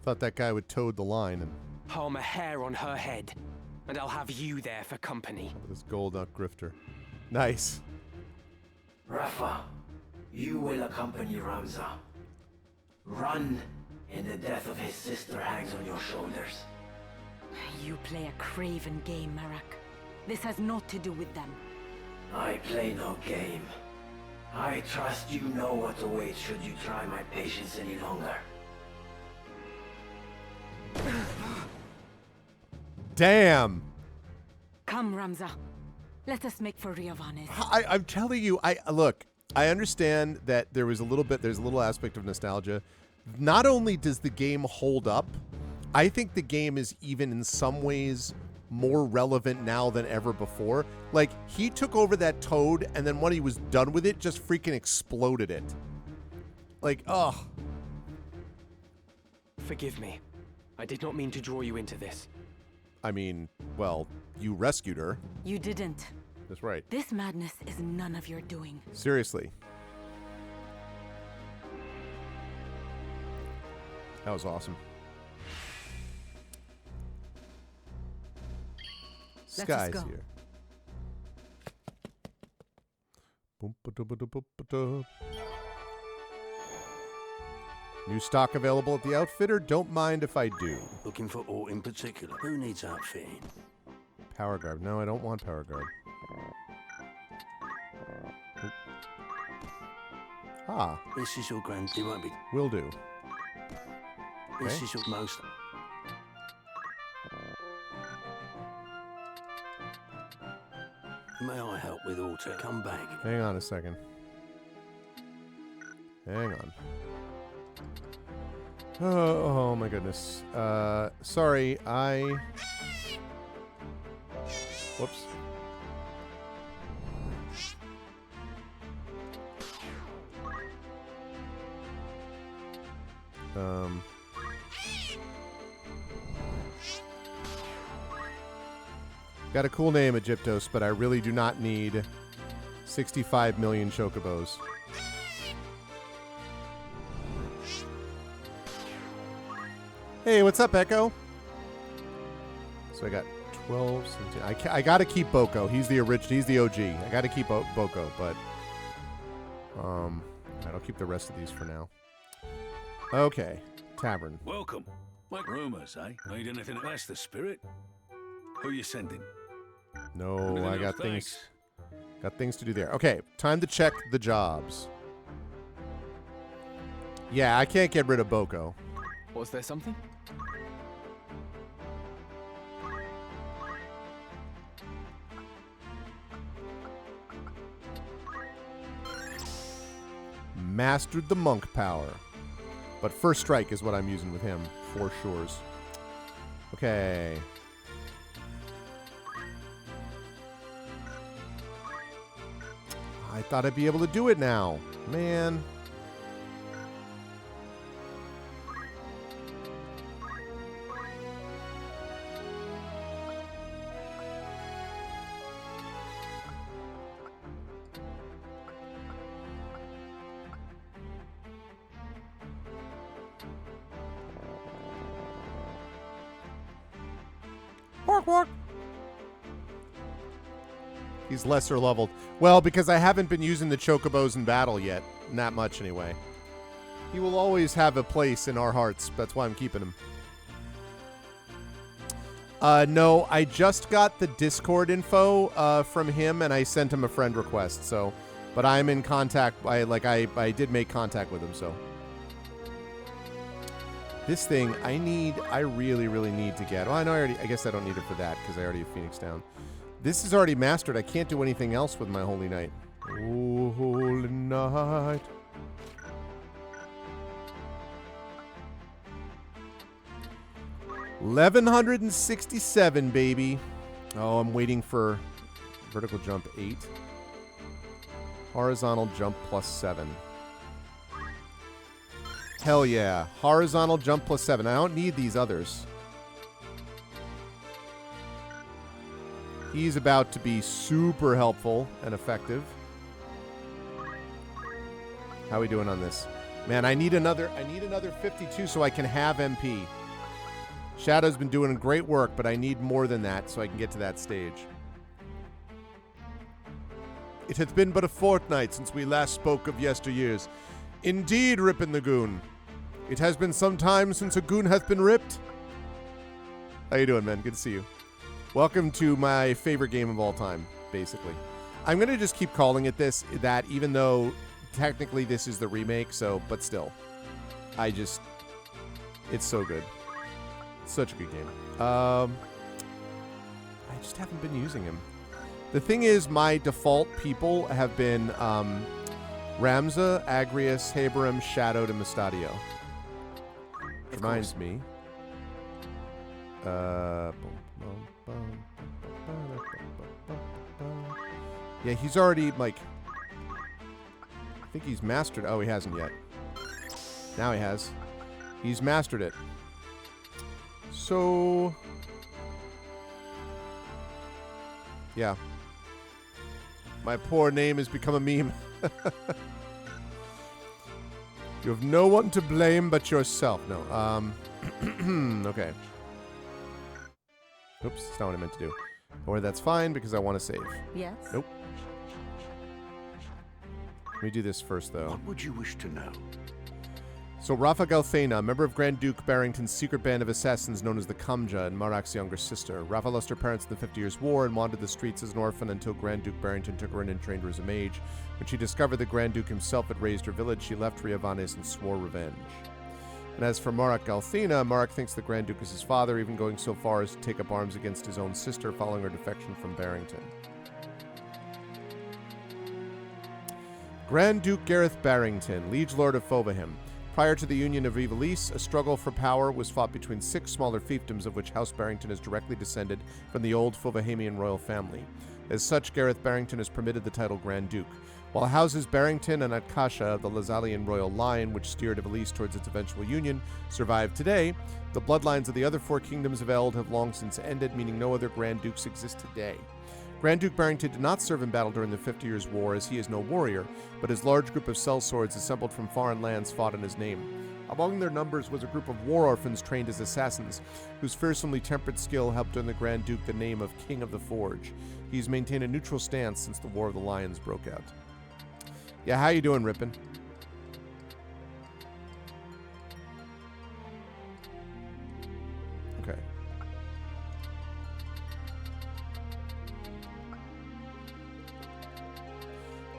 Thought that guy would toad the line and... Harm a hair on her head, and I'll have you there for company. This gold nut grifter. Nice. Rafa, you will accompany Ramza. Run, and the death of his sister hangs on your shoulders. You play a craven game, Marak. This has naught to do with them. I play no game. I trust you know what awaits should you try my patience any longer. Damn. Come, Ramza. Let us make for Riavanes. I'm telling you, look, I understand that there's a little aspect of nostalgia. Not only does the game hold up, I think the game is even in some ways more relevant now than ever before. Like, he took over that toad, and then when he was done with it, just freaking exploded it. Like, ugh. Forgive me. I did not mean to draw you into this. I mean, well, you rescued her. You didn't. That's right. This madness is none of your doing. Seriously. That was awesome. Let us Sky's go. here. Boom, ba-da-ba-da-ba-ba-da. New stock available at the outfitter. Don't mind if I do. Looking for aught in particular? Who needs outfitting? Power guard. No, I don't want power guard. Oop. Ah. This is your grand... It won't be... Will do. This Okay. is your most... May I help with auto? Come back. Hang on a second. Hang on. Oh my goodness. Sorry, Whoops. Got a cool name, Egyptos, but I really do not need 65 million chocobos. Hey, what's up, Echo? So I got 12, 17. I gotta keep Boko. He's the OG. I gotta keep Boko, but I'll keep the rest of these for now. Okay, tavern. Welcome. Like rumors, eh? Need anything? That's the spirit. Who you sending? No, Anything I else? got Thanks. things to do there. Okay, time to check the jobs. Yeah, I can't get rid of Boko. Was there something? Mastered the monk power. But first strike is what I'm using with him, for sure. Okay. I thought I'd be able to do it now. Man. Walk, walk. He's lesser leveled. Well, because I haven't been using the chocobos in battle yet. Not much, anyway. He will always have a place in our hearts. That's why I'm keeping him. No, I just got the Discord info from him, and I sent him a friend request. So, but I'm in contact. I did make contact with him. So, this thing I really, really need to get. Well, I guess I don't need it for that because I already have Phoenix down. This is already mastered. I can't do anything else with my Holy Knight. Oh, Holy Knight. $1,167, baby. Oh, I'm waiting for vertical jump 8. Horizontal jump +7. Hell yeah. Horizontal jump +7. I don't need these others. He's about to be super helpful and effective. How are we doing on this? Man, I need another 52 so I can have MP. Shadow's been doing great work, but I need more than that so I can get to that stage. It hath been but a fortnight since we last spoke of yesteryears. Indeed, Rippin' the Goon. It has been some time since a goon hath been ripped. How you doing, man? Good to see you. Welcome to my favorite game of all time, basically. I'm going to just keep calling it that, even though technically this is the remake, but still. It's so good. It's such a good game. I just haven't been using him. The thing is, my default people have been Ramza, Agrius, Haberim, Shadowed, and Mustadio. Reminds me. Yeah, he's already, I think he's mastered. Oh, he hasn't yet. Now he has. He's mastered it. So, yeah. My poor name has become a meme. You have no one to blame but yourself. No. Okay. Oops, that's not what I meant to do. Or that's fine because I want to save. Yes? Nope. Let me do this first, though. What would you wish to know? So Rafa Galthena, member of Grand Duke Barrington's secret band of assassins known as the Kamja and Marak's younger sister. Rafa lost her parents in the 50 Years' War and wandered the streets as an orphan until Grand Duke Barrington took her in and trained her as a mage. When she discovered the Grand Duke himself had raised her village, she left Ivalice and swore revenge. And as for Marak Galthena, Marak thinks the Grand Duke is his father, even going so far as to take up arms against his own sister following her defection from Barrington. Grand Duke Gareth Barrington, Liege Lord of Fovahim. Prior to the Union of Ivalice, a struggle for power was fought between 6 smaller fiefdoms, of which House Barrington is directly descended from the old Fovahamian royal family. As such, Gareth Barrington is permitted the title Grand Duke. While houses Barrington and Atkasha of the Lazalian royal line, which steered Ivalice towards its eventual union, survive today, the bloodlines of the other 4 kingdoms of Eld have long since ended, meaning no other Grand Dukes exist today. Grand Duke Barrington did not serve in battle during the 50 Years' War, as he is no warrior, but his large group of sellswords assembled from foreign lands fought in his name. Among their numbers was a group of war orphans trained as assassins, whose fearsomely tempered skill helped earn the Grand Duke the name of King of the Forge. He's maintained a neutral stance since the War of the Lions broke out. Yeah, how you doing, Rippin'? Okay.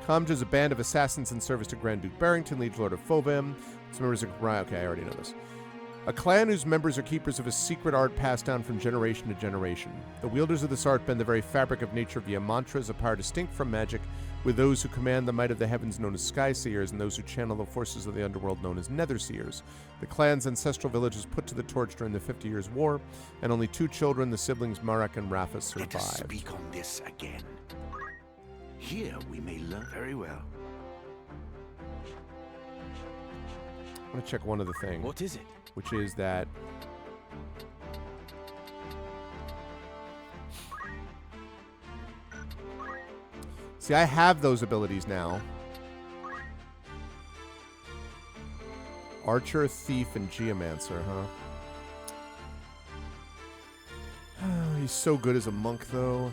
Kamja is a band of assassins in service to Grand Duke Barrington, Liege Lord of Fovahim. Its members are right. Okay, I already know this. A clan whose members are keepers of a secret art passed down from generation to generation. The wielders of this art bend the very fabric of nature via mantras, a power distinct from magic, with those who command the might of the heavens known as Sky Seers, and those who channel the forces of the underworld known as Nether Seers. The clan's ancestral village was put to the torch during the 50 Years' War, and only 2 children, the siblings Marek and Rafa, survived. Let us speak on this again. Here we may learn very well. I want to check one other thing. What is it? Which is that see, I have those abilities now. Archer, Thief, and Geomancer, huh? He's so good as a monk, though.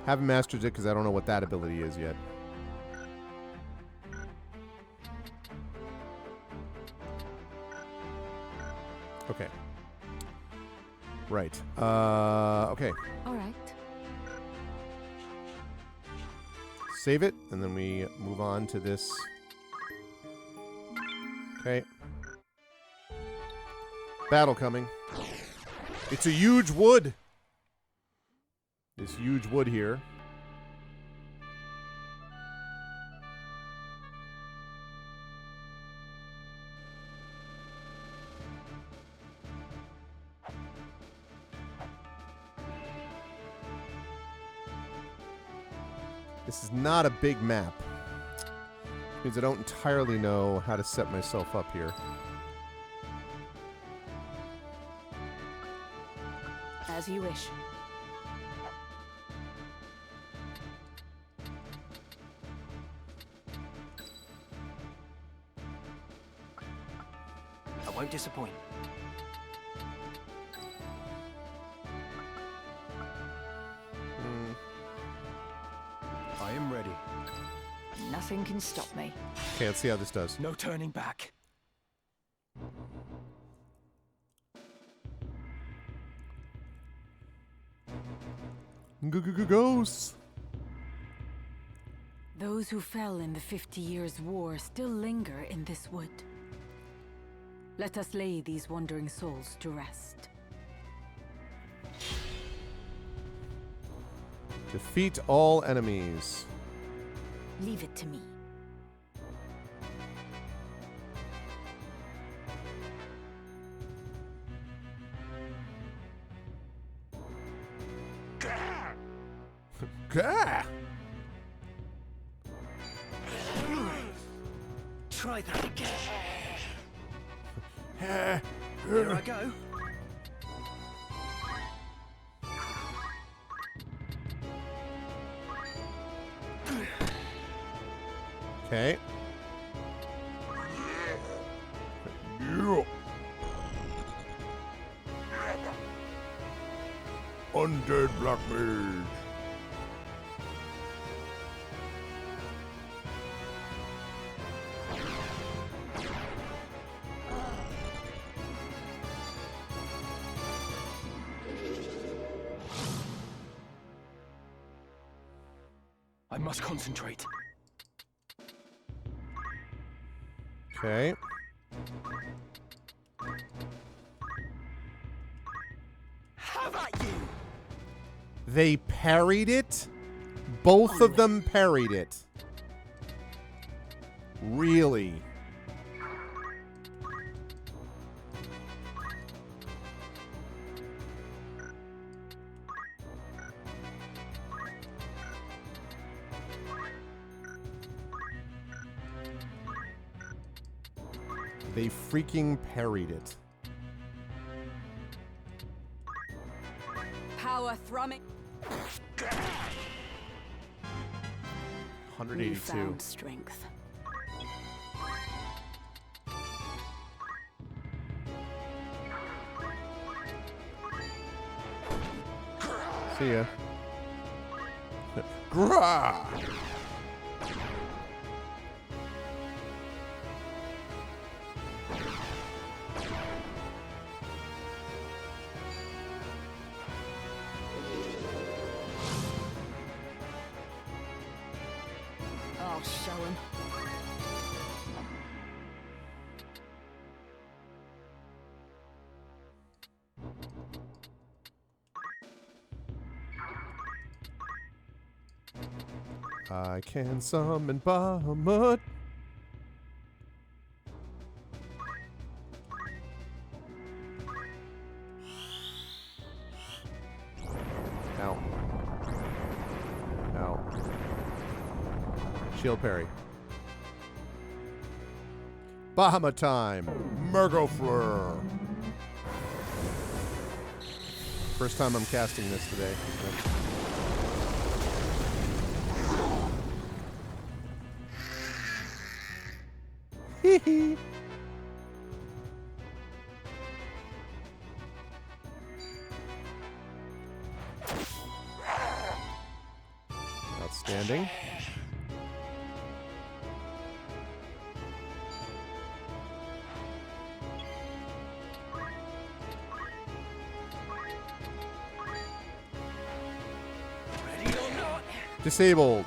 Haven't mastered it because I don't know what that ability is yet. Okay. Right. Okay. All right. Save it, and then we move on to this. Okay. Battle coming. It's a huge wood. This huge wood here. This is not a big map. Which means I don't entirely know how to set myself up here. As you wish. I won't disappoint. I am ready. Nothing can stop me. Okay, let's see how this does. No turning back. Ghosts. Those who fell in the 50 Years' War still linger in this wood. Let us lay these wandering souls to rest. Defeat all enemies. Leave it to me. Gah! Try that again. Here I go. Okay. Yeah. Undead Black Mage. I must concentrate. Okay. How about you? They parried it? Both of them parried it. Really? They freaking parried it. Power thrumming. 182. Newfound strength. See ya. Grah! showing. I can summon Bahamut. Ow. Ow. Shield parry. Bahamut time. Murgofleur. First time I'm casting this today. Hee hee. Outstanding. Ready or not? Disabled.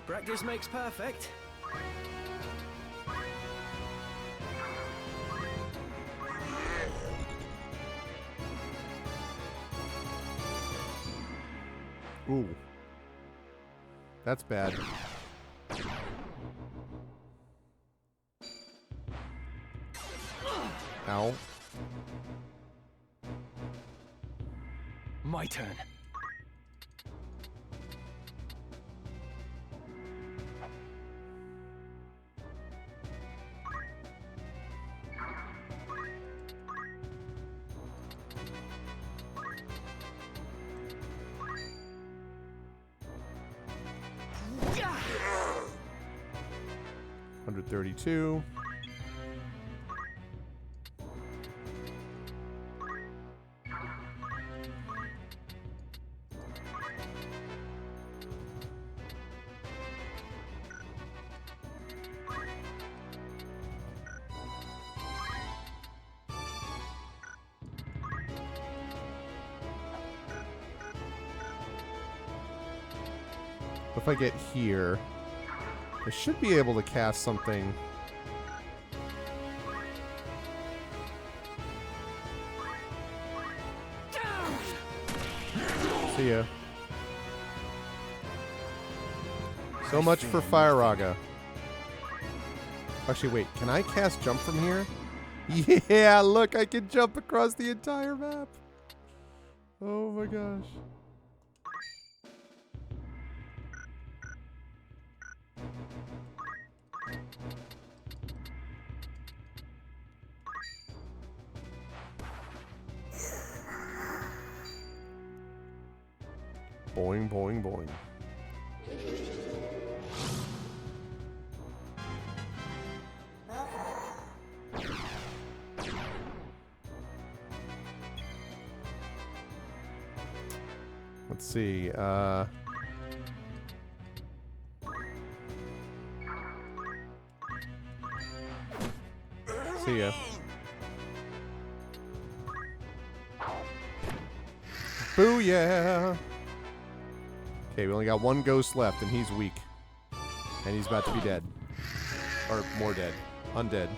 Practice makes perfect. Ooh. That's bad. Ow. My turn. Yeah. 132. If I get here, I should be able to cast something. See ya. So much for Fire Raga. Actually, wait. Can I cast jump from here? Yeah, look, I can jump across the entire map. Oh my gosh. Boing, boing, boing. Let's see. See ya. Booyah! Okay, we only got one ghost left, and he's weak. And he's about to be dead. Or more dead. Undead.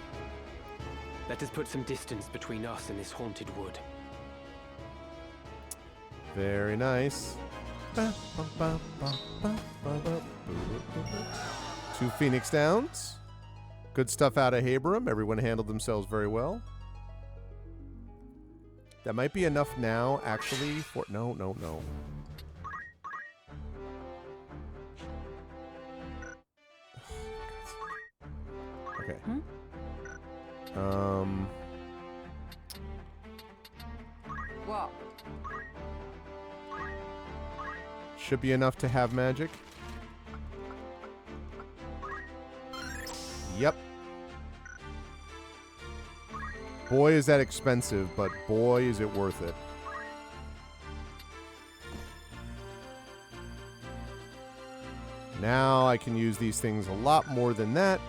Let us put some distance between us and this haunted wood. Very nice. 2 Phoenix Downs. Good stuff out of Haberum. Everyone handled themselves very well. That might be enough now, actually, for... No, no, no. Okay. What? Should be enough to have magic. Yep. Boy, is that expensive, but boy, is it worth it. Now I can use these things a lot more than that.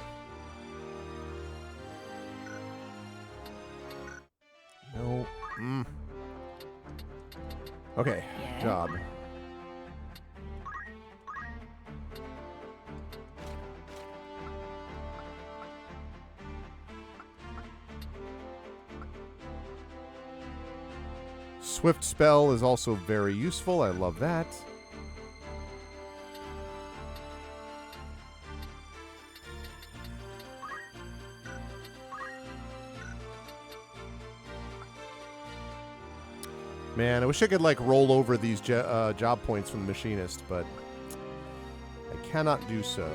No. Okay, job. Swift spell is also very useful. I love that. Man, I wish I could, like, roll over these job points from the machinist, but I cannot do so.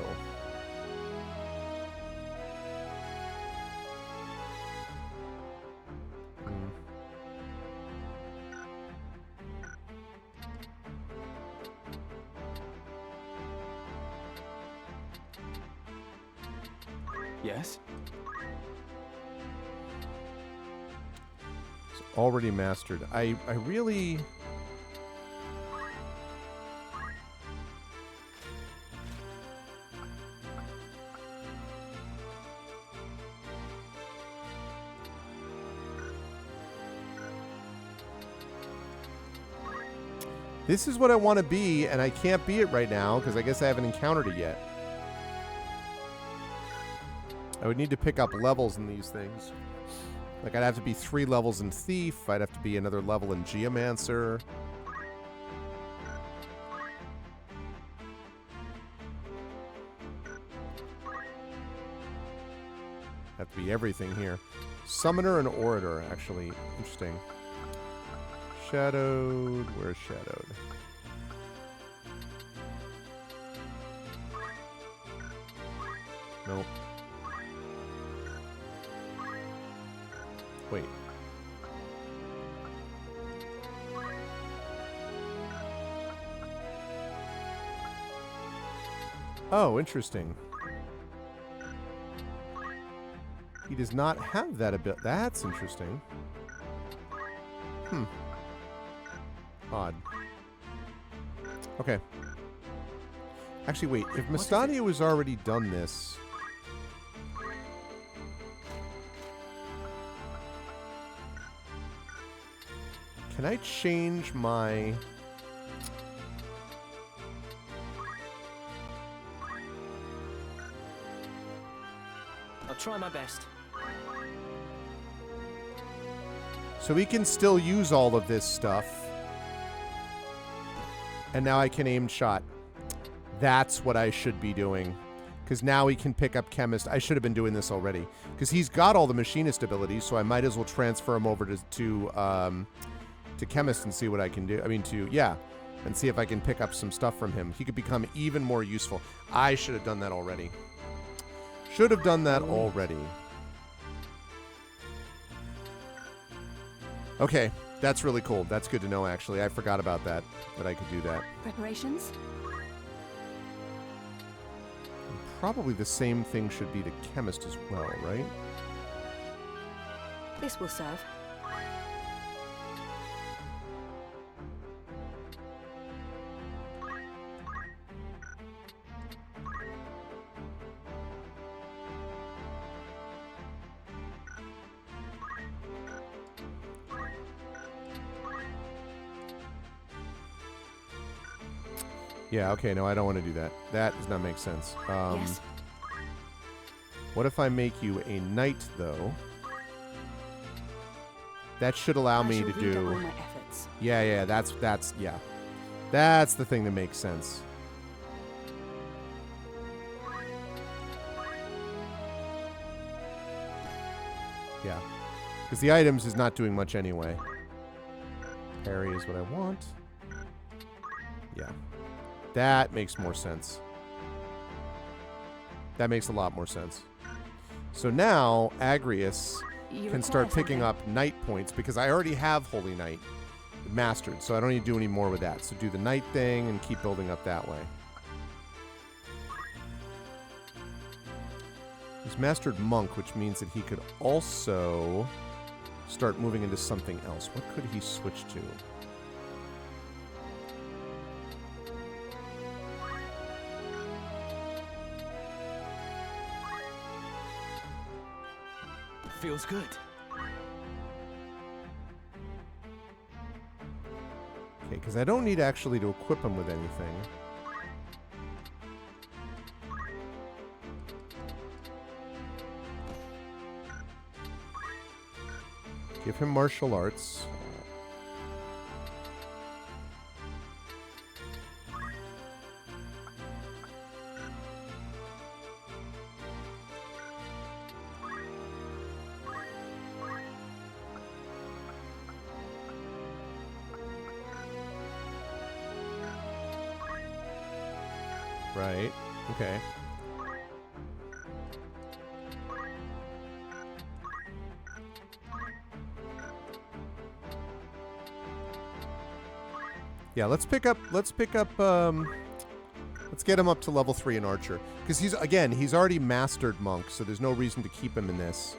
Yes? It's already mastered. I really... This is what I want to be, and I can't be it right now, because I guess I haven't encountered it yet. I would need to pick up levels in these things. Like, I'd have to be 3 levels in Thief. I'd have to be another level in Geomancer. Have to be everything here. Summoner and Orator, actually. Interesting. Shadowed. Where's Shadowed? Nope. Wait. Oh, interesting. He does not have that ability. That's interesting. Odd. Okay. Actually, wait. If Mastania has already done this... Can I change my... I'll try my best. So we can still use all of this stuff. And now I can aim shot. That's what I should be doing. Because now he can pick up Chemist. I should have been doing this already. Because he's got all the Machinist abilities, so I might as well transfer him over to Chemist and see what I can do. I mean, and see if I can pick up some stuff from him. He could become even more useful. I should have done that already. Should have done that already. Okay, that's really cool. That's good to know, actually. I forgot about that I could do that. Preparations? Probably the same thing should be the Chemist as well, right? This will serve. Yeah, okay, no, I don't want to do that. That does not make sense. Yes. What if I make you a knight, though? That should allow me to do... My efforts. Yeah, that's yeah. That's the thing that makes sense. Yeah. Because the items is not doing much anyway. Parry is what I want. Yeah. That makes more sense. That makes a lot more sense. So now, Agrius can start picking up knight points because I already have Holy Knight mastered, so I don't need to do any more with that. So do the knight thing and keep building up that way. He's mastered Monk, which means that he could also start moving into something else. What could he switch to? Feels good. Okay, because I don't need actually to equip him with anything. Give him martial arts. Right. Okay. Yeah, let's get him up to level 3 in Archer. Because he's already mastered Monk, so there's no reason to keep him in this.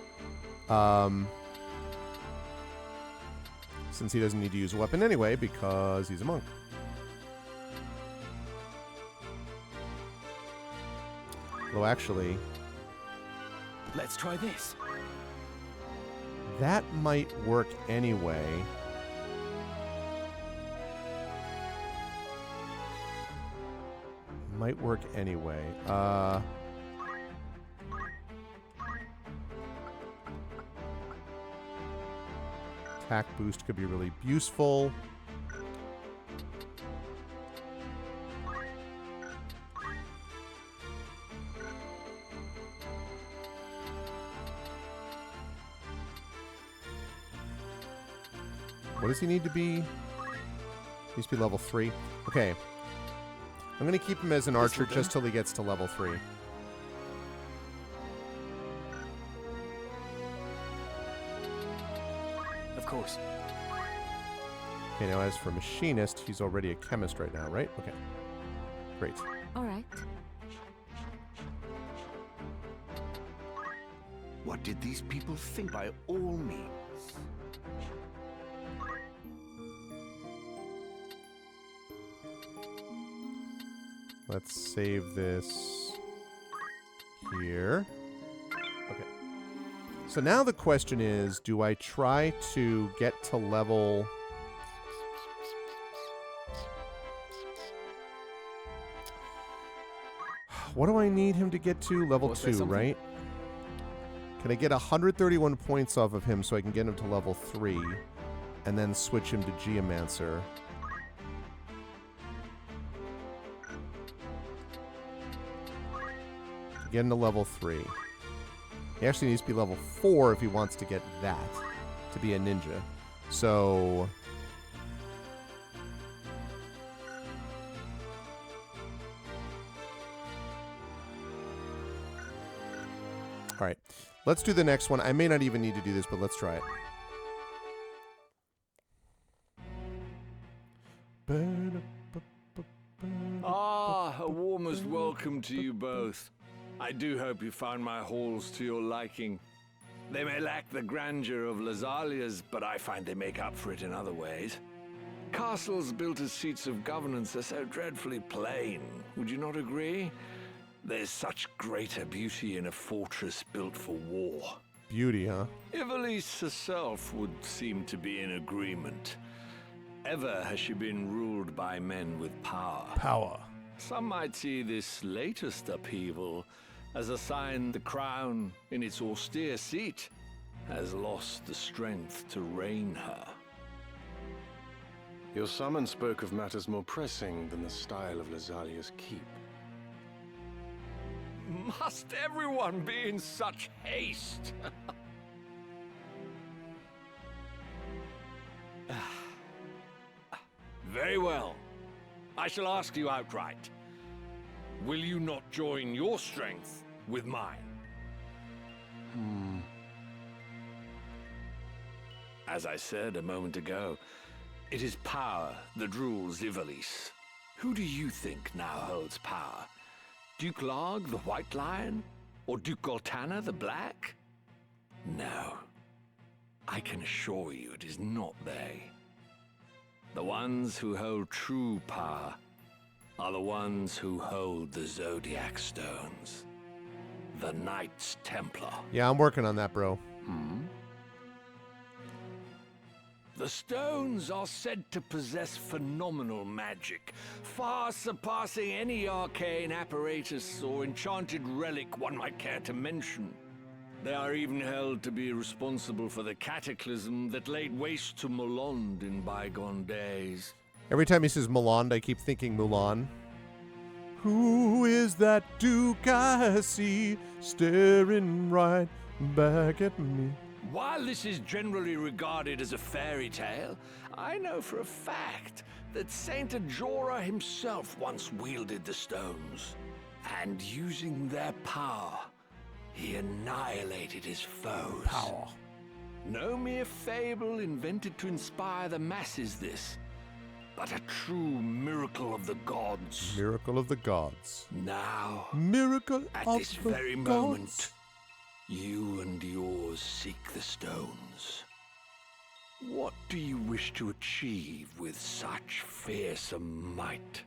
Since he doesn't need to use a weapon anyway, because he's a monk. Well, actually... Let's try this. That might work anyway. Might work anyway. Attack boost could be really useful. What does he need to be? He needs to be level 3. Okay. I'm going to keep him as an archer just till he gets to level 3. Of course. Okay, now as for machinist, he's already a chemist right now, right? Okay. Great. All right. What did these people think by all means? Let's save this here. Okay. So now the question is, do I try to get to level... What do I need him to get to? Level 2, right? Can I get 131 points off of him so I can get him to level 3 and then switch him to Geomancer? Get into level 3. He actually needs to be level 4 if he wants to get that, to be a ninja. So... Alright, let's do the next one. I may not even need to do this, but let's try it. Ah, a warmest welcome to you both. I do hope you found my halls to your liking. They may lack the grandeur of Lazalia's, but I find they make up for it in other ways. Castles built as seats of governance are so dreadfully plain, would you not agree? There's such greater beauty in a fortress built for war. Beauty, huh? Ivalice herself would seem to be in agreement. Ever has she been ruled by men with power. Power. Some might see this latest upheaval as a sign the crown, in its austere seat, has lost the strength to reign her. Your summon spoke of matters more pressing than the style of Lazalia's keep. Must everyone be in such haste? Very well. I shall ask you outright. Will you not join your strength with mine? As I said a moment ago, it is power that rules Ivalice. Who do you think now holds power? Duke Larg, the White Lion? Or Duke Goltana, the Black? No. I can assure you it is not they. The ones who hold true power are the ones who hold the Zodiac Stones. The Knights Templar. Yeah, I'm working on that, bro. The stones are said to possess phenomenal magic, far surpassing any arcane apparatus or enchanted relic one might care to mention. They are even held to be responsible for the cataclysm that laid waste to Molond in bygone days. Every time he says Molond, I keep thinking Mulan. Who is that Duke I see staring right back at me? While this is generally regarded as a fairy tale, I know for a fact that Saint Ajora himself once wielded the stones. And using their power, he annihilated his foes. Power. No mere fable invented to inspire the masses, this, but a true miracle of the gods. Miracle of the gods. Now, miracle at of this the very gods. moment, you and yours seek the stones. What do you wish to achieve with such fearsome might?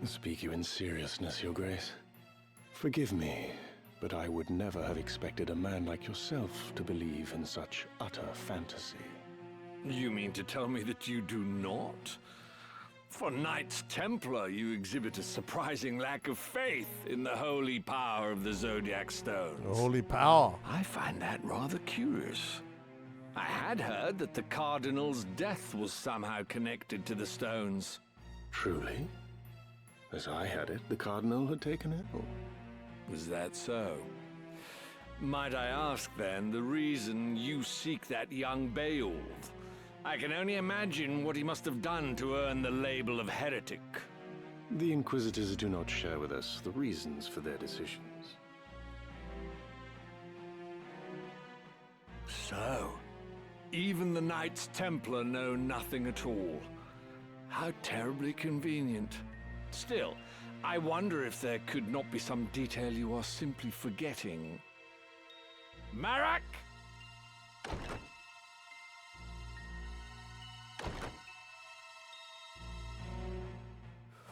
Speak you in seriousness, Your Grace. Forgive me, but I would never have expected a man like yourself to believe in such utter fantasy. You mean to tell me that you do not? For Knights Templar, you exhibit a surprising lack of faith in the holy power of the Zodiac Stones. The holy power. I find that rather curious. I had heard that the Cardinal's death was somehow connected to the stones. Truly? As I had it, the Cardinal had taken it? Was that so? Might I ask, then, the reason you seek that young Beowulf? I can only imagine what he must have done to earn the label of heretic. The Inquisitors do not share with us the reasons for their decisions. So, even the Knights Templar know nothing at all. How terribly convenient. Still, I wonder if there could not be some detail you are simply forgetting. Marak!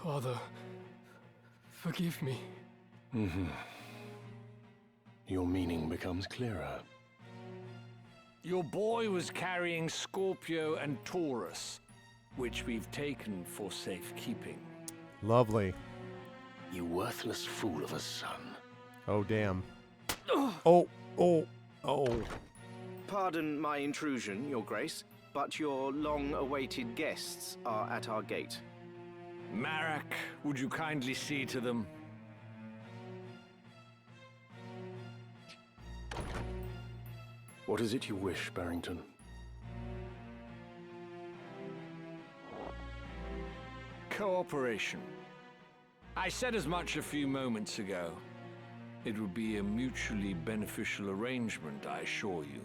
Father, forgive me. Your meaning becomes clearer. Your boy was carrying Scorpio and Taurus, which we've taken for safekeeping. Lovely. You worthless fool of a son. Oh, damn. Oh. Pardon my intrusion, Your Grace, but your long-awaited guests are at our gate. Marak, would you kindly see to them? What is it you wish, Barrington? Cooperation. I said as much a few moments ago. It would be a mutually beneficial arrangement, I assure you.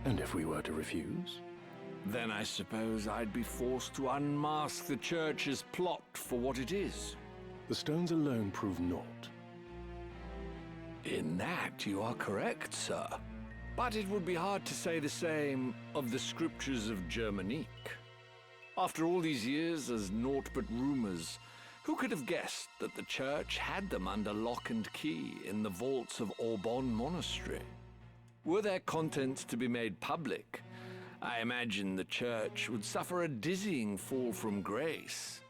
And if we were to refuse? Then I suppose I'd be forced to unmask the Church's plot for what it is. The stones alone prove naught. In that you are correct, sir. But it would be hard to say the same of the scriptures of Germanique. After all these years as naught but rumors, who could have guessed that the Church had them under lock and key in the vaults of Aubonne Monastery? Were their contents to be made public, I imagine the Church would suffer a dizzying fall from grace.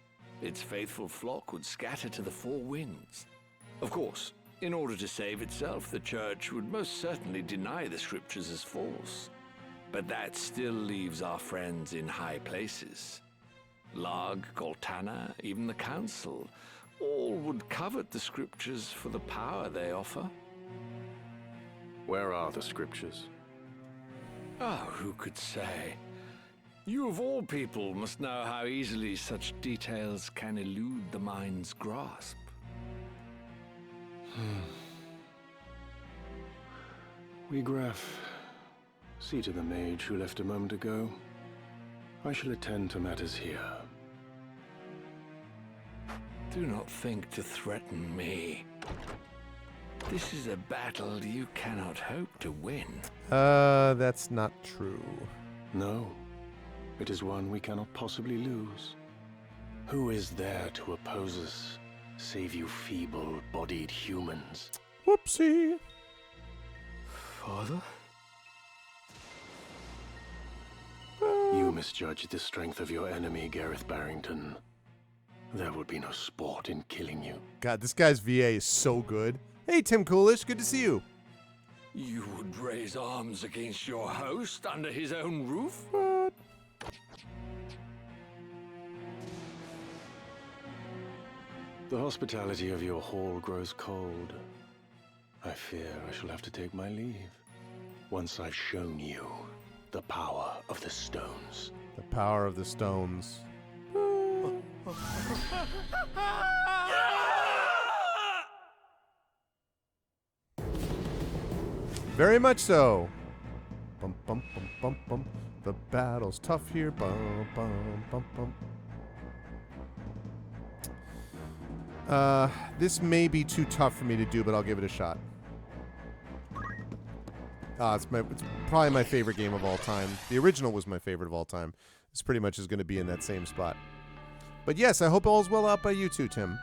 Its faithful flock would scatter to the four winds. Of course, in order to save itself, the Church would most certainly deny the scriptures as false. But that still leaves our friends in high places. Larg, Goltana, even the Council, all would covet the scriptures for the power they offer. Where are the scriptures? Oh, who could say? You of all people must know how easily such details can elude the mind's grasp. Graf, see to the mage who left a moment ago. I shall attend to matters here. Do not think to threaten me. This is a battle you cannot hope to win. That's not true. No, it is one we cannot possibly lose. Who is there to oppose us, save you feeble-bodied humans? Whoopsie! Father? You misjudged the strength of your enemy, Gareth Barrington. There would be no sport in killing you. God, this guy's VA is so good. Hey, Tim Coolish, good to see you. You would raise arms against your host under his own roof? What? The hospitality of your hall grows cold. I fear I shall have to take my leave. Once I've shown you the power of the stones. The power of the stones. Very much so. Bum, bum, bum, bum, bum. The battle's tough here. Bum, bum, bum, bum. This may be too tough for me to do, but I'll give it a shot. It's probably my favorite game of all time. The original was my favorite of all time. This pretty much is going to be in that same spot. But yes, I hope all's well out by you too, Tim.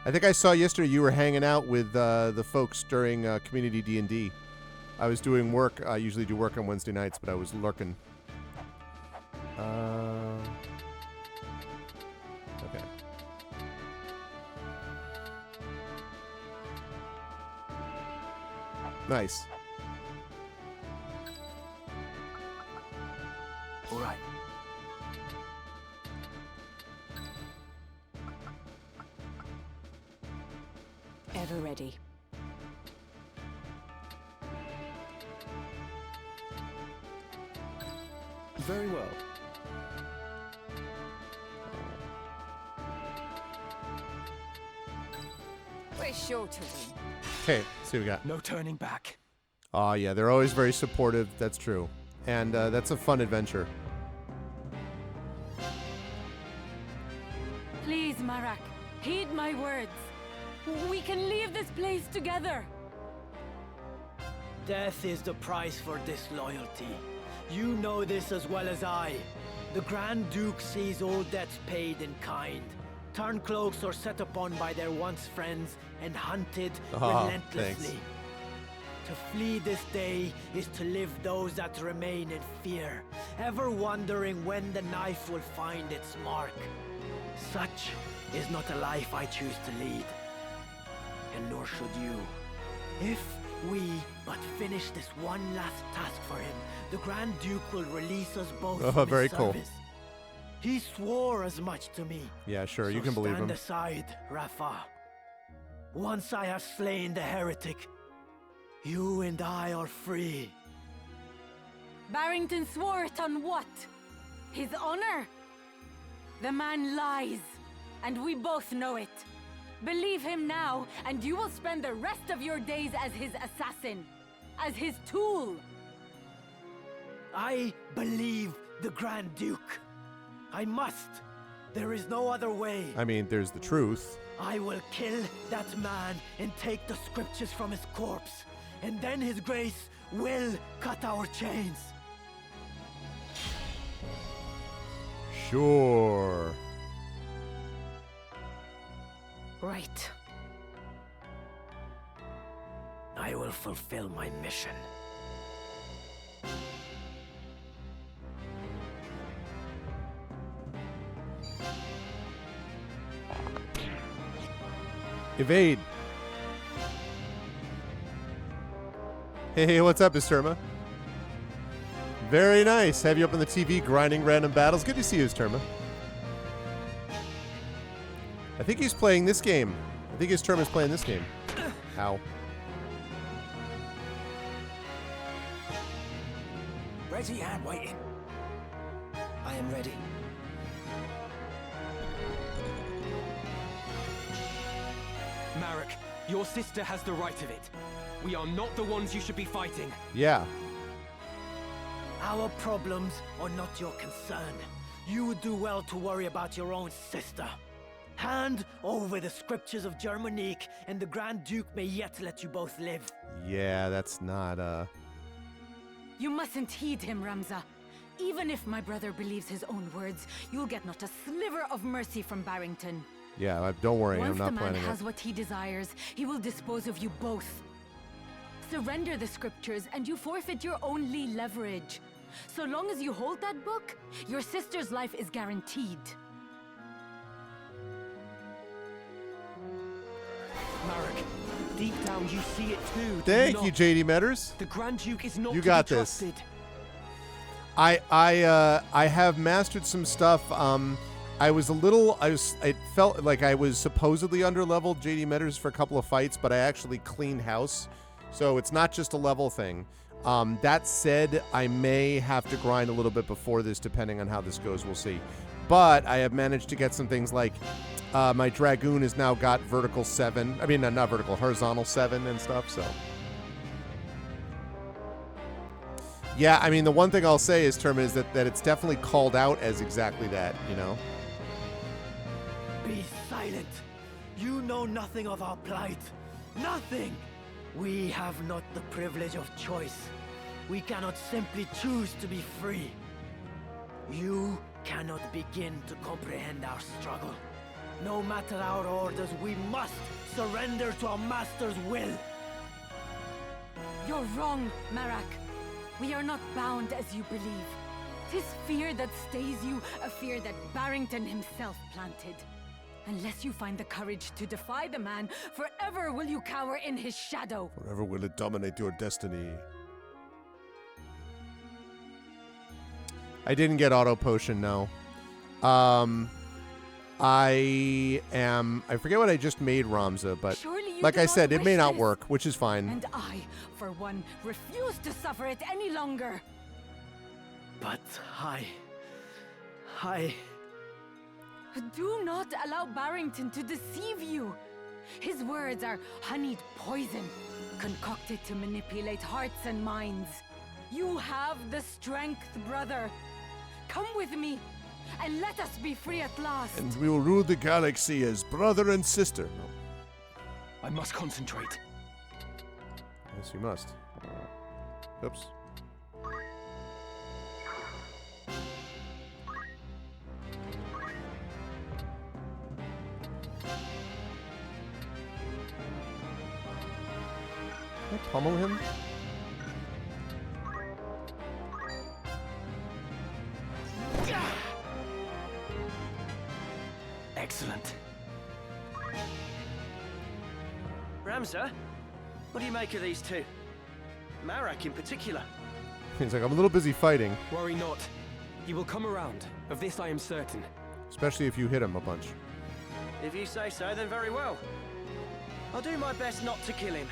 I think I saw yesterday you were hanging out with the folks during Community D&D. I was doing work. I usually do work on Wednesday nights, but I was lurking. Okay. Nice. All right. Ever ready. Very well. We're sure to win. Okay, see what we got. No turning back. Oh, yeah, they're always very supportive. That's true. And that's a fun adventure. Please, Marak, heed my words. We can leave this place together. Death is the price for disloyalty. You know this as well as I. The Grand Duke sees all debts paid in kind. Turncloaks are set upon by their once friends and hunted relentlessly. Thanks. To flee this day is to live those that remain in fear, ever wondering when the knife will find its mark. Such is not a life I choose to lead. And nor should you. If we but finish this one last task for him, the Grand Duke will release us both from very his cool. service. He swore as much to me. Yeah, sure, So you can believe him. stand aside, Rafa. Once I have slain the heretic, you and I are free. Barrington swore it on what? His honor? The man lies, and we both know it. Believe him now, and you will spend the rest of your days as his assassin, as his tool. I believe the Grand Duke. I must. There is no other way. I mean, there's the truth. I will kill that man and take the scriptures from his corpse. And then his grace will cut our chains. Sure. Right. I will fulfill my mission. Evade. Hey, what's up, Isturma? Very nice. Have you up on the TV grinding random battles. Good to see you, Isturma. I think he's playing this game. I think Isturma's playing this game. Ow. Ready and waiting. I am ready. Marek, your sister has the right of it. We are not the ones you should be fighting. Yeah. Our problems are not your concern. You would do well to worry about your own sister. Hand over the scriptures of Germanique, and the Grand Duke may yet let you both live. Yeah, that's not, You mustn't heed him, Ramza. Even if my brother believes his own words, you'll get not a sliver of mercy from Barrington. Yeah, don't worry. Once I'm not the man planning has it. what he desires, he will dispose of you both. Surrender the scriptures and you forfeit your only leverage. So long as you hold that book, your sister's life is guaranteed. Marek, deep down you see it too. do Thank not? you, JD Metters. The Grand Duke is not You to got be this. trusted. I have mastered some stuff. It felt like I was supposedly underleveled JD Metters for a couple of fights, but I actually cleaned house. So it's not just a level thing. That said, I may have to grind a little bit before this, depending on how this goes. We'll see. But I have managed to get some things like my Dragoon has now got vertical 7. I mean, not vertical, horizontal 7 and stuff, so. Yeah, I mean, the one thing I'll say is, Termin, is that it's definitely called out as exactly that, you know? Be silent. You know nothing of our plight. Nothing! We have not the privilege of choice. We cannot simply choose to be free. You cannot begin to comprehend our struggle. No matter our orders, we must surrender to our master's will. You're wrong, Marak. We are not bound as you believe. 'Tis fear that stays you, a fear that Barrington himself planted. Unless you find the courage to defy the man, forever will you cower in his shadow. Forever will it dominate your destiny. I didn't get auto potion, no. I forget what I just made, Ramza, but like I said, it may not work, which is fine. And I, for one, refuse to suffer it any longer. But I... Do not allow Barrington to deceive you. His words are honeyed poison, concocted to manipulate hearts and minds. You have the strength, brother. Come with me, and let us be free at last. And we will rule the galaxy as brother and sister. No. I must concentrate. Yes, you must. Oops. Can I pummel him? Excellent. Ramza, what do you make of these two? Marak in particular. He's like, I'm a little busy fighting. Worry not. He will come around. Of this I am certain. Especially if you hit him a bunch. If you say so, then very well. I'll do my best not to kill him.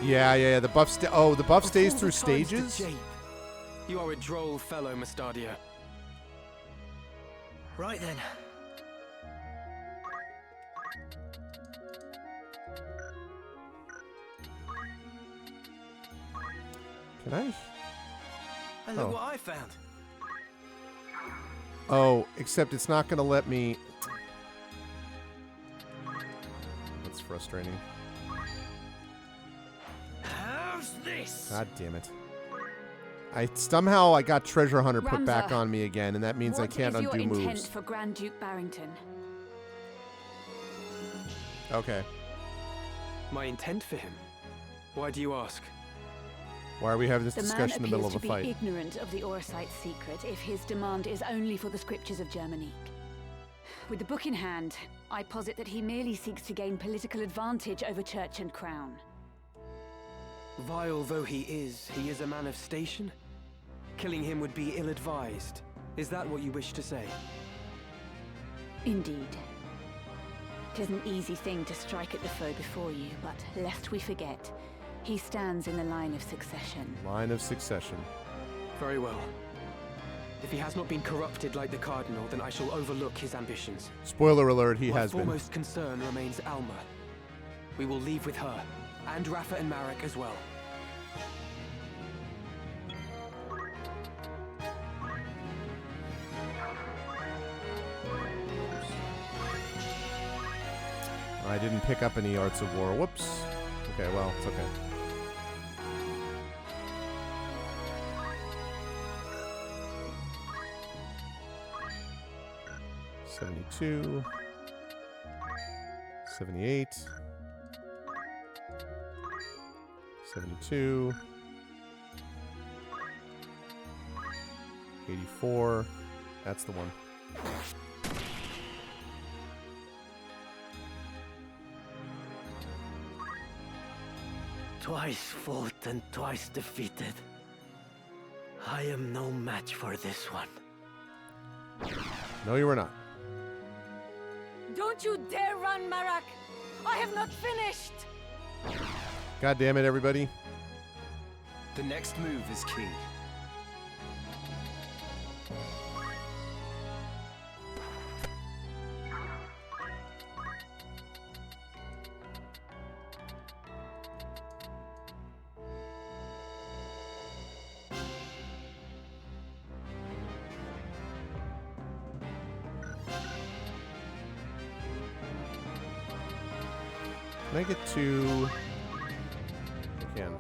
Yeah. The buff the buff stays through stages? You are a droll fellow, Mustadia. Right then. Can I? And look what I found. Oh, except it's not going to let me... That's frustrating. How's this? God damn it. Somehow I got Treasure Hunter put Ramza, back on me again, and that means I can't undo moves. What is your intent moves. for Grand Duke Barrington? Okay. My intent for him? Why do you ask? Why are we having this The discussion in the middle of a man fight? appears to be ignorant of the Orsite's secret if his demand is only for the scriptures of Germanique. With the book in hand, I posit that he merely seeks to gain political advantage over church and crown. Vile though he is a man of station? Killing him would be ill-advised. Is that what you wish to say? Indeed. 'Tis an easy thing to strike at the foe before you, but lest we forget, he stands in the line of succession. Line of succession. Very well. If he has not been corrupted like the Cardinal, then I shall overlook his ambitions. Spoiler alert, he My has been. My foremost concern remains Alma. We will leave with her, and Rafa and Marak as well. I didn't pick up any Arts of War. Whoops. Okay, well, it's okay. $72. 78. 72. 84. That's the one. Twice fought and twice defeated. I am no match for this one. No, you were not. Don't you dare run, Marak! I have not finished! God damn it, everybody. The next move is key. Can I get to... I can.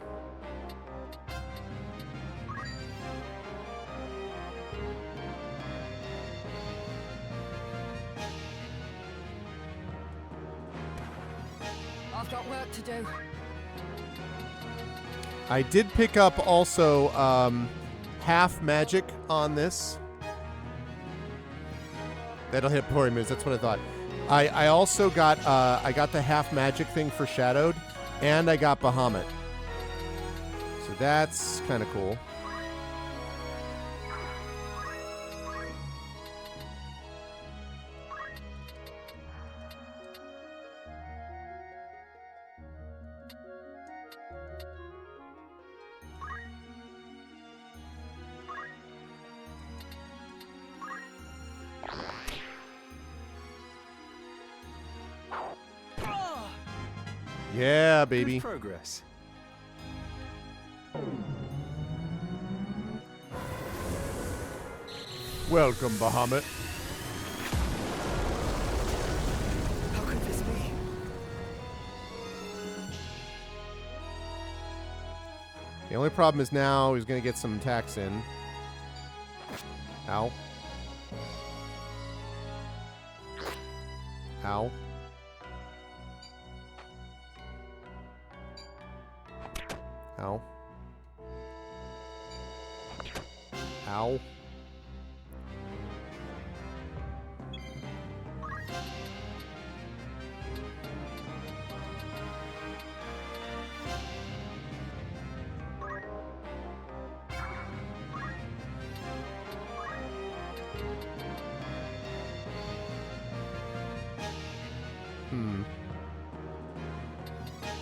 I've got work to do. I did pick up also half magic on this. That'll hit parry moves. That's what I thought. I also got I got the half magic thing for Shadowed, and I got Bahamut. So that's kind of cool. Yeah, baby. Good progress. Welcome, Bahamut. How could this be? The only problem is now he's going to get some attacks in. Ow. Ow. Ow. Ow.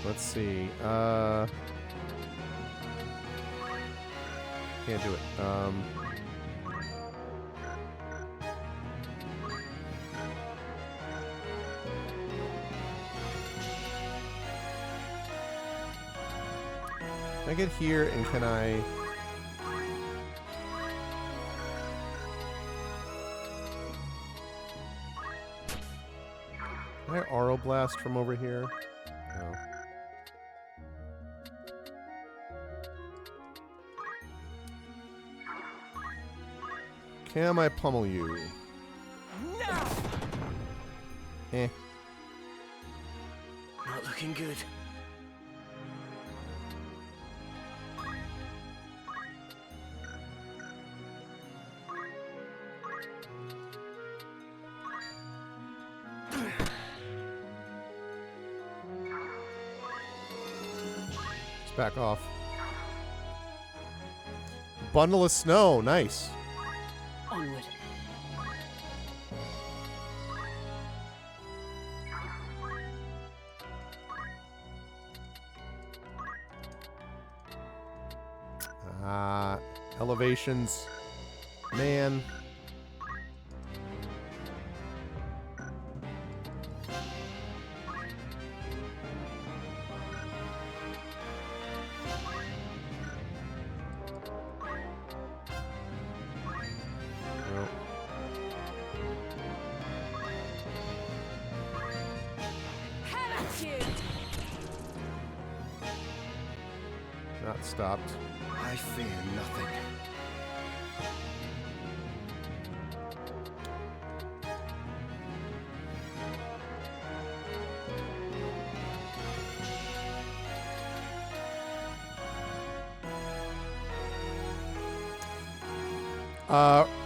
Let's see. Can't do it. Can I get here and can I... Can I Auro Blast from over here? No. Can I pummel you? No! Eh. Not looking good. Let's back off. Bundle of snow, nice. Onward. Elevations. Man. Nope. Not stopped. I fear nothing.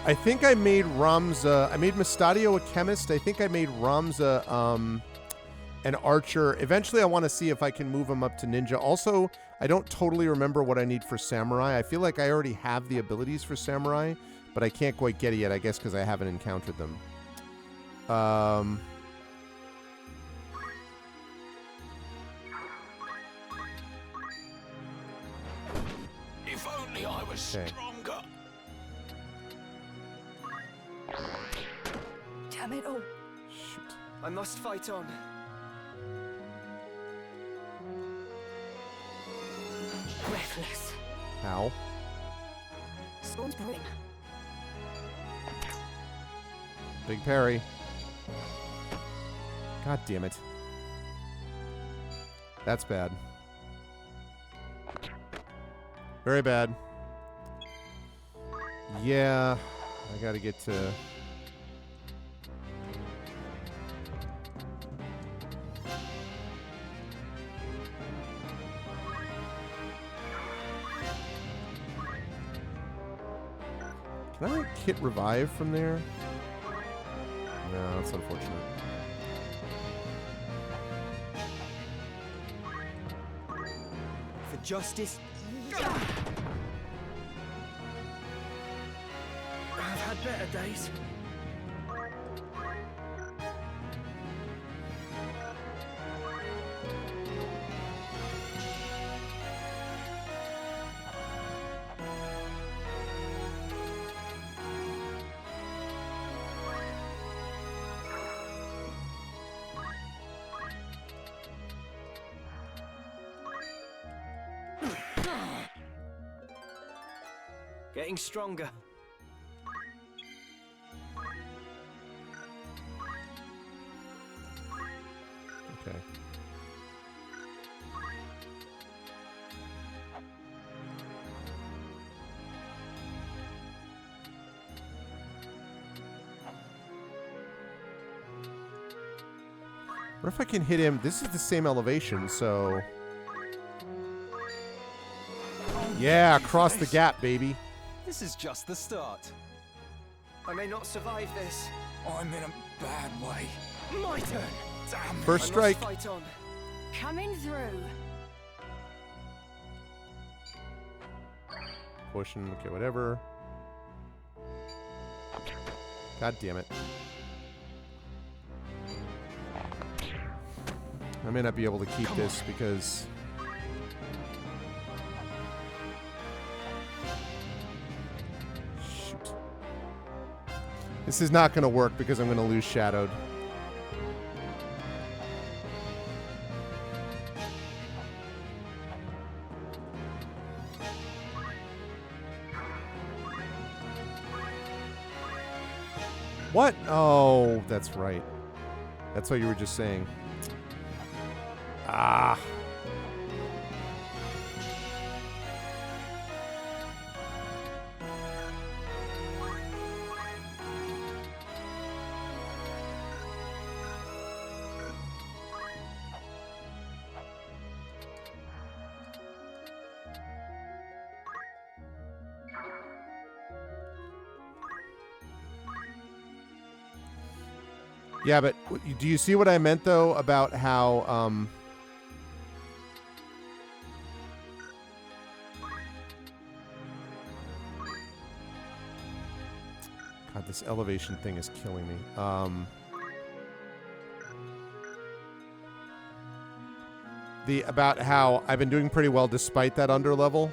I think I made Ramza. I made Mustadio a chemist. I think I made Ramza an archer. Eventually, I want to see if I can move him up to ninja. Also, I don't totally remember what I need for samurai. I feel like I already have the abilities for samurai, but I can't quite get it yet, I guess, because I haven't encountered them. Okay. stronger. Damn it all. Shoot. I must fight on. Breathless. How? Storm's brim. Big parry. God damn it. That's bad. Very bad. Yeah, I gotta get to... Can I hit revive from there? No, that's unfortunate. For justice. I've had better days. Getting stronger. Okay. What if I can hit him? This is the same elevation, so... Yeah, across the gap, baby. This is just the start. I may not survive this. I'm in a bad way. My turn. Damn it. First strike. I must fight on. Coming through. Pushing, okay, whatever. God damn it. I may not be able to keep this because... Shoot. This is not going to work because I'm going to lose Shadowed. What? Oh, that's right. That's what you were just saying. Ah. Yeah, but do you see what I meant, though, about how... God, this elevation thing is killing me. About how I've been doing pretty well despite that underlevel.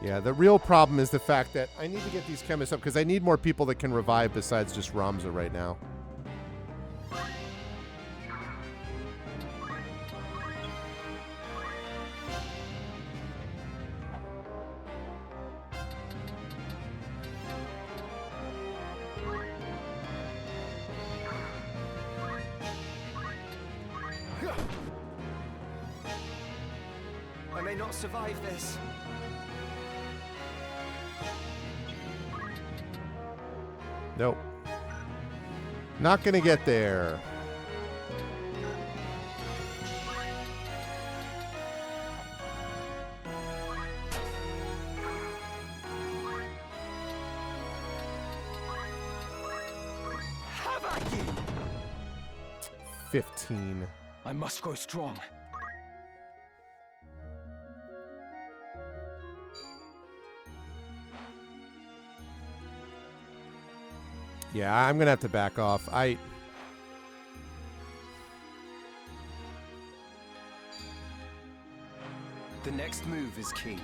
Yeah, the real problem is the fact that I need to get these chemists up because I need more people that can revive besides just Ramza right now. I may not survive this. Nope. Not gonna get there. Have at you! 15. I must grow strong. Yeah, I'm gonna have to back off. The next move is key.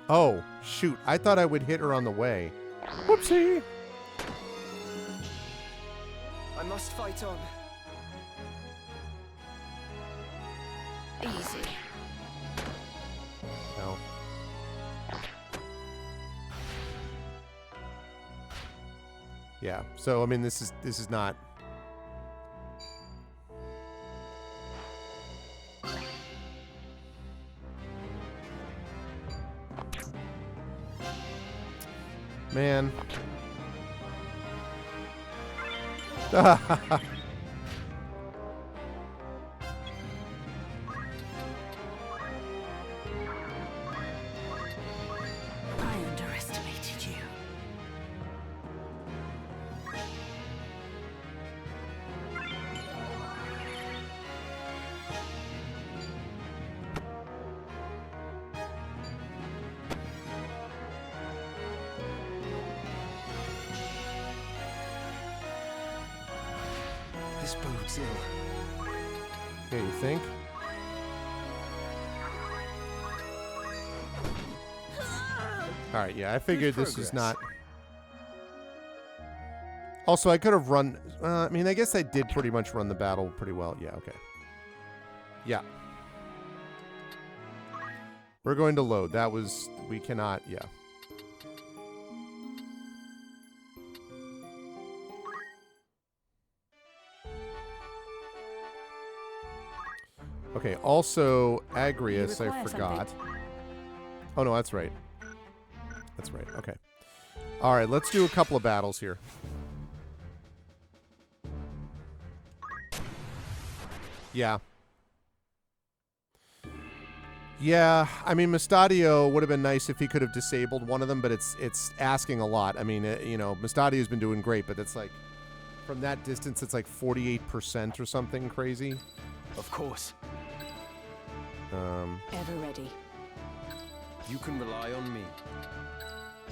Oh, shoot. I thought I would hit her on the way. Whoopsie. I must fight on. Easy. No. Yeah. So I mean, this is not. Man. I underestimated you. This bodes ill. Okay, you think? All right, yeah, I figured this is not. Also, I could have run. I mean, I guess I did pretty much run the battle pretty well. Yeah, okay. Yeah. We're going to load. That was. We cannot. Yeah. Okay, also, Agrius, I forgot. Oh, no, that's right. That's right, okay. All right, let's do a couple of battles here. Yeah. Yeah, I mean, Mustadio would have been nice if he could have disabled one of them, but it's asking a lot. I mean, you know, Mustadio's been doing great, but it's like, from that distance, it's like 48% or something crazy. Of course. Ever ready. You can rely on me.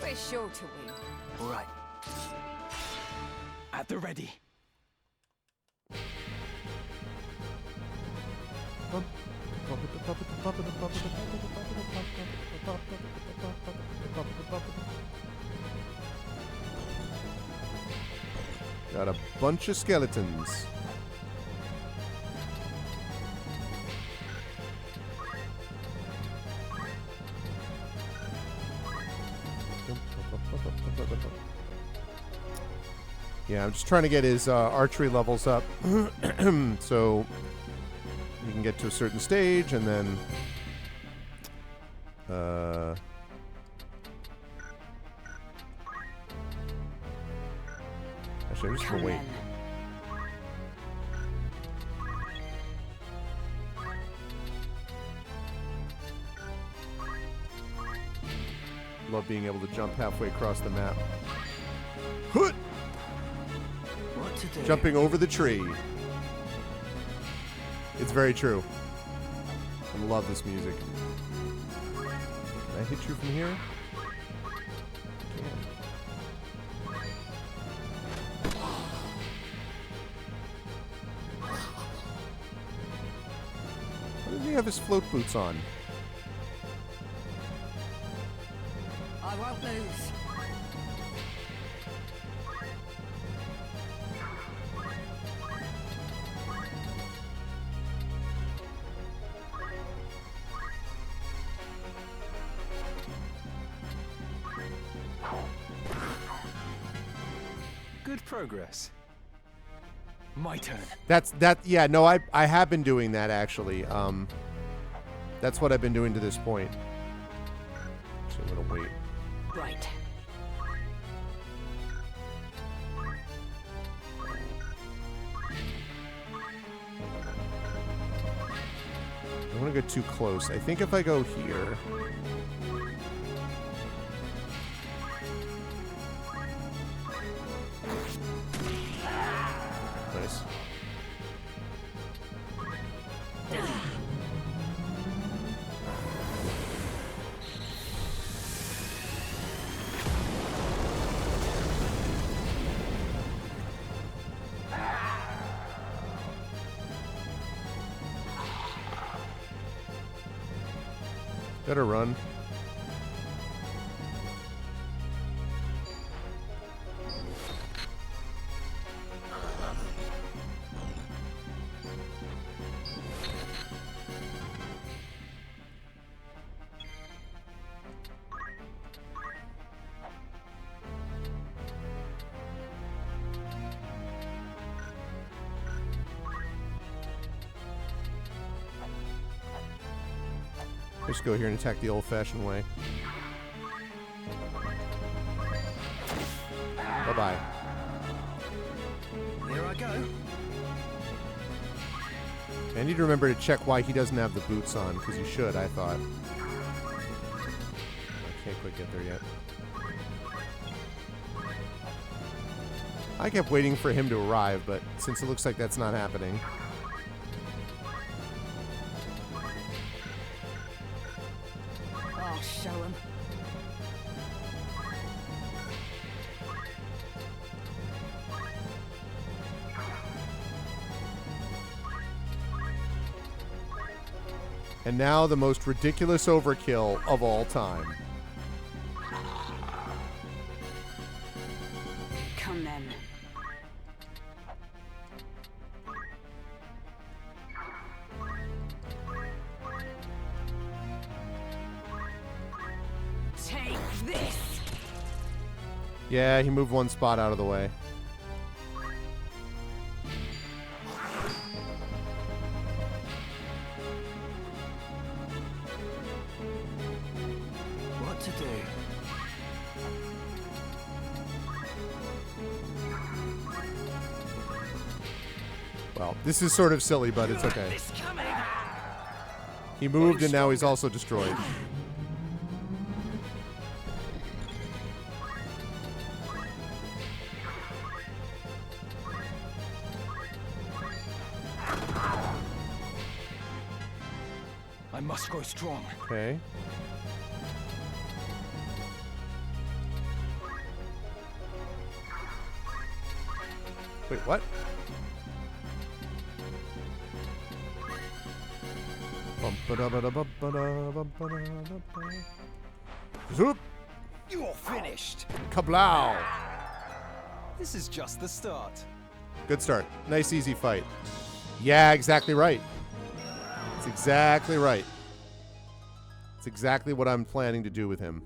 We're sure to win. All right. At the ready. Got a bunch of skeletons. Yeah, I'm just trying to get his archery levels up so you can get to a certain stage and then actually I'm just gonna wait. Love being able to jump halfway across the map. Hoot! What to do? Jumping over the tree. It's very true. I love this music. Can I hit you from here? Why does he have his float boots on? I won't lose. Good progress. My turn. Yeah, no, I have been doing that actually. That's what I've been doing to this point. So I'm gonna wait. Right. I don't want to go too close. I think if I go here. Nice. Better run. Just go here and attack the old-fashioned way. Bye-bye. Here I go. I need to remember to check why he doesn't have the boots on, because he should, I thought. I can't quite get there yet. I kept waiting for him to arrive, but since it looks like that's not happening... I'll show him. And now the most ridiculous overkill of all time. Come then. Take this! Yeah, he moved one spot out of the way. What to do? Well, this is sort of silly, but it's okay. He moved and now he's also destroyed. I must grow strong. Okay. Wait, what? Zoop! You're finished. Kablow! This is just the start. Good start. Nice, easy fight. Yeah, exactly right. It's exactly right. It's exactly what I'm planning to do with him.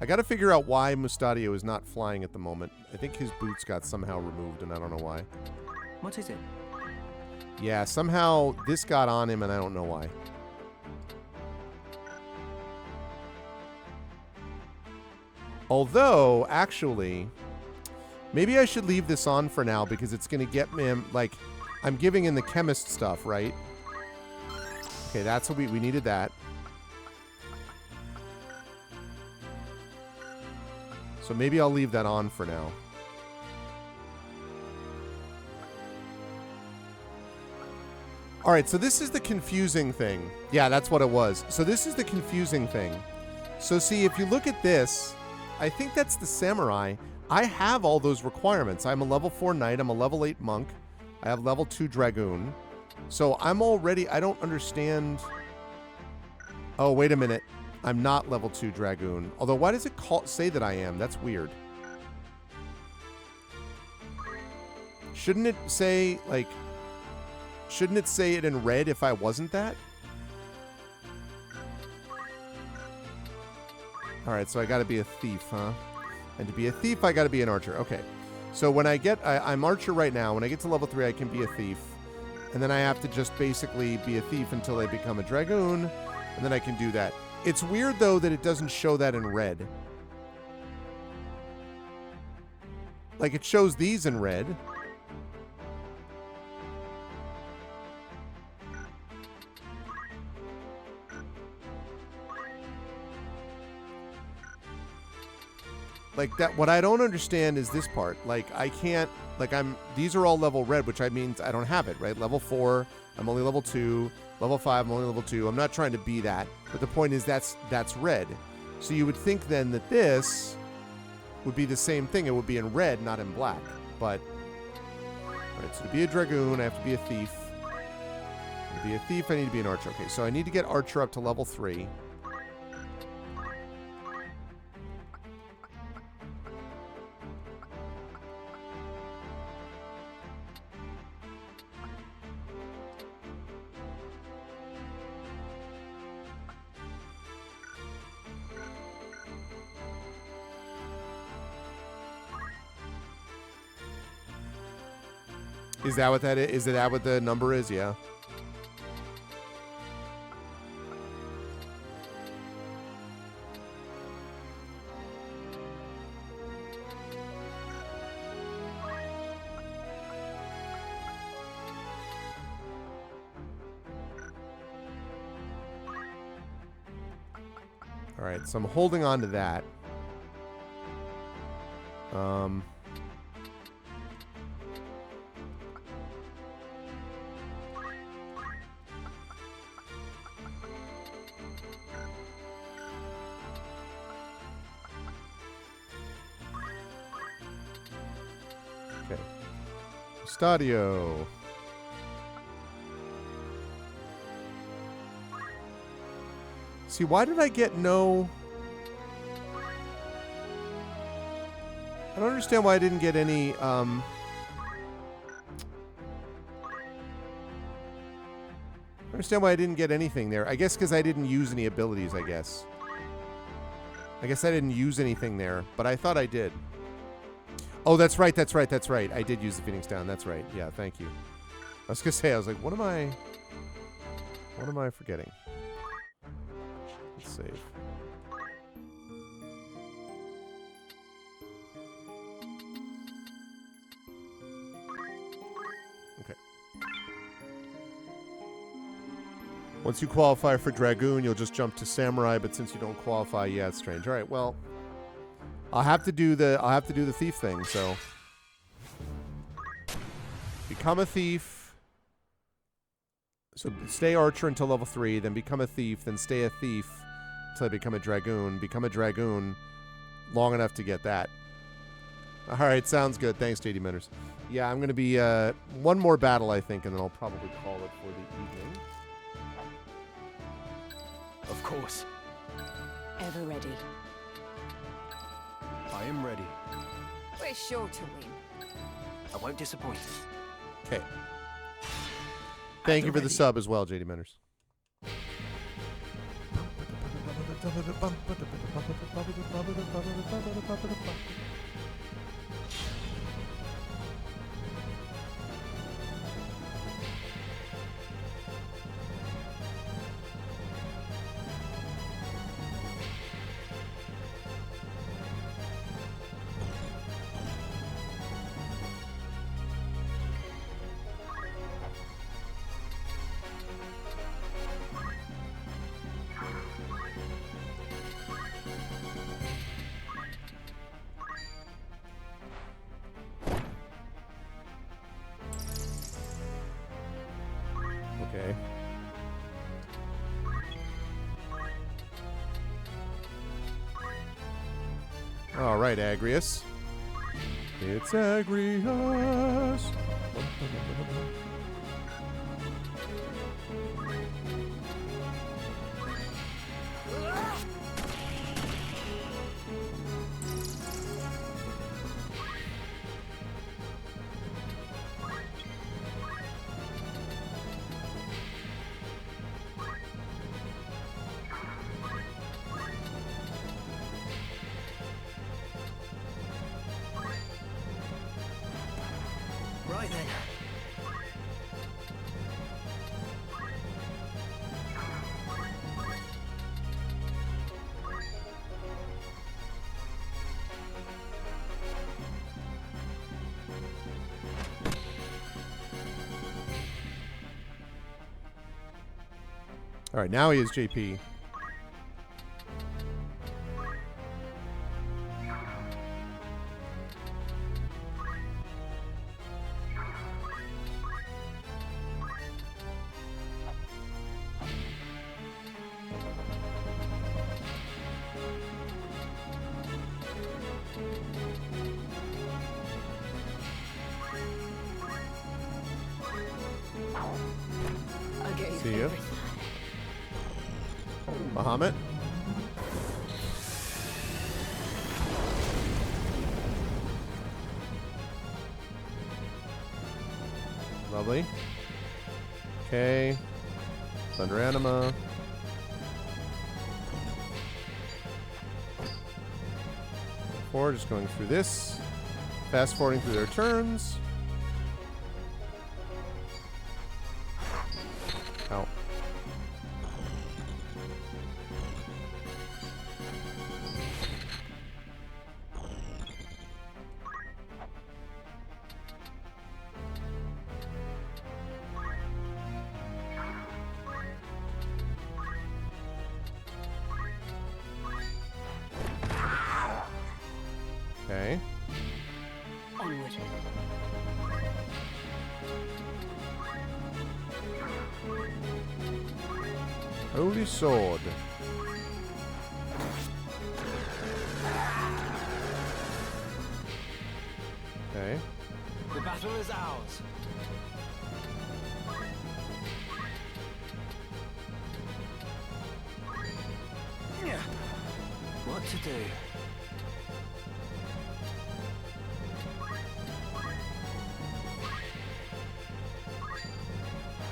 I gotta figure out why Mustadio is not flying at the moment. I think his boots got somehow removed, and I don't know why. What is it? Yeah, somehow this got on him, and I don't know why. Although, actually, maybe I should leave this on for now because it's going to get me, like, I'm giving in the chemist stuff, right? Okay, that's what we needed that. So maybe I'll leave that on for now. All right, so this is the confusing thing. Yeah, that's what it was. So this is the confusing thing. So see, if you look at this, I think that's the samurai. I have all those requirements. I'm a level 4 knight. I'm a level 8 monk. I have level 2 dragoon. So I'm already... I don't understand... Oh, wait a minute. I'm not level 2 dragoon. Although, why does it say that I am? That's weird. Shouldn't it say, like... Shouldn't it say it in red if I wasn't that? Alright, so I gotta be a thief, huh? And to be a thief, I gotta be an archer. Okay. So when I get... I'm archer right now. When I get to level 3, I can be a thief. And then I have to just basically be a thief until I become a dragoon. And then I can do that. It's weird, though, that it doesn't show that in red. Like, it shows these in red. Like, that, what I don't understand is this part. Like, I can't, like, these are all level red, which means I don't have it, right? Level 4, I'm only level 2. Level 5, I'm only level 2. I'm not trying to be that. But the point is that's red. So you would think then that this would be the same thing. It would be in red, not in black. But, alright, so to be a dragoon, I have to be a thief. To be a thief, I need to be an archer. Okay, so I need to get archer up to level 3. Is that what that is? Is that what the number is? Yeah. All right, so I'm holding on to that. Okay. Stadio. See, why did I get no... I don't understand why I didn't get any, I don't understand why I didn't get anything there. I guess because I didn't use any abilities, I guess. I guess I didn't use anything there, but I thought I did. Oh, that's right, that's right, that's right. I did use the Phoenix Down, that's right. Yeah, thank you. I was going to say, I was like, what am I forgetting? Let's save. Okay. Once you qualify for Dragoon, you'll just jump to Samurai, but since you don't qualify, yeah, it's strange. All right, well, I'll have to do the thief thing, so become a thief. So stay archer until level 3, then become a thief, then stay a thief until I become a dragoon. Become a dragoon long enough to get that. All right, sounds good. Thanks, JD Menders. Yeah, I'm going to be one more battle, I think, and then I'll probably call it for the evening. Of course. Ever ready. I am ready. We're sure to win. I won't disappoint. Okay. Thank you for the sub as well, JD Menders. Okay. All right, Agrius. It's Agrius. Right then. All right, now he is JP. See you. Bahamut. Lovely. Okay. Thunder Anima. Just going through this. Fast forwarding through their turns. Okay. Onward. Holy sword. Okay. The battle is ours. What to do?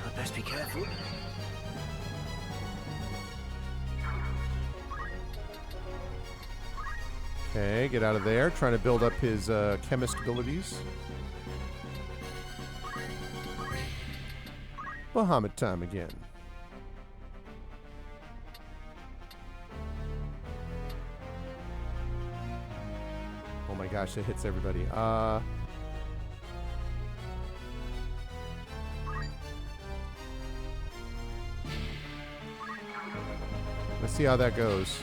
I'd best be careful. Okay, get out of there. Trying to build up his chemist abilities. Bahamut time again. Oh my gosh, it hits everybody. Let's see how that goes.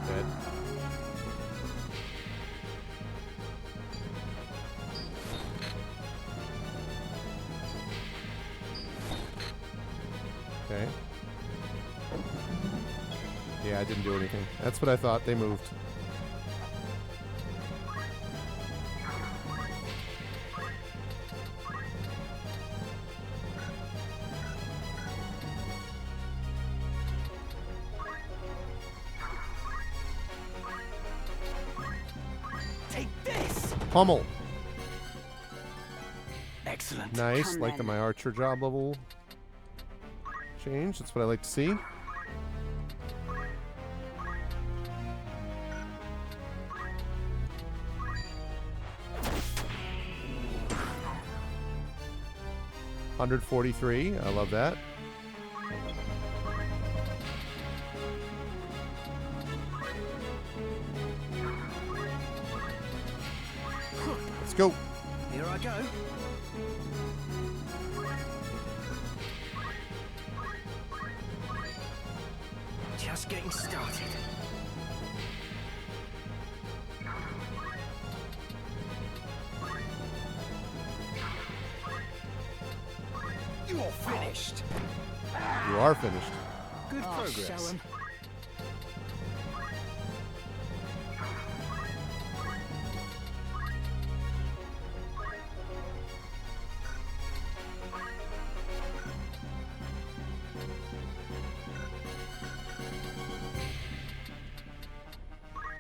Dead. Okay. Yeah, I didn't do anything. That's what I thought. They moved. Take this! Pummel. Excellent. Nice. Like that my archer job level change. That's what I like to see. $143. I love that. Let's go. Here I go. Just getting started. You're finished. You are finished. Good progress. Show him.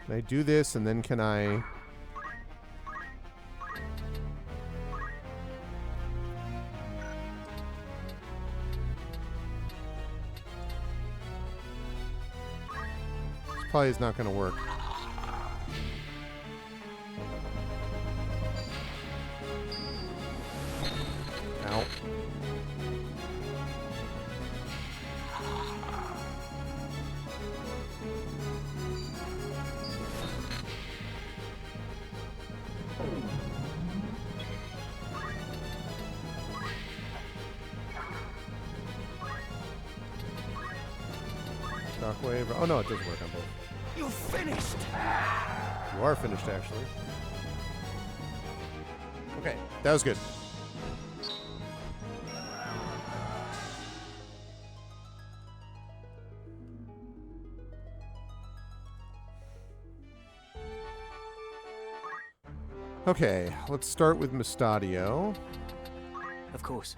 Can I do this and then can I... This probably is not going to work. Ow. Shockwave. Oh no, it doesn't work on both. You're finished. You are finished, actually. Okay, that was good. Okay, let's start with Mustadio. Of course.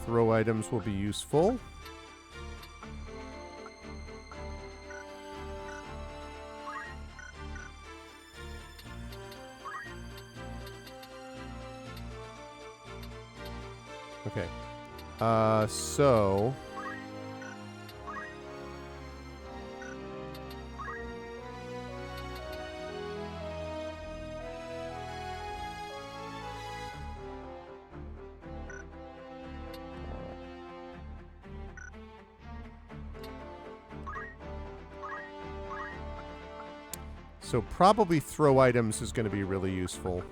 Throw items will be useful. Okay. So... So probably throw items is going to be really useful.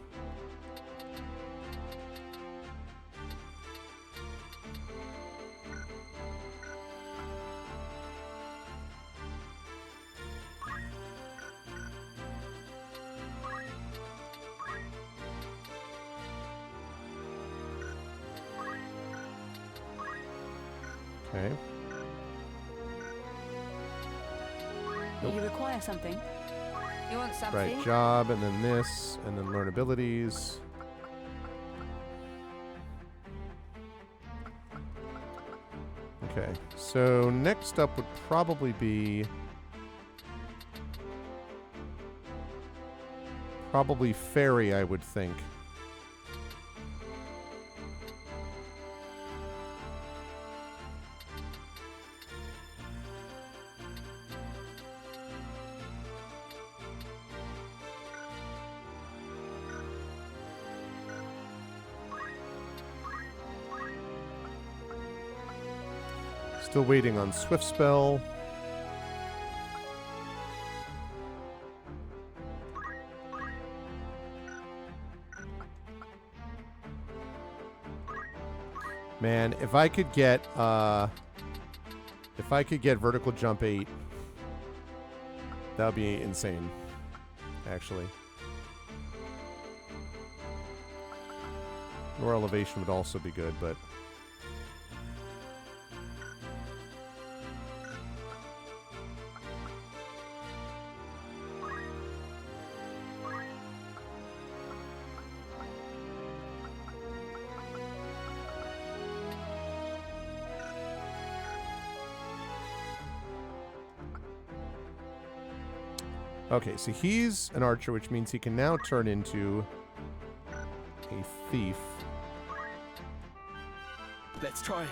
Okay. Do you require something? You want something? Right, job, and then this, and then learn abilities. Okay, so next up would probably be... probably Fairy, I would think. Still waiting on Swift Spell. Man, if I could get vertical jump 8, that would be insane, actually. Or elevation would also be good, but okay, so he's an archer, which means he can now turn into a thief. Let's try it.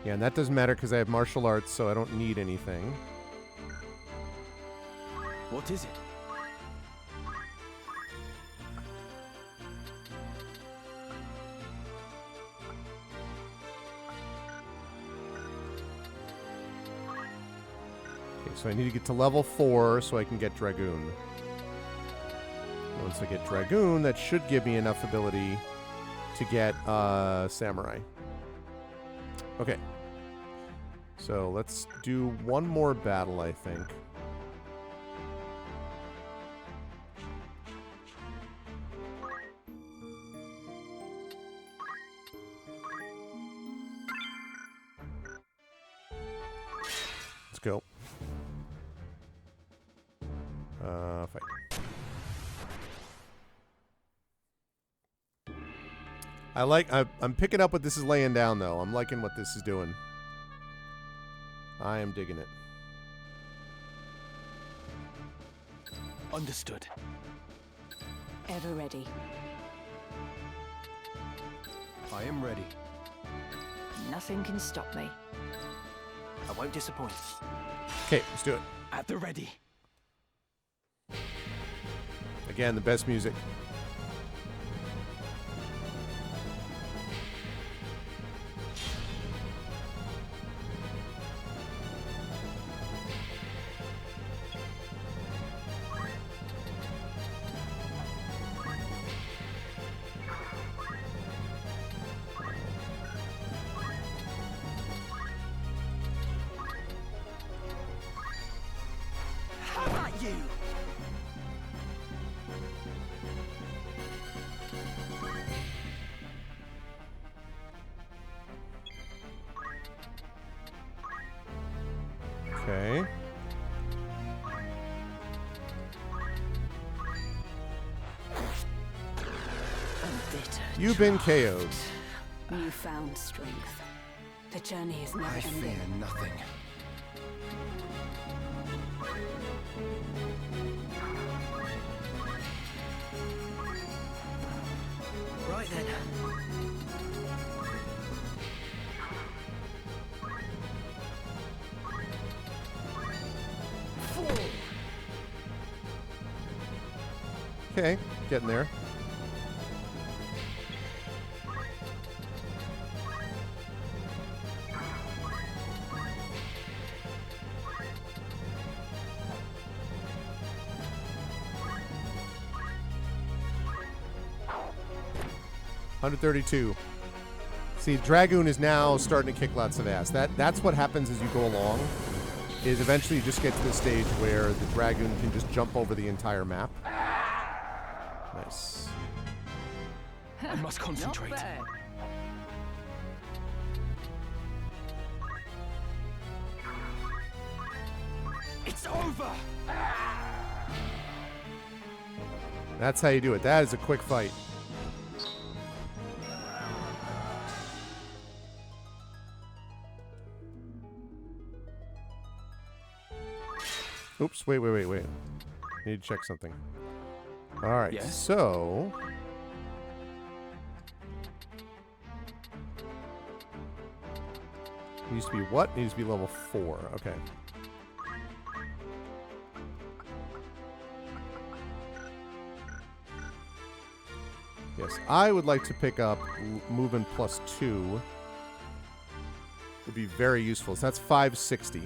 Yeah, and that doesn't matter because I have martial arts, so I don't need anything. What is it? So I need to get to level 4 so I can get Dragoon. Once I get Dragoon, that should give me enough ability to get Samurai. Okay. So let's do one more battle, I think. Let's go. Fight. I'm picking up what this is laying down, though. I'm liking what this is doing. I am digging it. Understood. Ever ready. I am ready. Nothing can stop me. I won't disappoint. Okay, let's do it. At the ready. Again, the best music. How about you? Okay. You've been KO'd. Newfound strength. The journey is never ending. fear nothing. Right then. Okay, getting there. 132. See, Dragoon is now starting to kick lots of ass. That's what happens as you go along, is eventually you just get to the stage where the Dragoon can just jump over the entire map. Nice. I must concentrate. It's over! That's how you do it. That is a quick fight. Oops, wait. I need to check something. Alright, Yes? so... Needs to be what? Needs to be level 4. Okay. Yes, I would like to pick up movement +2. Would be very useful. So that's 560.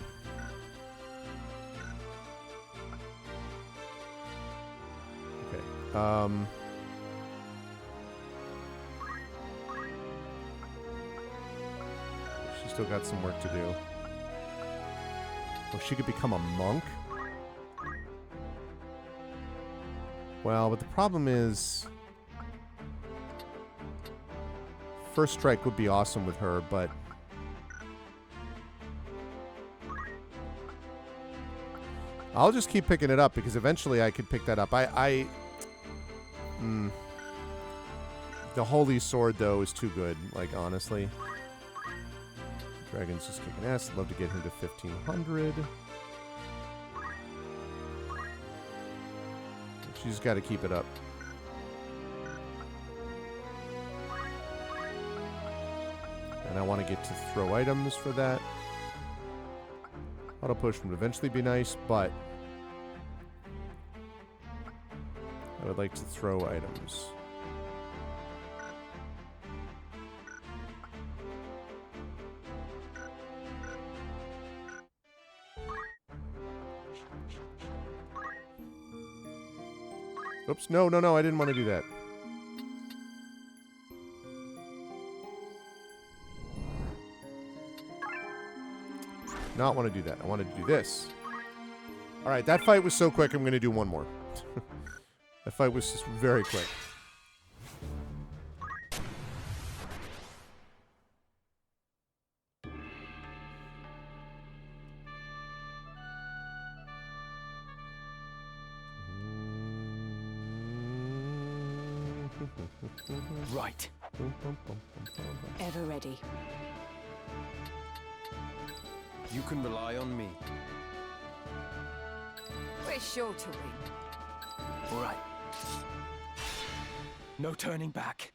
Okay. She's still got some work to do. Oh, she could become a monk? Well, but the problem is... First strike would be awesome with her, but... I'll just keep picking it up, because eventually I could pick that up. The Holy Sword, though, is too good, like, honestly. Dragon's just kicking ass. I'd love to get him to 1,500. She's got to keep it up. And I want to get to throw items for that. Auto push would eventually be nice, but I would like to throw items. Oops, no, I didn't want to do that. Not want to do that. I wanted to do this. Alright, that fight was so quick, I'm going to do one more. That fight was just very quick. Right. Ever ready. You can rely on me. We're sure to win. All right. No turning back.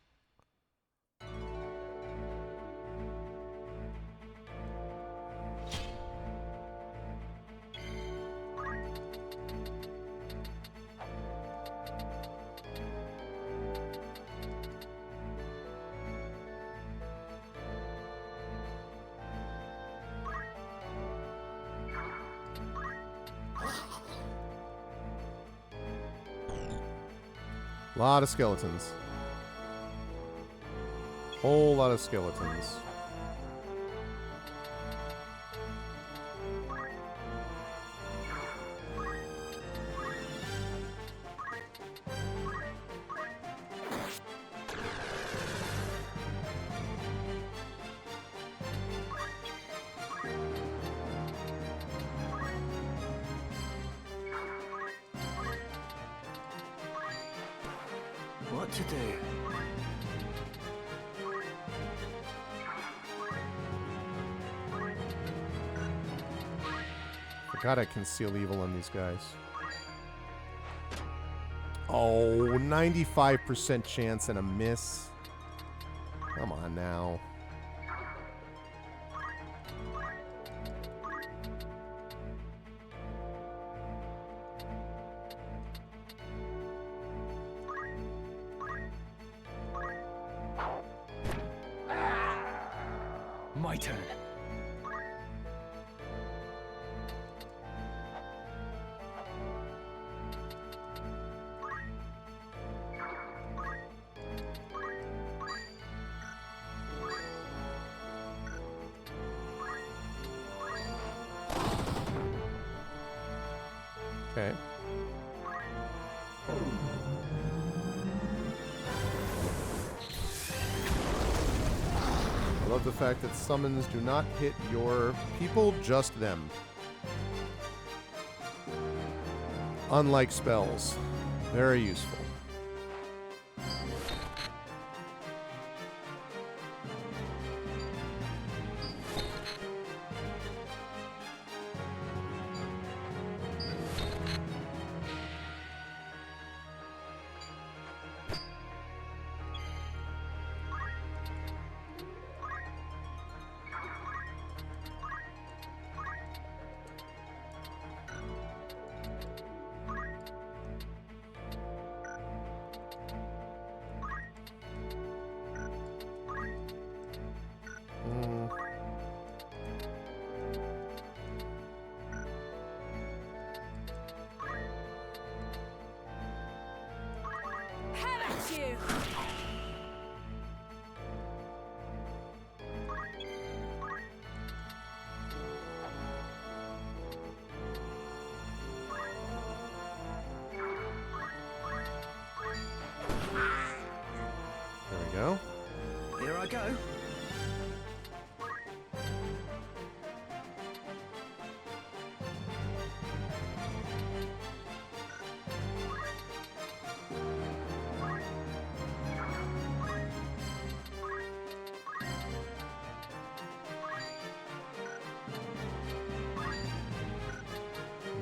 Lot of skeletons. Whole lot of skeletons. What to do? Forgot I conceal evil on these guys. Oh, 95% chance and a miss. Come on now. My turn. Okay. I love the fact that summons do not hit your people, just them. Unlike spells. Very useful. Go. Here I go.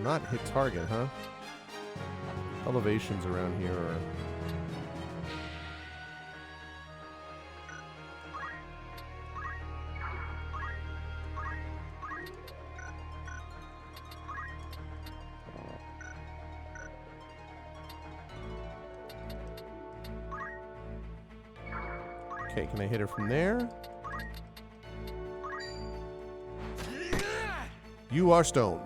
Not hit target, huh? Elevations around here are... Okay, can I hit her from there? You are stone.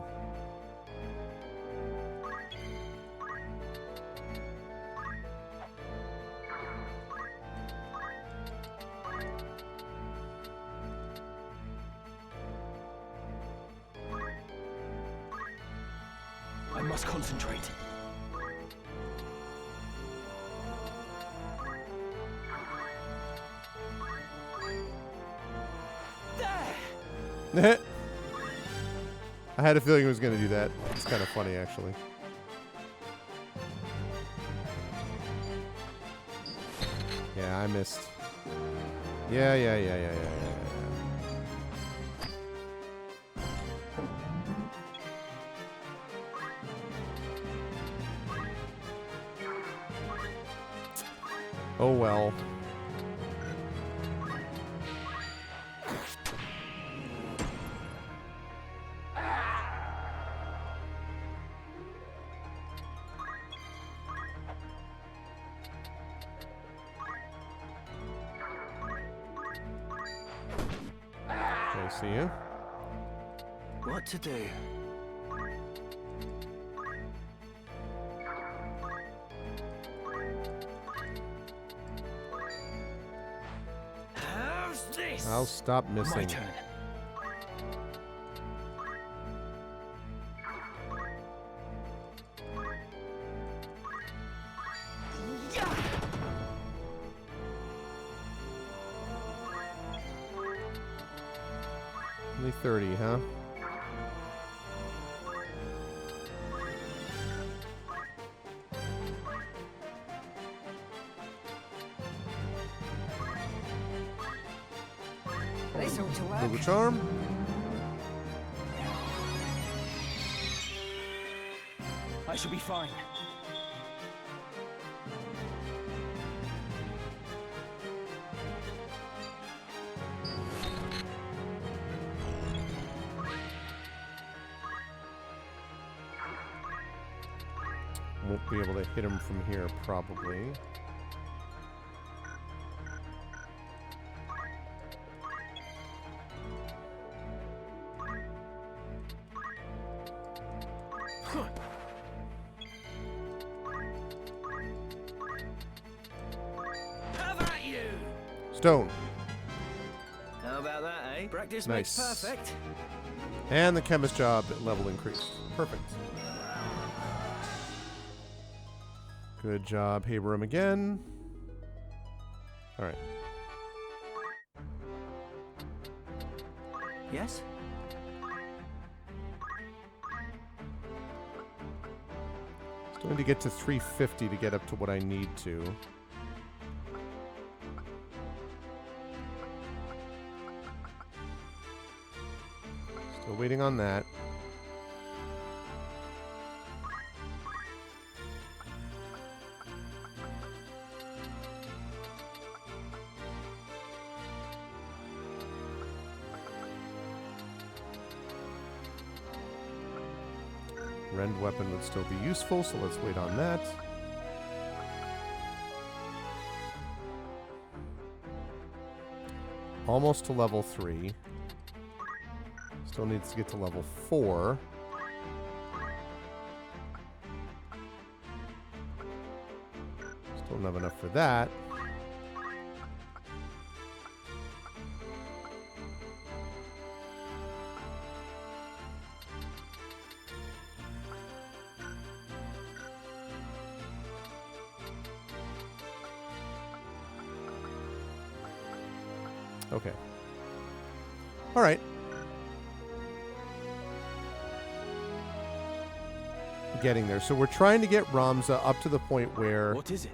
I must concentrate. I had a feeling it was going to do that. It's kind of funny, actually. Yeah, I missed. Yeah. Oh well. Okay, see you. What to do? How's this? I'll stop missing. My turn. Only 30, huh? This ought to work. Little charm. I shall be fine. Won't be able to hit him from here, probably. How about you? Stone. How about that, eh? Practice Nice. makes perfect. And the chemist job level increased. Perfect. Good job, Haberum again. All right. Yes? Still need to get to 350 to get up to what I need to. Still waiting on that. Rend weapon would still be useful, so let's wait on that. Almost to level 3. Still needs to get to level 4. Still don't have enough for that. Okay. All right. Getting there. So we're trying to get Ramza up to the point where... What is it?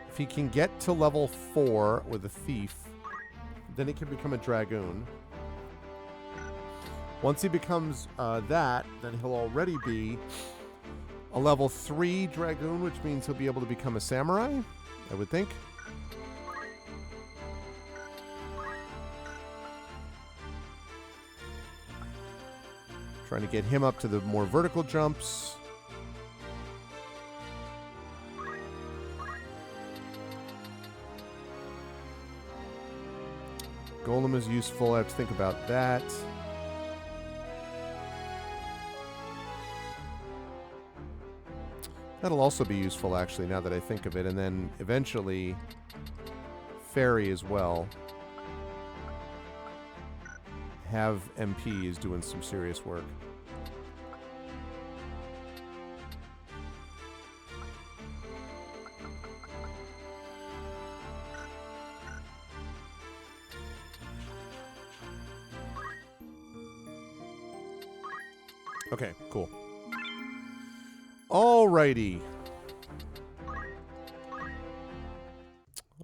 If he can get to level 4 with a thief, then he can become a dragoon. Once he becomes that, then he'll already be a level 3 dragoon, which means he'll be able to become a samurai, I would think. Trying to get him up to the more vertical jumps. Golem is useful. I have to think about that. That'll also be useful, actually, now that I think of it. And then eventually, Fairy as well. Have MP is doing some serious work. Okay, cool. Alrighty.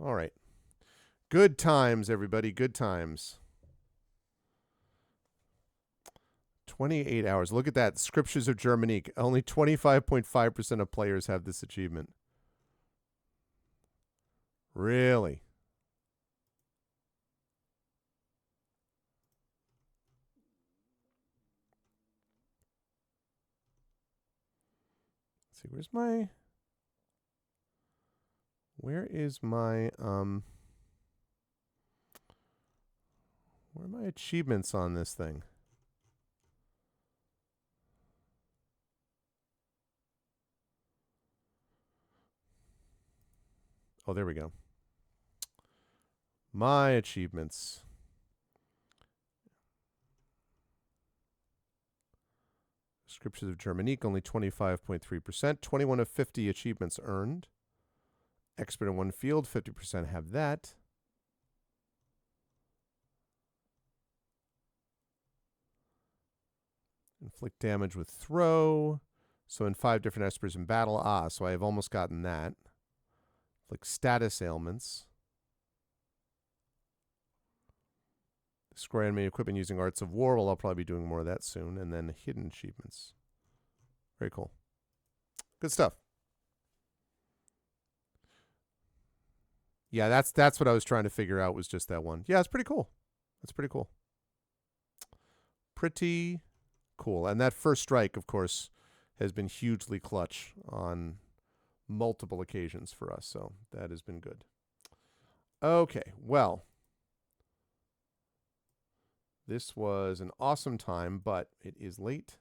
All right. Good times, everybody. Good times. 28 hours. Look at that. Scriptures of Germanique. Only 25.5% of players have this achievement. Really? Let's see, where is my where are my achievements on this thing? Oh, there we go. My achievements. Scriptures of Germanique, only 25.3%. 21 of 50 achievements earned. Expert in one field, 50% have that. Inflict damage with throw. So in 5 different espers in battle. So I have almost gotten that. Like status ailments. Square enemy equipment using Arts of War. Well, I'll probably be doing more of that soon. And then hidden achievements. Very cool. Good stuff. Yeah, that's what I was trying to figure out, was just that one. Yeah, it's pretty cool. That's pretty cool. Pretty cool. And that first strike, of course, has been hugely clutch on multiple occasions for us. So that has been good. Okay, well. This was an awesome time, but it is late.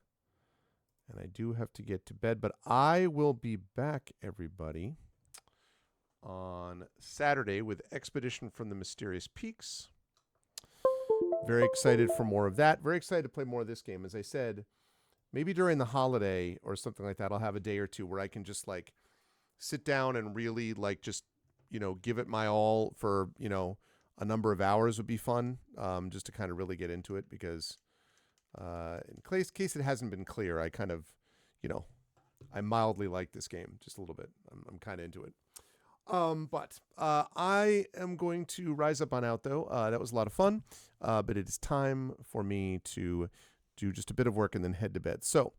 And I do have to get to bed. But I will be back, everybody, on Saturday with Expedition from the Mysterious Peaks. Very excited for more of that. Very excited to play more of this game. As I said, maybe during the holiday or something like that, I'll have a day or two where I can just like sit down and really like just, give it my all for, a number of hours would be fun, just to kind of really get into it because in case it hasn't been clear, I kind of, I mildly like this game just a little bit. I'm kind of into it. But I am going to rise up on out, though. That was a lot of fun, but it is time for me to do just a bit of work and then head to bed. So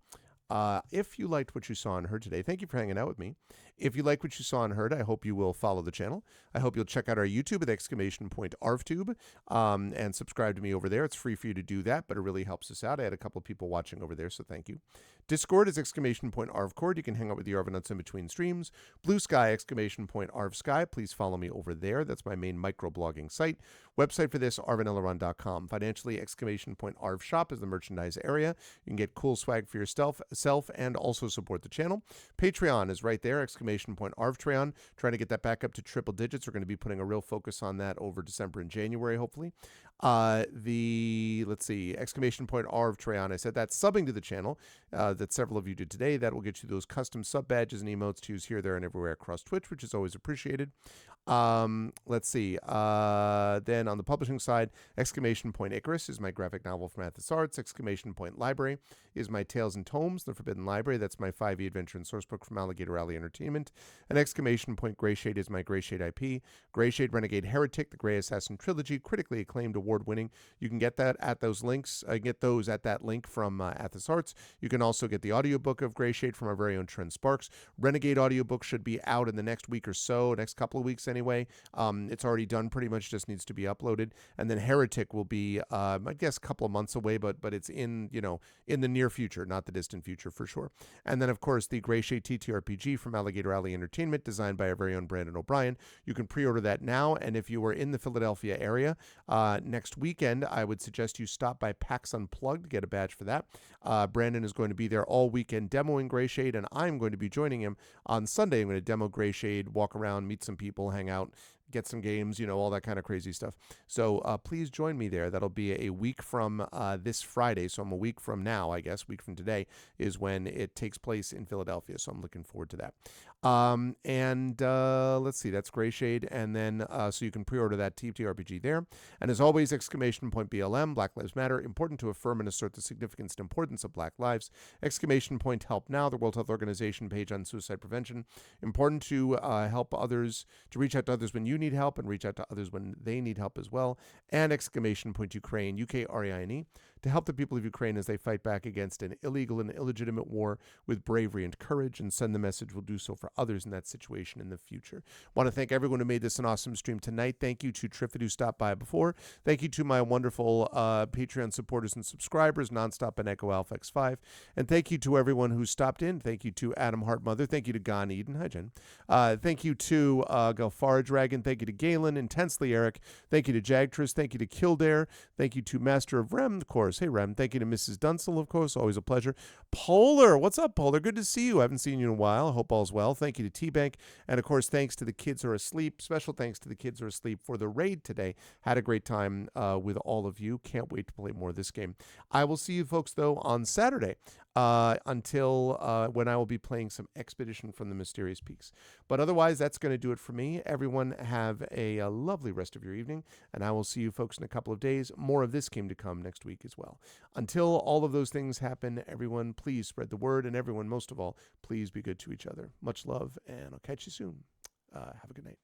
if you liked what you saw and heard today, thank you for hanging out with me. If you like what you saw and heard, I hope you will follow the channel. I hope you'll check out our YouTube at !ArvTube and subscribe to me over there. It's free for you to do that, but it really helps us out. I had a couple of people watching over there, so thank you. Discord is !ArvCord. You can hang out with the Arvanauts in between streams. Blue Sky, !ArvSky. Please follow me over there. That's my main microblogging site. Website for this, arvanelleron.com. Financially, !ArvShop is the merchandise area. You can get cool swag for yourself and also support the channel. Patreon is right there, !ArvTreon. Trying to get that back up to triple digits. We're going to be putting a real focus on that over December and January, hopefully. Let's see, !ArvTreon. I said that. Subbing to the channel that several of you did today. That will get you those custom sub badges and emotes to use here, there, and everywhere across Twitch, which is always appreciated. Let's see. Then on the publishing side, !Icarus is my graphic novel from Athos Arts. !Library is my Tales and Tomes, The Forbidden Library. That's my 5e adventure and source book from Alligator Alley Entertainment. And Greyshade is my Greyshade IP. Greyshade Renegade Heretic, the Grey Assassin Trilogy, critically acclaimed, award-winning. You can get that at those links. Get those at that link from Athos Arts. You can also get the audiobook of Greyshade from our very own Trent Sparks. Renegade audiobook should be out in the next week or so, next couple of weeks anyway. It's already done pretty much, just needs to be uploaded. And then Heretic will be, I guess, a couple of months away, but it's in the near future, not the distant future for sure. And then, of course, the Greyshade TTRPG from Alligator Alley Entertainment, designed by our very own Brandon O'Brien. You can pre-order that now, and if you are in the Philadelphia area next weekend, I would suggest you stop by PAX Unplugged to get a badge for that. Brandon is going to be there all weekend demoing Greyshade, and I'm going to be joining him on Sunday. I'm going to demo Greyshade, walk around, meet some people, hang out, get some games, all that kind of crazy stuff. So please join me there. That'll be a week from this Friday. So I'm a week from now, I guess, week from today is when it takes place in Philadelphia. So I'm looking forward to that. Let's see, that's Greyshade. And then, so you can pre-order that TTRPG there. And as always, !BLM, Black Lives Matter, important to affirm and assert the significance and importance of Black lives. !Help Now, the World Health Organization page on suicide prevention. Important to help others, to reach out to others when you need help and reach out to others when they need help as well. And !Ukraine, UKRAINE, to help the people of Ukraine as they fight back against an illegal and illegitimate war with bravery and courage, and send the message we'll do so for others in that situation in the future. Want to thank everyone who made this an awesome stream tonight. Thank you to Triffid, who stopped by before. Thank you to my wonderful Patreon supporters and subscribers, Nonstop and Echo Alpha X5. And thank you to everyone who stopped in. Thank you to Adam Hartmother. Thank you to Gon Eden. Hi, Jen. Thank you to Galfara Dragon. Thank you to Galen, Intensely Eric. Thank you to Jagtress. Thank you to Kildare. Thank you to Master of Rem, of course. Hey, Rem. Thank you to Mrs. Dunsel, of course. Always a pleasure. Polar. What's up, Polar? Good to see you. I haven't seen you in a while. I hope all's well. Thank you to T-Bank. And, of course, thanks to the kids who are asleep. Special thanks to the kids who are asleep for the raid today. Had a great time with all of you. Can't wait to play more of this game. I will see you folks, though, on Saturday until when I will be playing some Expedition from the Mysterious Peaks. But otherwise, that's going to do it for me. Everyone have a lovely rest of your evening, and I will see you folks in a couple of days. More of this game to come next week as well. Until all of those things happen, everyone, please spread the word, and everyone, most of all, please be good to each other. Much love, and I'll catch you soon. Have a good night.